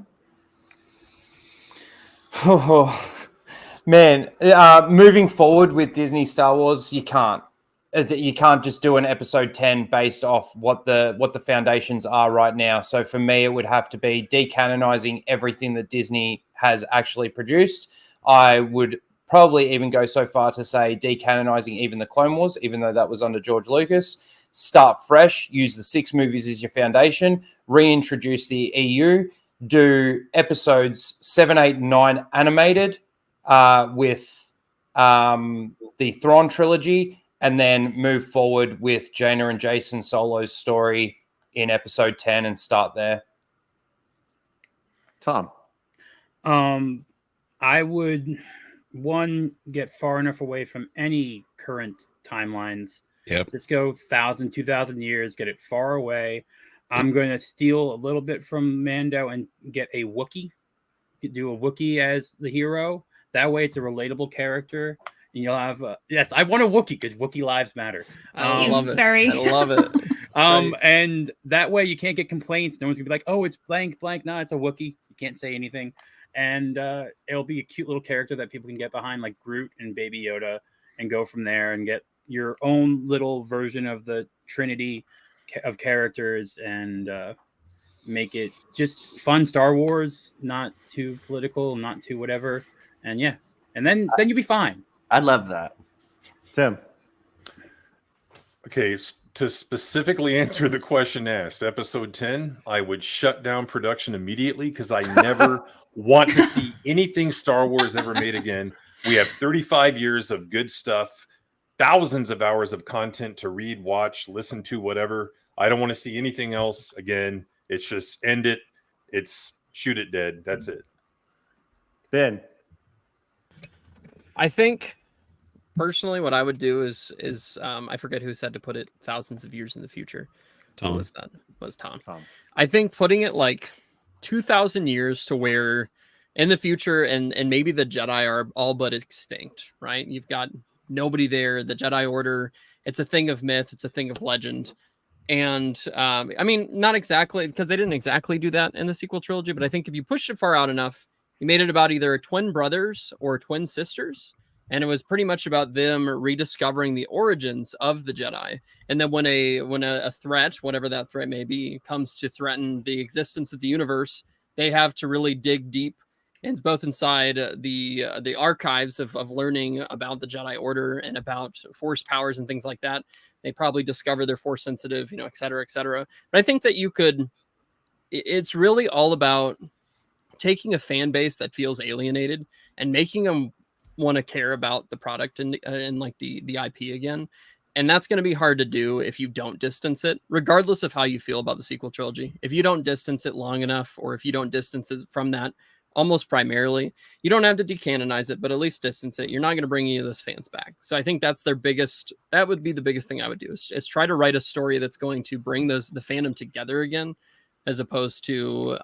[SPEAKER 9] Oh, man, moving forward with Disney Star Wars, you can't just do an episode 10 based off what the foundations are right now. So for me, it would have to be decanonizing everything that Disney has actually produced. I would probably even go so far to say decanonizing even the Clone Wars, even though that was under George Lucas. Start fresh, use the 6 movies as your foundation, reintroduce the EU, do episodes 7, 8, 9 animated with the Thrawn trilogy, and then move forward with Jaina and Jason Solo's story in episode 10 and start there.
[SPEAKER 1] Tom?
[SPEAKER 8] I would, get far enough away from any current timelines.
[SPEAKER 6] Yep.
[SPEAKER 8] Just go 1,000, 2,000 years, get it far away. I'm going to steal a little bit from Mando and get a Wookiee. Do a Wookiee as the hero. That way it's a relatable character. And you'll have, yes, I want a Wookiee because Wookiee lives matter.
[SPEAKER 5] I love it.
[SPEAKER 2] Very.
[SPEAKER 5] I love it. Right.
[SPEAKER 8] And that way you can't get complaints. No one's going to be like, oh, it's blank. No, it's a Wookiee. You can't say anything. And it'll be a cute little character that people can get behind, like Groot and Baby Yoda, and go from there and get your own little version of the Trinity of characters and make it just fun Star Wars, not too political, not too whatever. And yeah, and then you'll be fine.
[SPEAKER 3] I love that.
[SPEAKER 1] Tim?
[SPEAKER 7] Okay, to specifically answer the question asked, episode 10, I would shut down production immediately because I never want to see anything Star Wars ever made again. We have 35 years of good stuff, thousands of hours of content to read, watch, listen to, whatever. I don't want to see anything else again. It's just end it. It's shoot it dead. That's it.
[SPEAKER 1] Ben?
[SPEAKER 5] I think personally what I would do is I forget who said to put it thousands of years in the future.
[SPEAKER 6] Tom.
[SPEAKER 5] What was that? Was Tom. I think putting it like 2,000 years to where in the future and maybe the Jedi are all but extinct, right? You've got nobody there. The Jedi Order, it's a thing of myth. It's a thing of legend. And I mean, not exactly, because they didn't exactly do that in the sequel trilogy, but I think if you pushed it far out enough, you made it about either twin brothers or twin sisters. And it was pretty much about them rediscovering the origins of the Jedi. And then when a threat, whatever that threat may be, comes to threaten the existence of the universe, they have to really dig deep. And it's both inside the archives of learning about the Jedi Order and about Force powers and things like that. They probably discover they're Force sensitive, et cetera, et cetera. But I think that it's really all about taking a fan base that feels alienated and making them want to care about the product and like the IP again, And that's going to be hard to do if you don't distance it, regardless of how you feel about the sequel trilogy. If you don't distance it long enough, or if you don't distance it from that almost primarily, you don't have to decanonize it, but at least distance it. You're not going to bring any of those fans back. So I think that would be the biggest thing I would do is try to write a story that's going to bring the fandom together again, as opposed to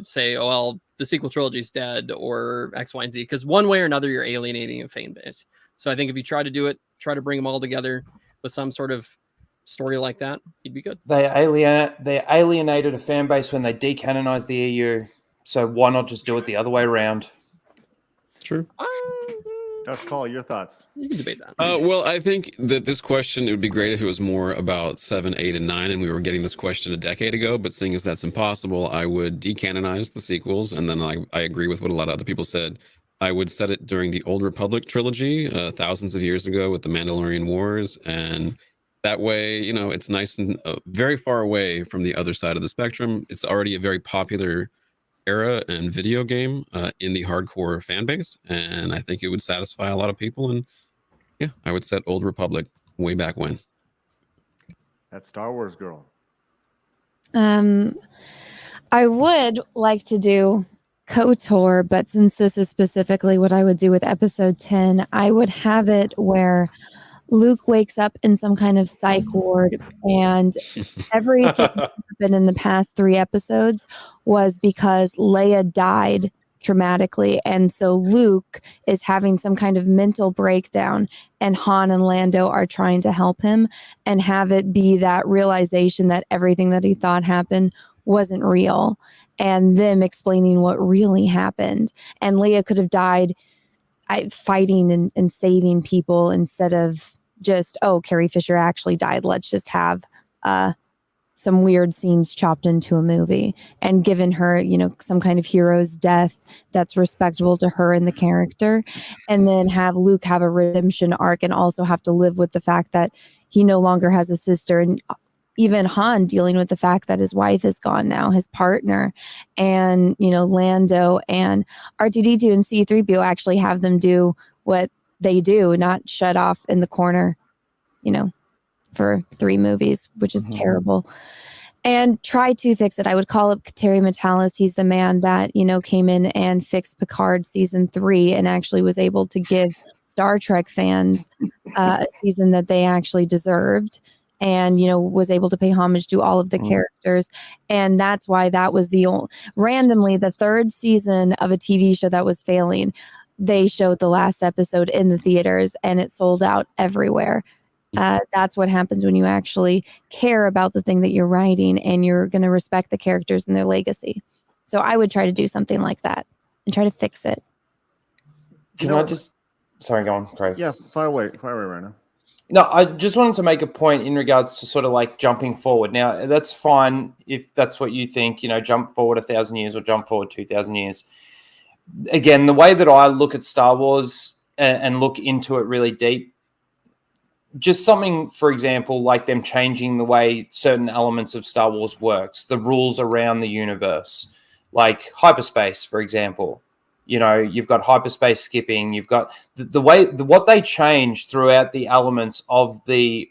[SPEAKER 5] say, oh, well, the sequel trilogy is dead or X, Y, and Z, because one way or another, you're alienating a fan base. So I think if you try to do it, try to bring them all together with some sort of story like that, you'd be good.
[SPEAKER 9] They alienated a fan base when they decanonized the EU. So why not just do it the other way around?
[SPEAKER 6] True.
[SPEAKER 1] Just call your thoughts.
[SPEAKER 5] You can debate that.
[SPEAKER 6] Well, I think that this question, it would be great if it was more about 7, 8, and 9, and we were getting this question a decade ago. But seeing as that's impossible, I would decanonize the sequels, and then I agree with what a lot of other people said. I would set it during the Old Republic trilogy, thousands of years ago with the Mandalorian Wars, and that way, it's nice and very far away from the other side of the spectrum. It's already a very popular era and video game in the hardcore fan base, and I think it would satisfy a lot of people. And yeah, I would set Old Republic way back when.
[SPEAKER 1] That Star Wars girl.
[SPEAKER 11] I would like to do KOTOR, but since this is specifically what I would do with episode 10, I would have it where Luke wakes up in some kind of psych ward, and everything that happened in the past 3 episodes was because Leia died traumatically. And so Luke is having some kind of mental breakdown, and Han and Lando are trying to help him, and have it be that realization that everything that he thought happened wasn't real, and them explaining what really happened. And Leia could have died fighting and saving people instead of just, oh, Carrie Fisher actually died. Let's just have some weird scenes chopped into a movie and given her, some kind of hero's death that's respectable to her and the character. And then have Luke have a redemption arc and also have to live with the fact that he no longer has a sister. And even Han dealing with the fact that his wife is gone now, his partner, and, Lando and R2-D2 and C-3PO actually have them do what they do, not shut off in the corner, for 3 movies, which is terrible. And try to fix it. I would call up Terry Matalas. He's the man that, came in and fixed Picard season 3 and actually was able to give Star Trek fans a season that they actually deserved. And, was able to pay homage to all of the characters. And that's why that was randomly the 3rd season of a TV show that was failing. They showed the last episode in the theaters and it sold out everywhere. That's what happens when you actually care about the thing that you're writing and you're going to respect the characters and their legacy. So I would try to do something like that and try to fix it.
[SPEAKER 9] Sorry, go on, Craig.
[SPEAKER 1] Yeah, fire away right now.
[SPEAKER 9] No, I just wanted to make a point in regards to sort of like jumping forward. Now, that's fine if that's what you think, jump forward 1,000 years or jump forward 2,000 years. Again, the way that I look at Star Wars and look into it really deep, just something, for example, like them changing the way certain elements of Star Wars works, the rules around the universe, like hyperspace, for example. You've got hyperspace skipping. You've got what they changed throughout the elements of the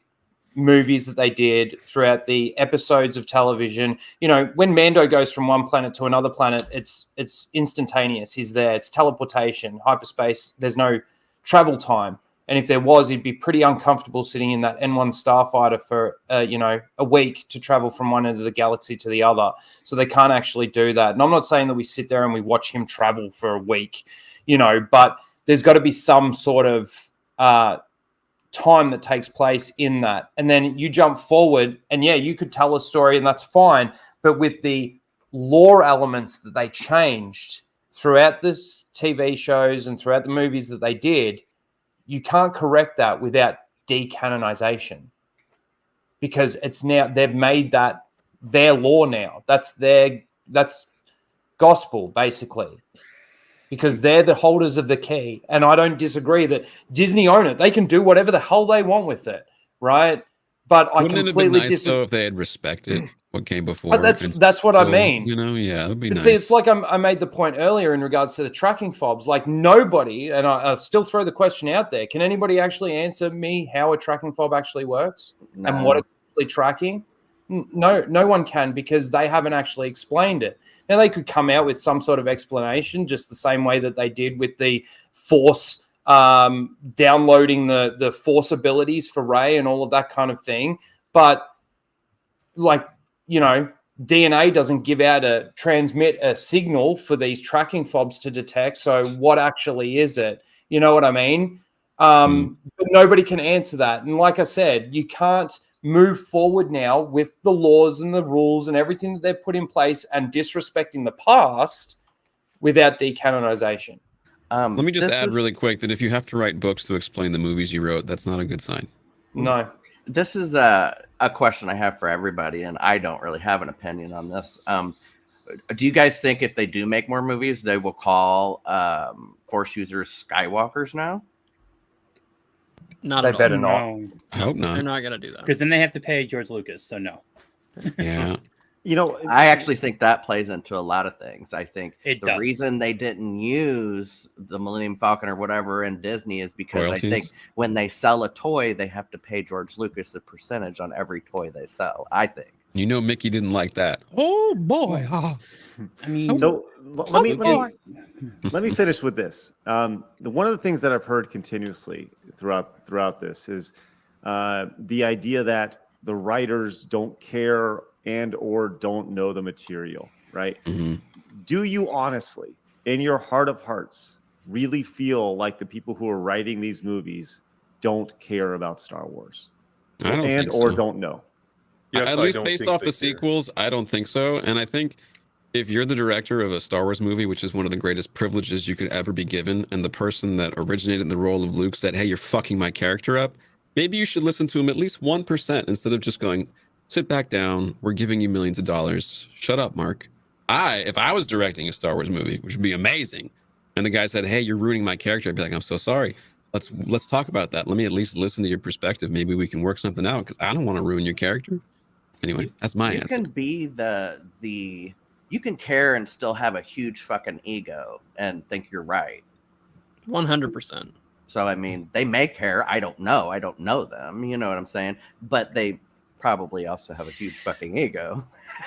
[SPEAKER 9] movies that they did, throughout the episodes of television. When Mando goes from one planet to another planet, it's instantaneous. He's there. It's teleportation, hyperspace. There's no travel time. And if there was, he'd be pretty uncomfortable sitting in that N1 starfighter for, a week to travel from one end of the galaxy to the other. So they can't actually do that. And I'm not saying that we sit there and we watch him travel for a week, but there's got to be some sort of time that takes place in that. And then you jump forward and, yeah, you could tell a story and that's fine. But with the lore elements that they changed throughout the TV shows and throughout the movies that they did, you can't correct that without decanonization, because it's now they've made that their law now. That's gospel, basically, because they're the holders of the key. And I don't disagree that Disney own it. They can do whatever the hell they want with it, right? But I
[SPEAKER 6] Wouldn't it have been nice though if they had respected what came before.
[SPEAKER 9] That's what I mean.
[SPEAKER 6] You know, yeah, it'd be
[SPEAKER 9] But
[SPEAKER 6] nice.
[SPEAKER 9] see, it's like I made the point earlier in regards to the tracking fobs. Like nobody, and I still throw the question out there. Can anybody actually answer me how a tracking fob actually works and what it's actually tracking? No one can, because they haven't actually explained it. Now they could come out with some sort of explanation, just the same way that they did with the Force downloading the Force abilities for Rey and all of that kind of thing. But like, you know, DNA doesn't transmit a signal for these tracking fobs to detect. So what actually is it? You know what I mean? But nobody can answer that. And like I said, you can't move forward now with the laws and the rules and everything that they've put in place and disrespecting the past without decanonization.
[SPEAKER 6] Let me just add really quick that if you have to write books to explain the movies you wrote, that's not a good sign.
[SPEAKER 9] No.
[SPEAKER 3] This is a question I have for everybody, and I don't really have an opinion on this. Do you guys think if they do make more movies, they will call Force users Skywalkers now?
[SPEAKER 5] Not
[SPEAKER 9] They
[SPEAKER 5] at all.
[SPEAKER 9] better not.
[SPEAKER 8] No,
[SPEAKER 6] I hope not.
[SPEAKER 5] They're not gonna do that.
[SPEAKER 8] because then they have to pay George Lucas. So no.
[SPEAKER 6] Yeah.
[SPEAKER 1] You know,
[SPEAKER 3] I actually think that plays into a lot of things. I think
[SPEAKER 8] It
[SPEAKER 3] the
[SPEAKER 8] does.
[SPEAKER 3] reason they didn't use the Millennium Falcon or whatever in Disney is because I think
[SPEAKER 6] Royalties?
[SPEAKER 3] when they sell a toy, they have to pay George Lucas a percentage on every toy they sell. I think.
[SPEAKER 6] You know, Mickey didn't like that. Oh boy.
[SPEAKER 8] I mean,
[SPEAKER 1] so let me finish with this. One of the things that I've heard continuously throughout this is the idea that the writers don't care and or don't know the material, right? Do you honestly, in your heart of hearts, really feel like the people who are writing these movies don't care about Star Wars?
[SPEAKER 6] I don't think
[SPEAKER 1] or
[SPEAKER 6] so.
[SPEAKER 1] don't know?
[SPEAKER 7] Yes,
[SPEAKER 6] At
[SPEAKER 7] I
[SPEAKER 6] least
[SPEAKER 7] don't
[SPEAKER 6] based
[SPEAKER 7] think
[SPEAKER 6] off
[SPEAKER 7] they
[SPEAKER 6] the
[SPEAKER 7] care.
[SPEAKER 6] sequels, I don't think so. And I think if you're the director of a Star Wars movie, which is one of the greatest privileges you could ever be given, and the person that originated the role of Luke said, "Hey, you're fucking my character up," maybe you should listen to him at least 1% instead of just going, "Sit back down. We're giving you millions of dollars. Shut up, Mark." If I was directing a Star Wars movie, which would be amazing, and the guy said, "Hey, you're ruining my character," I'd be like, "I'm so sorry. Let's talk about that. Let me at least listen to your perspective. Maybe we can work something out, because I don't want to ruin your character." Anyway, that's my
[SPEAKER 3] You
[SPEAKER 6] answer.
[SPEAKER 3] can be you can care and still have a huge fucking ego and think you're right.
[SPEAKER 5] 100%.
[SPEAKER 3] So I mean, they may care. I don't know. I don't know them. You know what I'm saying? But they probably also have a huge fucking ego.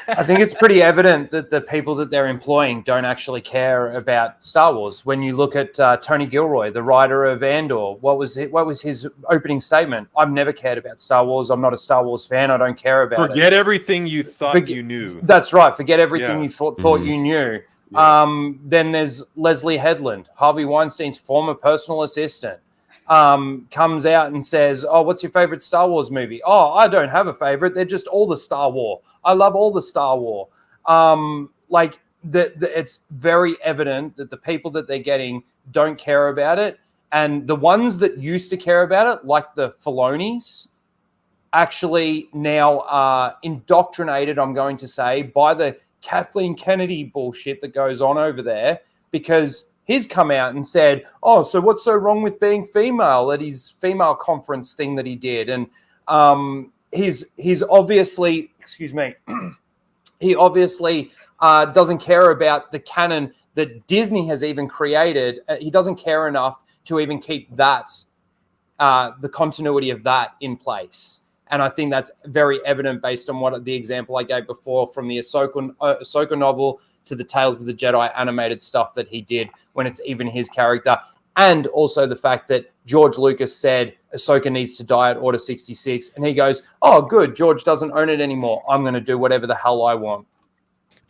[SPEAKER 9] I think it's pretty evident that the people that they're employing don't actually care about Star Wars. When you look at Tony Gilroy, the writer of Andor, what was his opening statement? "I've never cared about Star Wars. I'm not a Star Wars fan. I don't care about it."
[SPEAKER 7] Forget everything you thought you knew.
[SPEAKER 9] That's right. Forget everything
[SPEAKER 7] Yeah.
[SPEAKER 9] you thought you knew. Then there's Leslie Headland, Harvey Weinstein's former personal assistant, comes out and says, "Oh, what's your favorite Star Wars movie?" "Oh, I don't have a favorite. They're just all the Star Wars. I love all the Star Wars." It's very evident that the people that they're getting don't care about it. And the ones that used to care about it, like the Filonis, actually now are indoctrinated, I'm going to say, by the Kathleen Kennedy bullshit that goes on over there, because he's come out and said, "Oh, so what's so wrong with being female?" at his female conference thing that he did. And he's obviously, excuse me, he obviously doesn't care about the canon that Disney has even created. He doesn't care enough to even keep that, the continuity of that in place. And I think that's very evident based on what the example I gave before, from the Ahsoka novel to the Tales of the Jedi animated stuff that he did when it's even his character. And also the fact that George Lucas said Ahsoka needs to die at Order 66. And he goes, "Oh, good. George doesn't own it anymore. I'm going to do whatever the hell I want."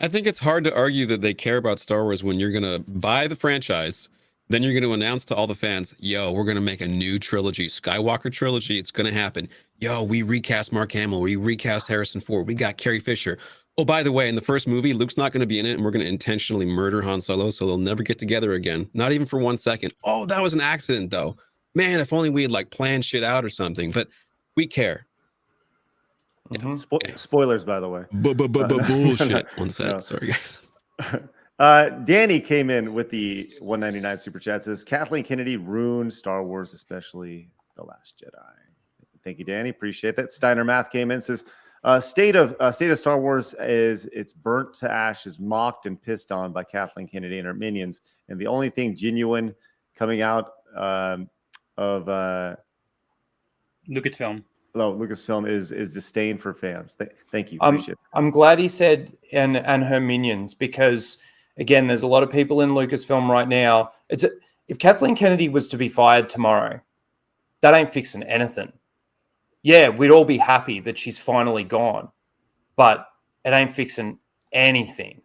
[SPEAKER 6] I think it's hard to argue that they care about Star Wars when you're going to buy the franchise, then you're going to announce to all the fans, "Yo, we're going to make a new trilogy, Skywalker trilogy. It's going to happen. Yo, we recast Mark Hamill. We recast Harrison Ford. We got Carrie Fisher. Oh, by the way, in the first movie, Luke's not going to be in it, and we're going to intentionally murder Han Solo, so they'll never get together again. Not even for 1 second. Oh, that was an accident, though. Man, if only we had like planned shit out or something. But we care." Yeah.
[SPEAKER 1] Spoilers, by the way.
[SPEAKER 6] Bullshit. One sec. Sorry, guys.
[SPEAKER 1] Danny came in with the 199 super chat. Says Kathleen Kennedy ruined Star Wars, especially The Last Jedi. Thank you, Danny. Appreciate that. Steiner Math came in, says State of Star Wars is it's burnt to ashes, mocked and pissed on by Kathleen Kennedy and her minions, and the only thing genuine coming out of
[SPEAKER 8] Lucasfilm
[SPEAKER 1] is disdain for fans. Thank you. Appreciate it.
[SPEAKER 9] I'm glad he said and her minions, because again, there's a lot of people in Lucasfilm right now. If Kathleen Kennedy was to be fired tomorrow, that ain't fixing anything. Yeah, we'd all be happy that she's finally gone, but it ain't fixing anything.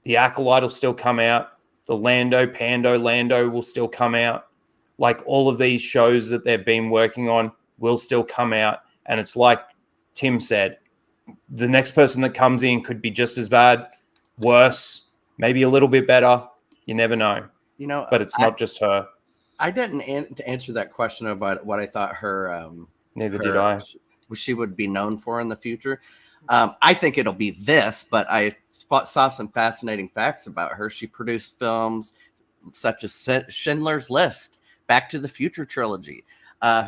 [SPEAKER 9] The Acolyte will still come out. The Lando will still come out. Like all of these shows that they've been working on will still come out. And it's like Tim said, the next person that comes in could be just as bad, worse, maybe a little bit better. You never know. But it's not just her.
[SPEAKER 3] I didn't answer that question about what I thought her.
[SPEAKER 9] Neither did I.
[SPEAKER 3] She would be known for in the future. I think it'll be this, but I saw some fascinating facts about her. She produced films such as Schindler's List, Back to the Future trilogy,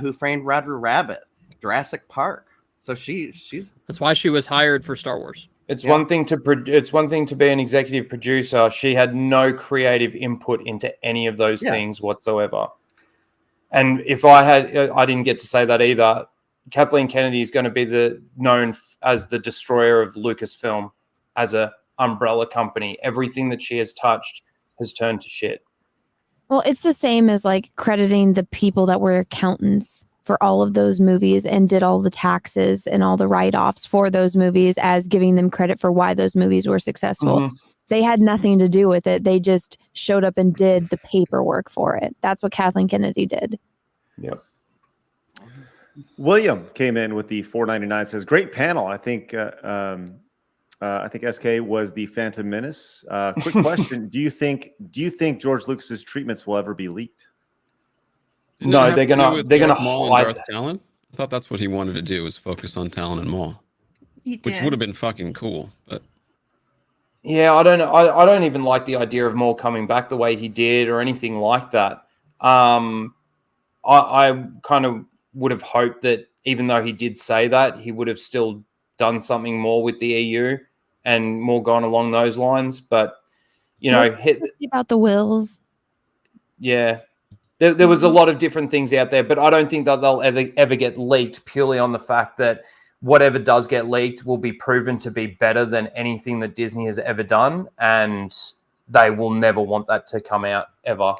[SPEAKER 3] Who Framed Roger Rabbit, Jurassic Park. So she's.
[SPEAKER 5] That's why she was hired for Star Wars.
[SPEAKER 9] It's one thing to be an executive producer. She had no creative input into any of those things whatsoever. And if I didn't get to say that either. Kathleen Kennedy is going to be known as the destroyer of Lucasfilm as a umbrella company. Everything that she has touched has turned to shit.
[SPEAKER 11] Well, it's the same as like crediting the people that were accountants for all of those movies and did all the taxes and all the write-offs for those movies as giving them credit for why those movies were successful. Mm-hmm. They had nothing to do with it. They just showed up and did the paperwork for it. That's what Kathleen Kennedy did.
[SPEAKER 9] Yep.
[SPEAKER 1] William came in with the $4.99. Says great panel. I think SK was the Phantom Menace. Quick question: Do you think George Lucas's treatments will ever be leaked?
[SPEAKER 9] No, they're gonna hide
[SPEAKER 6] Darth Talon. I thought that's what he wanted to do, was focus on Talon and Maul, which would have been fucking cool. But
[SPEAKER 9] yeah, I don't know. I don't even like the idea of Maul coming back the way he did or anything like that. I kind of would have hoped that even though he did say that, he would have still done something more with the EU and more gone along those lines. But,
[SPEAKER 11] about the wills.
[SPEAKER 9] Yeah. There was a lot of different things out there, but I don't think that they'll ever get leaked purely on the fact that whatever does get leaked will be proven to be better than anything that Disney has ever done. And they will never want that to come out ever.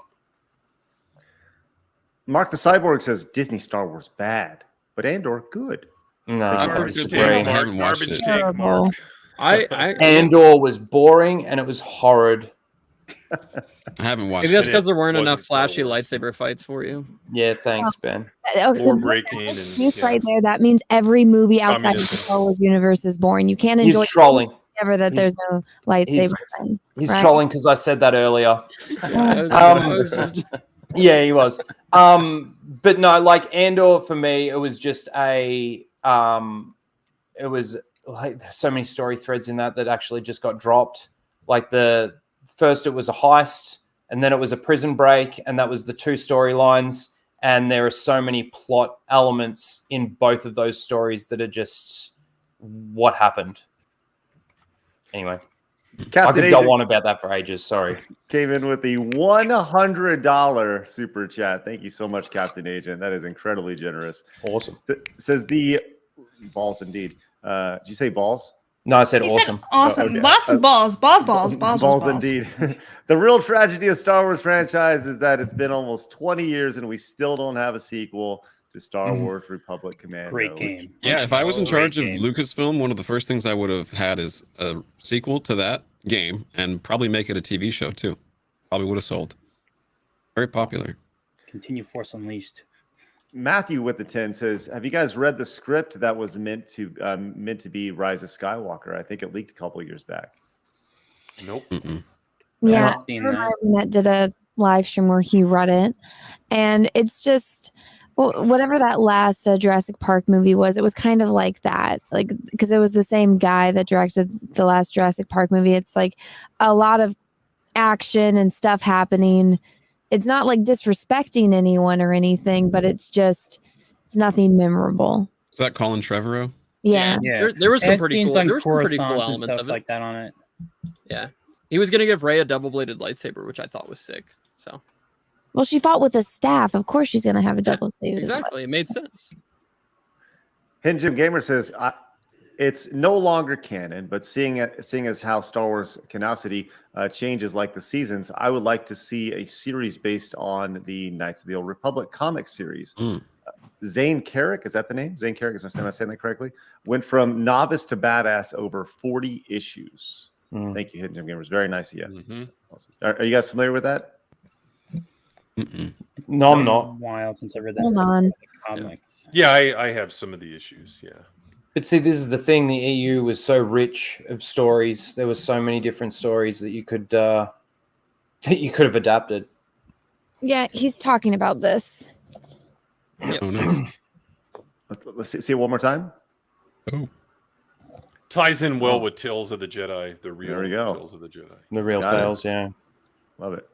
[SPEAKER 1] Mark the Cyborg says Disney Star Wars bad, but Andor good.
[SPEAKER 9] No,
[SPEAKER 6] I haven't watched it.
[SPEAKER 11] Terrible.
[SPEAKER 9] Andor was boring and it was horrid.
[SPEAKER 6] I haven't watched
[SPEAKER 5] Maybe that's
[SPEAKER 6] it.
[SPEAKER 5] because there weren't enough flashy lightsaber fights for you.
[SPEAKER 9] Yeah, thanks, Ben.
[SPEAKER 1] Lore breaking and
[SPEAKER 11] right there. That means every movie outside of the Star Wars universe is boring. You can't enjoy.
[SPEAKER 9] He's trolling.
[SPEAKER 11] Ever that there's no lightsaber thing.
[SPEAKER 9] He's trolling because I said that earlier. Yeah, he was. But no, like Andor for me, it was just it was like there's so many story threads in that actually just got dropped. Like first it was a heist, and then it was a prison break, and that was the two storylines. And there are so many plot elements in both of those stories that are just what happened. Anyway.
[SPEAKER 1] Captain
[SPEAKER 9] I could go on about that for ages. Sorry.
[SPEAKER 1] Came in with the $100 super chat. Thank you so much, Captain Agent. That is incredibly generous.
[SPEAKER 9] Awesome.
[SPEAKER 1] Says the balls indeed. Did you say balls?
[SPEAKER 9] No, I said
[SPEAKER 2] He
[SPEAKER 9] awesome.
[SPEAKER 2] said awesome.
[SPEAKER 1] Okay.
[SPEAKER 2] Lots of balls. Balls
[SPEAKER 1] indeed. The real tragedy of Star Wars franchise is that it's been almost 20 years and we still don't have a sequel to Star Wars Republic Commando.
[SPEAKER 8] Great game.
[SPEAKER 6] Yeah, if I was in charge of Lucasfilm, one of the first things I would have had is a sequel to that game and probably make it a TV show too. Probably would have sold. Very popular.
[SPEAKER 8] Continue Force Unleashed.
[SPEAKER 1] Matthew with the 10 says, have you guys read the script that was meant to be Rise of Skywalker? I think it leaked a couple years back.
[SPEAKER 7] Nope.
[SPEAKER 11] Yeah, that did a live stream where he read it, and it's just whatever that last Jurassic Park movie was. It was kind of like that, like because it was the same guy that directed the last Jurassic Park movie. It's like a lot of action and stuff happening. It's not like disrespecting anyone or anything, but it's nothing memorable.
[SPEAKER 6] Is that Colin Trevorrow?
[SPEAKER 11] Yeah.
[SPEAKER 8] Yeah,
[SPEAKER 5] There was
[SPEAKER 8] It
[SPEAKER 5] some
[SPEAKER 8] had
[SPEAKER 5] pretty
[SPEAKER 8] scenes
[SPEAKER 5] cool.
[SPEAKER 8] on
[SPEAKER 5] There were some pretty cool
[SPEAKER 8] Coruscant and
[SPEAKER 5] elements
[SPEAKER 8] stuff
[SPEAKER 5] of it.
[SPEAKER 8] like that on it.
[SPEAKER 5] Yeah, he was gonna give Rey a double-bladed lightsaber, which I thought was sick. So
[SPEAKER 11] Well, she fought with a staff. Of course, she's gonna have a
[SPEAKER 5] Yeah,
[SPEAKER 11] double sleeve.
[SPEAKER 5] exactly, it made sense.
[SPEAKER 1] Hidden Jim Gamer says it's no longer canon, but seeing as how Star Wars canonicity changes like the seasons, I would like to see a series based on the Knights of the Old Republic comic series. Zane Carrick, is that the name? Zane Carrick, am I saying that correctly? Went from novice to badass over 40 issues. Thank you, Hidden Jim Gamers. Very nice of you. Awesome. Are you guys familiar with that?
[SPEAKER 9] No, I'm not.
[SPEAKER 8] A while since I read that.
[SPEAKER 11] Hold on.
[SPEAKER 8] Comics.
[SPEAKER 7] Yeah, I have some of the issues. Yeah.
[SPEAKER 9] But see, this is the thing. The EU was so rich of stories. There were so many different stories that you could have adapted.
[SPEAKER 11] Yeah, he's talking about this.
[SPEAKER 5] Yep.
[SPEAKER 6] Oh, nice.
[SPEAKER 1] Let's see it one more time.
[SPEAKER 6] Oh.
[SPEAKER 7] Ties in well with Tales of the Jedi, the real
[SPEAKER 1] There we go.
[SPEAKER 7] Tales of the Jedi.
[SPEAKER 9] The real
[SPEAKER 1] Got it.
[SPEAKER 9] tales, yeah.
[SPEAKER 1] Love it.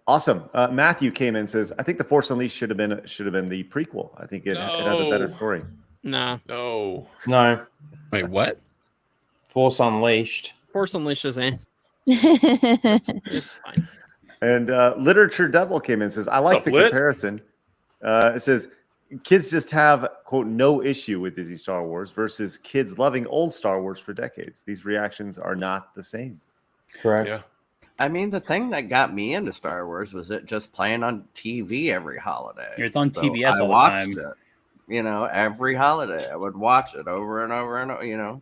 [SPEAKER 1] Awesome. Matthew came in and says, I think The Force Unleashed should have been the prequel. I think it has a better story.
[SPEAKER 5] Nah.
[SPEAKER 7] No.
[SPEAKER 9] No.
[SPEAKER 6] Wait, what?
[SPEAKER 9] Force Unleashed.
[SPEAKER 5] Force Unleashed is it's fine.
[SPEAKER 1] And Literature Devil came in and says, I like
[SPEAKER 7] up,
[SPEAKER 1] the
[SPEAKER 7] Lit?
[SPEAKER 1] comparison. It says, kids just have, quote, no issue with Disney Star Wars versus kids loving old Star Wars for decades. These reactions are not the same.
[SPEAKER 9] Correct.
[SPEAKER 7] Yeah.
[SPEAKER 3] I mean, the thing that got me into Star Wars was it just playing on TV every holiday.
[SPEAKER 8] It's on
[SPEAKER 3] So
[SPEAKER 8] TBS
[SPEAKER 3] I
[SPEAKER 8] all the
[SPEAKER 3] watched
[SPEAKER 8] time.
[SPEAKER 3] it, every holiday. I would watch it over and over and over,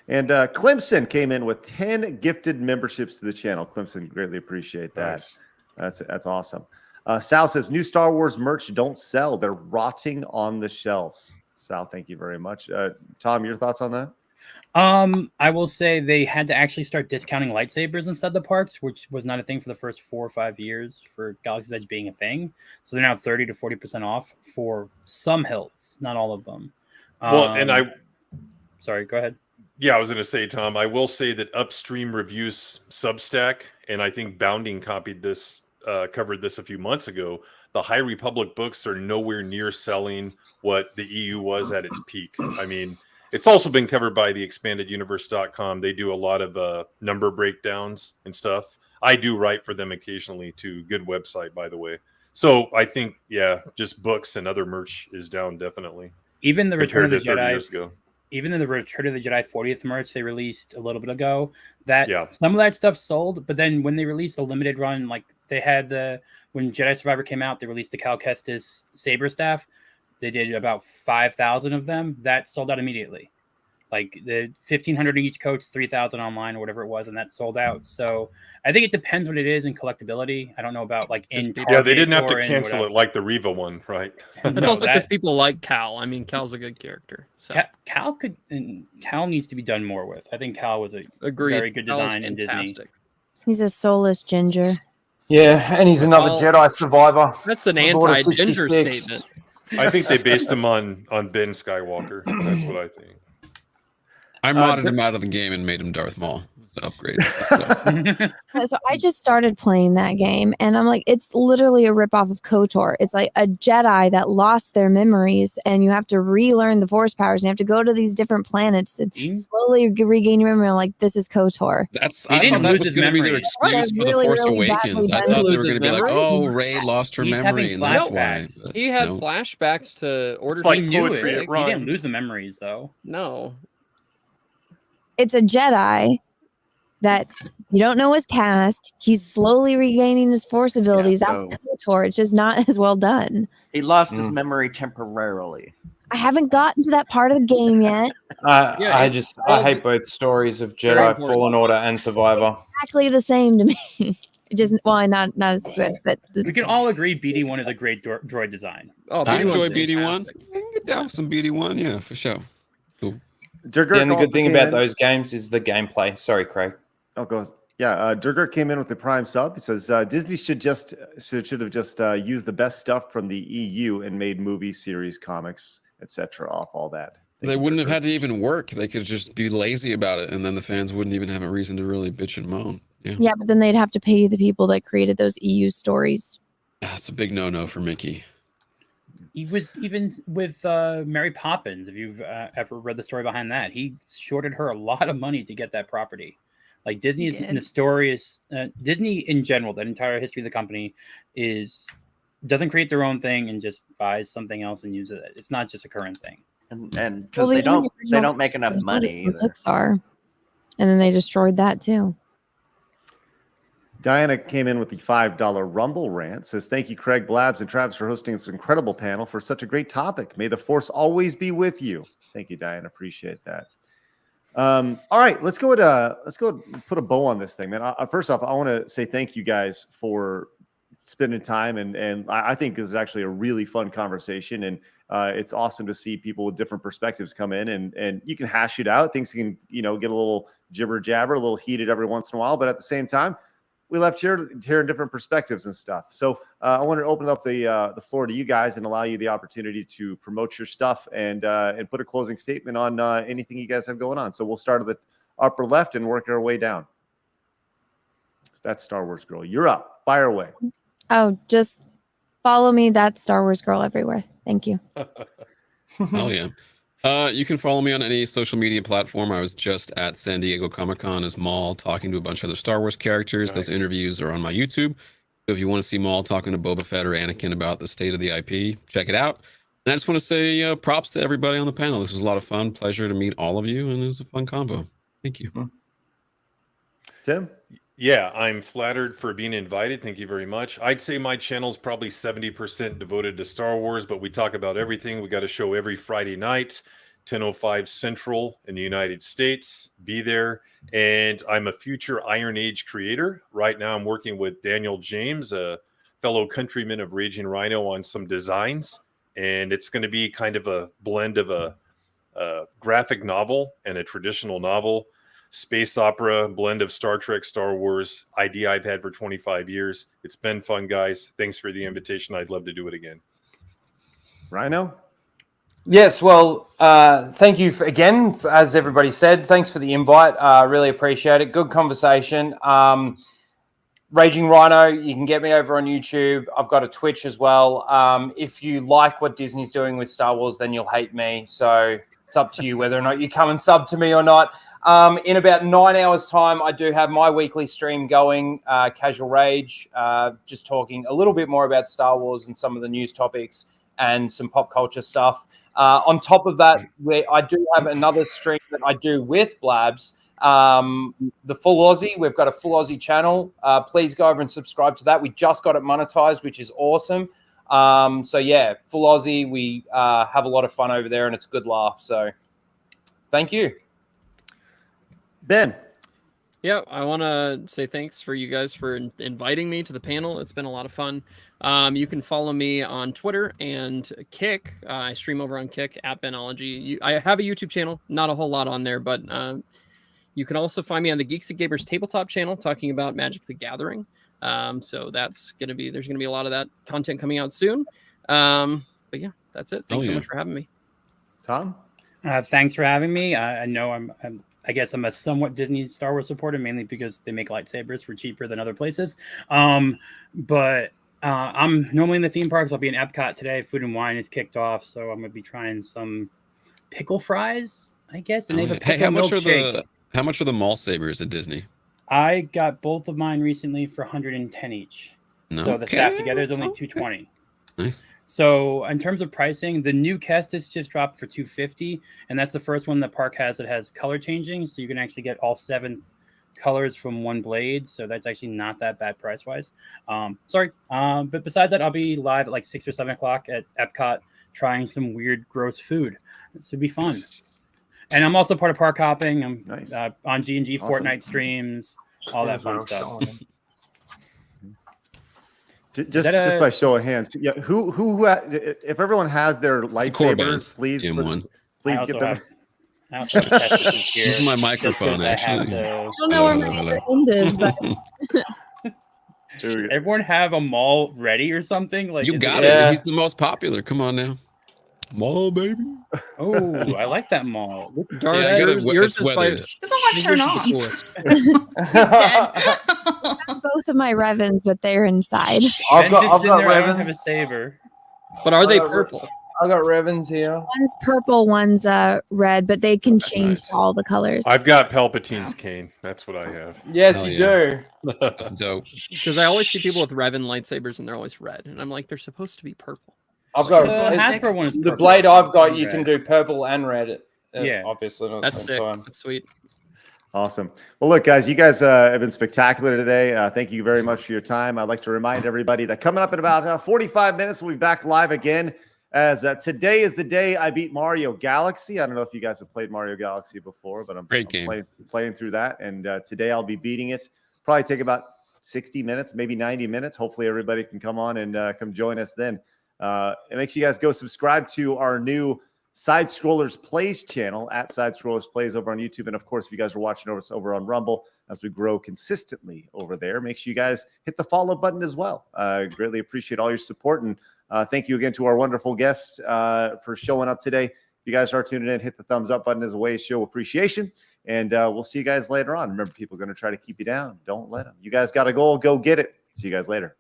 [SPEAKER 1] And Clemson came in with 10 gifted memberships to the channel. Clemson, greatly appreciate that.
[SPEAKER 7] Nice.
[SPEAKER 1] That's awesome. Sal says, new Star Wars merch don't sell. They're rotting on the shelves. Sal, thank you very much. Tom, your thoughts on that?
[SPEAKER 8] I will say they had to actually start discounting lightsabers inside the parks, which was not a thing for the first 4 or 5 years for Galaxy's Edge being a thing. So they're now 30 to 40% off for some hilts, not all of them.
[SPEAKER 7] Well, and
[SPEAKER 8] sorry, go ahead.
[SPEAKER 7] Yeah, I was going to say, Tom, I will say that Upstream Reviews Substack, and I think Bounding covered this a few months ago. The High Republic books are nowhere near selling what the EU was at its peak. I mean, it's also been covered by the expandeduniverse.com. They do a lot of number breakdowns and stuff. I do write for them occasionally too. Good website, by the way. So I think, yeah, just books and other merch is down definitely.
[SPEAKER 8] Even the Return of the
[SPEAKER 7] 30
[SPEAKER 8] Jedi,
[SPEAKER 7] years ago.
[SPEAKER 8] even in the Return of the Jedi 40th merch they released a little bit ago, some of that stuff sold. But then when they released a limited run, like they had when Jedi Survivor came out, they released the Cal Kestis saber staff. They did about 5,000 of them. That sold out immediately. Like the 1,500 in each coach, 3,000 online or whatever it was, and that sold out. So I think it depends what it is in collectability. I don't know about like in Target.
[SPEAKER 7] Yeah, they didn't have to
[SPEAKER 8] or in
[SPEAKER 7] cancel
[SPEAKER 8] whatever.
[SPEAKER 7] it like the Riva one, right?
[SPEAKER 5] It's also because people like Cal. I mean, Cal's a good character. So
[SPEAKER 8] Cal needs to be done more with. I think Cal was a
[SPEAKER 5] Agreed.
[SPEAKER 8] very good
[SPEAKER 5] Cal is
[SPEAKER 8] design in Disney.
[SPEAKER 5] fantastic.
[SPEAKER 11] He's a soulless ginger.
[SPEAKER 9] Yeah, and he's another
[SPEAKER 5] Well,
[SPEAKER 9] Jedi survivor.
[SPEAKER 5] That's an
[SPEAKER 9] of Order
[SPEAKER 5] anti-ginger
[SPEAKER 9] 66.
[SPEAKER 5] statement.
[SPEAKER 7] I think they based him on Ben Skywalker. That's what I think.
[SPEAKER 6] I modded him out of the game and made him Darth Maul. Upgrade.
[SPEAKER 11] So I just started playing that game, and I'm like, it's literally a ripoff of KOTOR. It's like a Jedi that lost their memories, and you have to relearn the Force powers. And you have to go to these different planets and slowly regain your memory. I'm like, this is KOTOR.
[SPEAKER 6] I thought that was going to be their excuse for the Force Awakens. I thought they were going to be like, "Oh, Rey lost her memory, and that's why." But
[SPEAKER 5] He had
[SPEAKER 6] no.
[SPEAKER 5] flashbacks to Order
[SPEAKER 8] He
[SPEAKER 5] 66.
[SPEAKER 8] didn't lose the memories though.
[SPEAKER 5] No.
[SPEAKER 11] It's a Jedi that you don't know his past. He's slowly regaining his Force abilities.
[SPEAKER 3] Yeah,
[SPEAKER 11] That's KOTOR. It's just not as well done.
[SPEAKER 3] He lost his memory temporarily.
[SPEAKER 11] I haven't gotten to that part of the game yet.
[SPEAKER 9] I hate both stories of Jedi Fallen Order and Survivor.
[SPEAKER 11] Exactly the same to me. It just not as good, but
[SPEAKER 8] We can all agree BD1 is a great droid design.
[SPEAKER 5] Oh,
[SPEAKER 6] I
[SPEAKER 5] BD1's
[SPEAKER 6] enjoy BD1.
[SPEAKER 5] fantastic.
[SPEAKER 6] I can get down with some BD1, yeah, for sure. Cool.
[SPEAKER 1] Durgurk
[SPEAKER 9] And the
[SPEAKER 1] also
[SPEAKER 9] good thing
[SPEAKER 1] came
[SPEAKER 9] about
[SPEAKER 1] in-
[SPEAKER 9] those games is the gameplay. Sorry, Craig.
[SPEAKER 1] Oh, goes. Yeah, Durgurk came in with the Prime sub. He says Disney should have just used the best stuff from the EU and made movies, series, comics, etc. off all that.
[SPEAKER 6] They wouldn't have had to even work. They could just be lazy about it, and then the fans wouldn't even have a reason to really bitch and moan.
[SPEAKER 11] yeah, but then they'd have to pay the people that created those EU stories.
[SPEAKER 6] That's a big no-no for Mickey.
[SPEAKER 8] He was even with Mary Poppins. If you've ever read the story behind that, he shorted her a lot of money to get that property. Like Disney is notorious. Disney in general, that entire history of the company doesn't create their own thing and just buys something else and uses it. It's not just a current thing.
[SPEAKER 3] And because they don't make enough money either.
[SPEAKER 11] Pixar, and then they destroyed that too.
[SPEAKER 1] Diana came in with the $5 Rumble rant. Says, thank you, Craig, Blabs, and Travis for hosting this incredible panel for such a great topic. May the force always be with you. Thank you, Diana. Appreciate that. All right, let's go put a bow on this thing, man. First off, I want to say thank you guys for spending time, and I think this is actually a really fun conversation, and it's awesome to see people with different perspectives come in, and you can hash it out. Things can get a little jibber jabber, a little heated every once in a while, but at the same time, we left hearing different perspectives and stuff. So I wanted to open up the floor to you guys and allow you the opportunity to promote your stuff and put a closing statement on anything you guys have going on. So we'll start at the upper left and work our way down. So that's Star Wars Girl. You're up. Fire away.
[SPEAKER 11] Oh, just follow me. That's Star Wars Girl everywhere. Thank you.
[SPEAKER 6] Oh yeah. You can follow me on any social media platform. I was just at San Diego Comic-Con as Maul talking to a bunch of other Star Wars characters. Nice. Those interviews are on my YouTube. So if you want to see Maul talking to Boba Fett or Anakin about the state of the IP, check it out. And I just want to say props to everybody on the panel. This was a lot of fun. Pleasure to meet all of you, and it was a fun convo. Thank you.
[SPEAKER 1] Tim?
[SPEAKER 7] Yeah, I'm flattered for being invited. Thank you very much. I'd say my channel's probably 70% devoted to Star Wars, but we talk about everything. We got a show every Friday night, 10:05 Central in the United States. Be there. And I'm a future Iron Age creator. Right now I'm working with Daniel James, a fellow countryman of Raging Rhino, on some designs. And it's going to be kind of a blend of a graphic novel and a traditional novel. Space opera, blend of Star Trek, Star Wars, idea I've had for 25 years. It's been fun, guys. Thanks for the invitation. I'd love to do it again.
[SPEAKER 1] Rhino?
[SPEAKER 9] Yes, well, thank you again, as everybody said. Thanks for the invite. Really appreciate it. Good conversation. Raging Rhino, you can get me over on YouTube. I've got a Twitch as well. If you like what Disney's doing with Star Wars, then you'll hate me. So it's up to you whether or not you come and sub to me or not. In about 9 hours' time, I do have my weekly stream going, Casual Rage, just talking a little bit more about Star Wars and some of the news topics and some pop culture stuff. On top of that, I do have another stream that I do with Blabs, the Full Aussie. We've got a Full Aussie channel. Please go over and subscribe to that. We just got it monetized, which is awesome. So, yeah, Full Aussie. We have a lot of fun over there, and it's a good laugh. So thank you.
[SPEAKER 1] Ben.
[SPEAKER 5] Yeah, I want to say thanks for you guys for inviting me to the panel. It's been a lot of fun. You can follow me on Twitter and Kick. I stream over on Kick at Benology. I have a YouTube channel, not a whole lot on there, but you can also find me on the Geeks and Gamers tabletop channel talking about Magic the Gathering. So there's going to be a lot of that content coming out soon. But yeah, that's it. Thanks so much for having me.
[SPEAKER 1] Tom?
[SPEAKER 8] Thanks for having me. I know I guess I'm a somewhat Disney Star Wars supporter, mainly because they make lightsabers for cheaper than other places. But I'm normally in the theme parks. I'll be in Epcot today. Food and Wine is kicked off, so I'm going to be trying some pickle fries, I guess. And they have a pickle milkshake.
[SPEAKER 6] How much are the mall sabers at Disney?
[SPEAKER 8] I got both of mine recently for $110 each. No. So the staff together is only $220.
[SPEAKER 6] Nice.
[SPEAKER 8] So in terms of pricing, the new Kestis just dropped for $250, and that's the first one the park has that has color changing. So you can actually get all 7 colors from one blade. So that's actually not that bad price wise. But besides that, I'll be live at like 6 or 7 o'clock at Epcot trying some weird, gross food. This would be fun. And I'm also part of Park Hopping. I'm on G&G awesome. Fortnite streams, all that fun stuff.
[SPEAKER 1] Just by show of hands, yeah. Who if everyone has their lightsabers, please get them.
[SPEAKER 8] I also have Kestis here.
[SPEAKER 6] This is my microphone, actually.
[SPEAKER 11] I don't know where my end is, but
[SPEAKER 8] everyone have a Maul ready or something? Like
[SPEAKER 6] you got it. He's the most popular. Come on now. Maul, baby.
[SPEAKER 8] Oh, I like that Maul.
[SPEAKER 5] Yours is by
[SPEAKER 2] doesn't want to turn on.
[SPEAKER 11] Both of my Revens, but they're inside.
[SPEAKER 9] I've got
[SPEAKER 8] I have a
[SPEAKER 9] Revens.
[SPEAKER 8] saber.
[SPEAKER 5] But are they
[SPEAKER 9] got
[SPEAKER 5] purple?
[SPEAKER 9] I got Revens here.
[SPEAKER 11] One's purple, one's red, but they can change
[SPEAKER 7] Nice.
[SPEAKER 11] to all the colors.
[SPEAKER 7] I've got Palpatine's cane. That's what I have.
[SPEAKER 9] Yes,
[SPEAKER 6] Hell
[SPEAKER 9] you
[SPEAKER 6] yeah.
[SPEAKER 9] do.
[SPEAKER 6] That's dope.
[SPEAKER 5] Because I always see people with Revan lightsabers and they're always red, and I'm like, they're supposed to be purple.
[SPEAKER 9] I've got
[SPEAKER 8] The Hasbro one is
[SPEAKER 9] the
[SPEAKER 8] purple.
[SPEAKER 9] blade I've got. You
[SPEAKER 8] Red.
[SPEAKER 9] can do purple and red.
[SPEAKER 8] Yeah.
[SPEAKER 9] Obviously. At
[SPEAKER 5] That's
[SPEAKER 9] the same
[SPEAKER 5] sick.
[SPEAKER 9] time.
[SPEAKER 5] That's sweet.
[SPEAKER 1] Awesome. Well, look, guys, you guys have been spectacular today. Thank you very much for your time. I'd like to remind everybody that coming up in about 45 minutes, we'll be back live again. As today is the day I beat Mario Galaxy. I don't know if you guys have played Mario Galaxy before, but I'm playing through that. And today I'll be beating it. Probably take about 60 minutes, maybe 90 minutes. Hopefully everybody can come on and come join us then. And make sure you guys go subscribe to our new Side Scrollers Plays channel at Side Scrollers Plays over on YouTube. And of course, if you guys are watching us over on Rumble, as we grow consistently over there, make sure you guys hit the follow button as well. Greatly appreciate all your support. And thank you again to our wonderful guests for showing up today. If you guys are tuning in, hit the thumbs up button as a way to show appreciation. And we'll see you guys later on. Remember, people are going to try to keep you down. Don't let them. You guys got a goal. Go get it. See you guys later.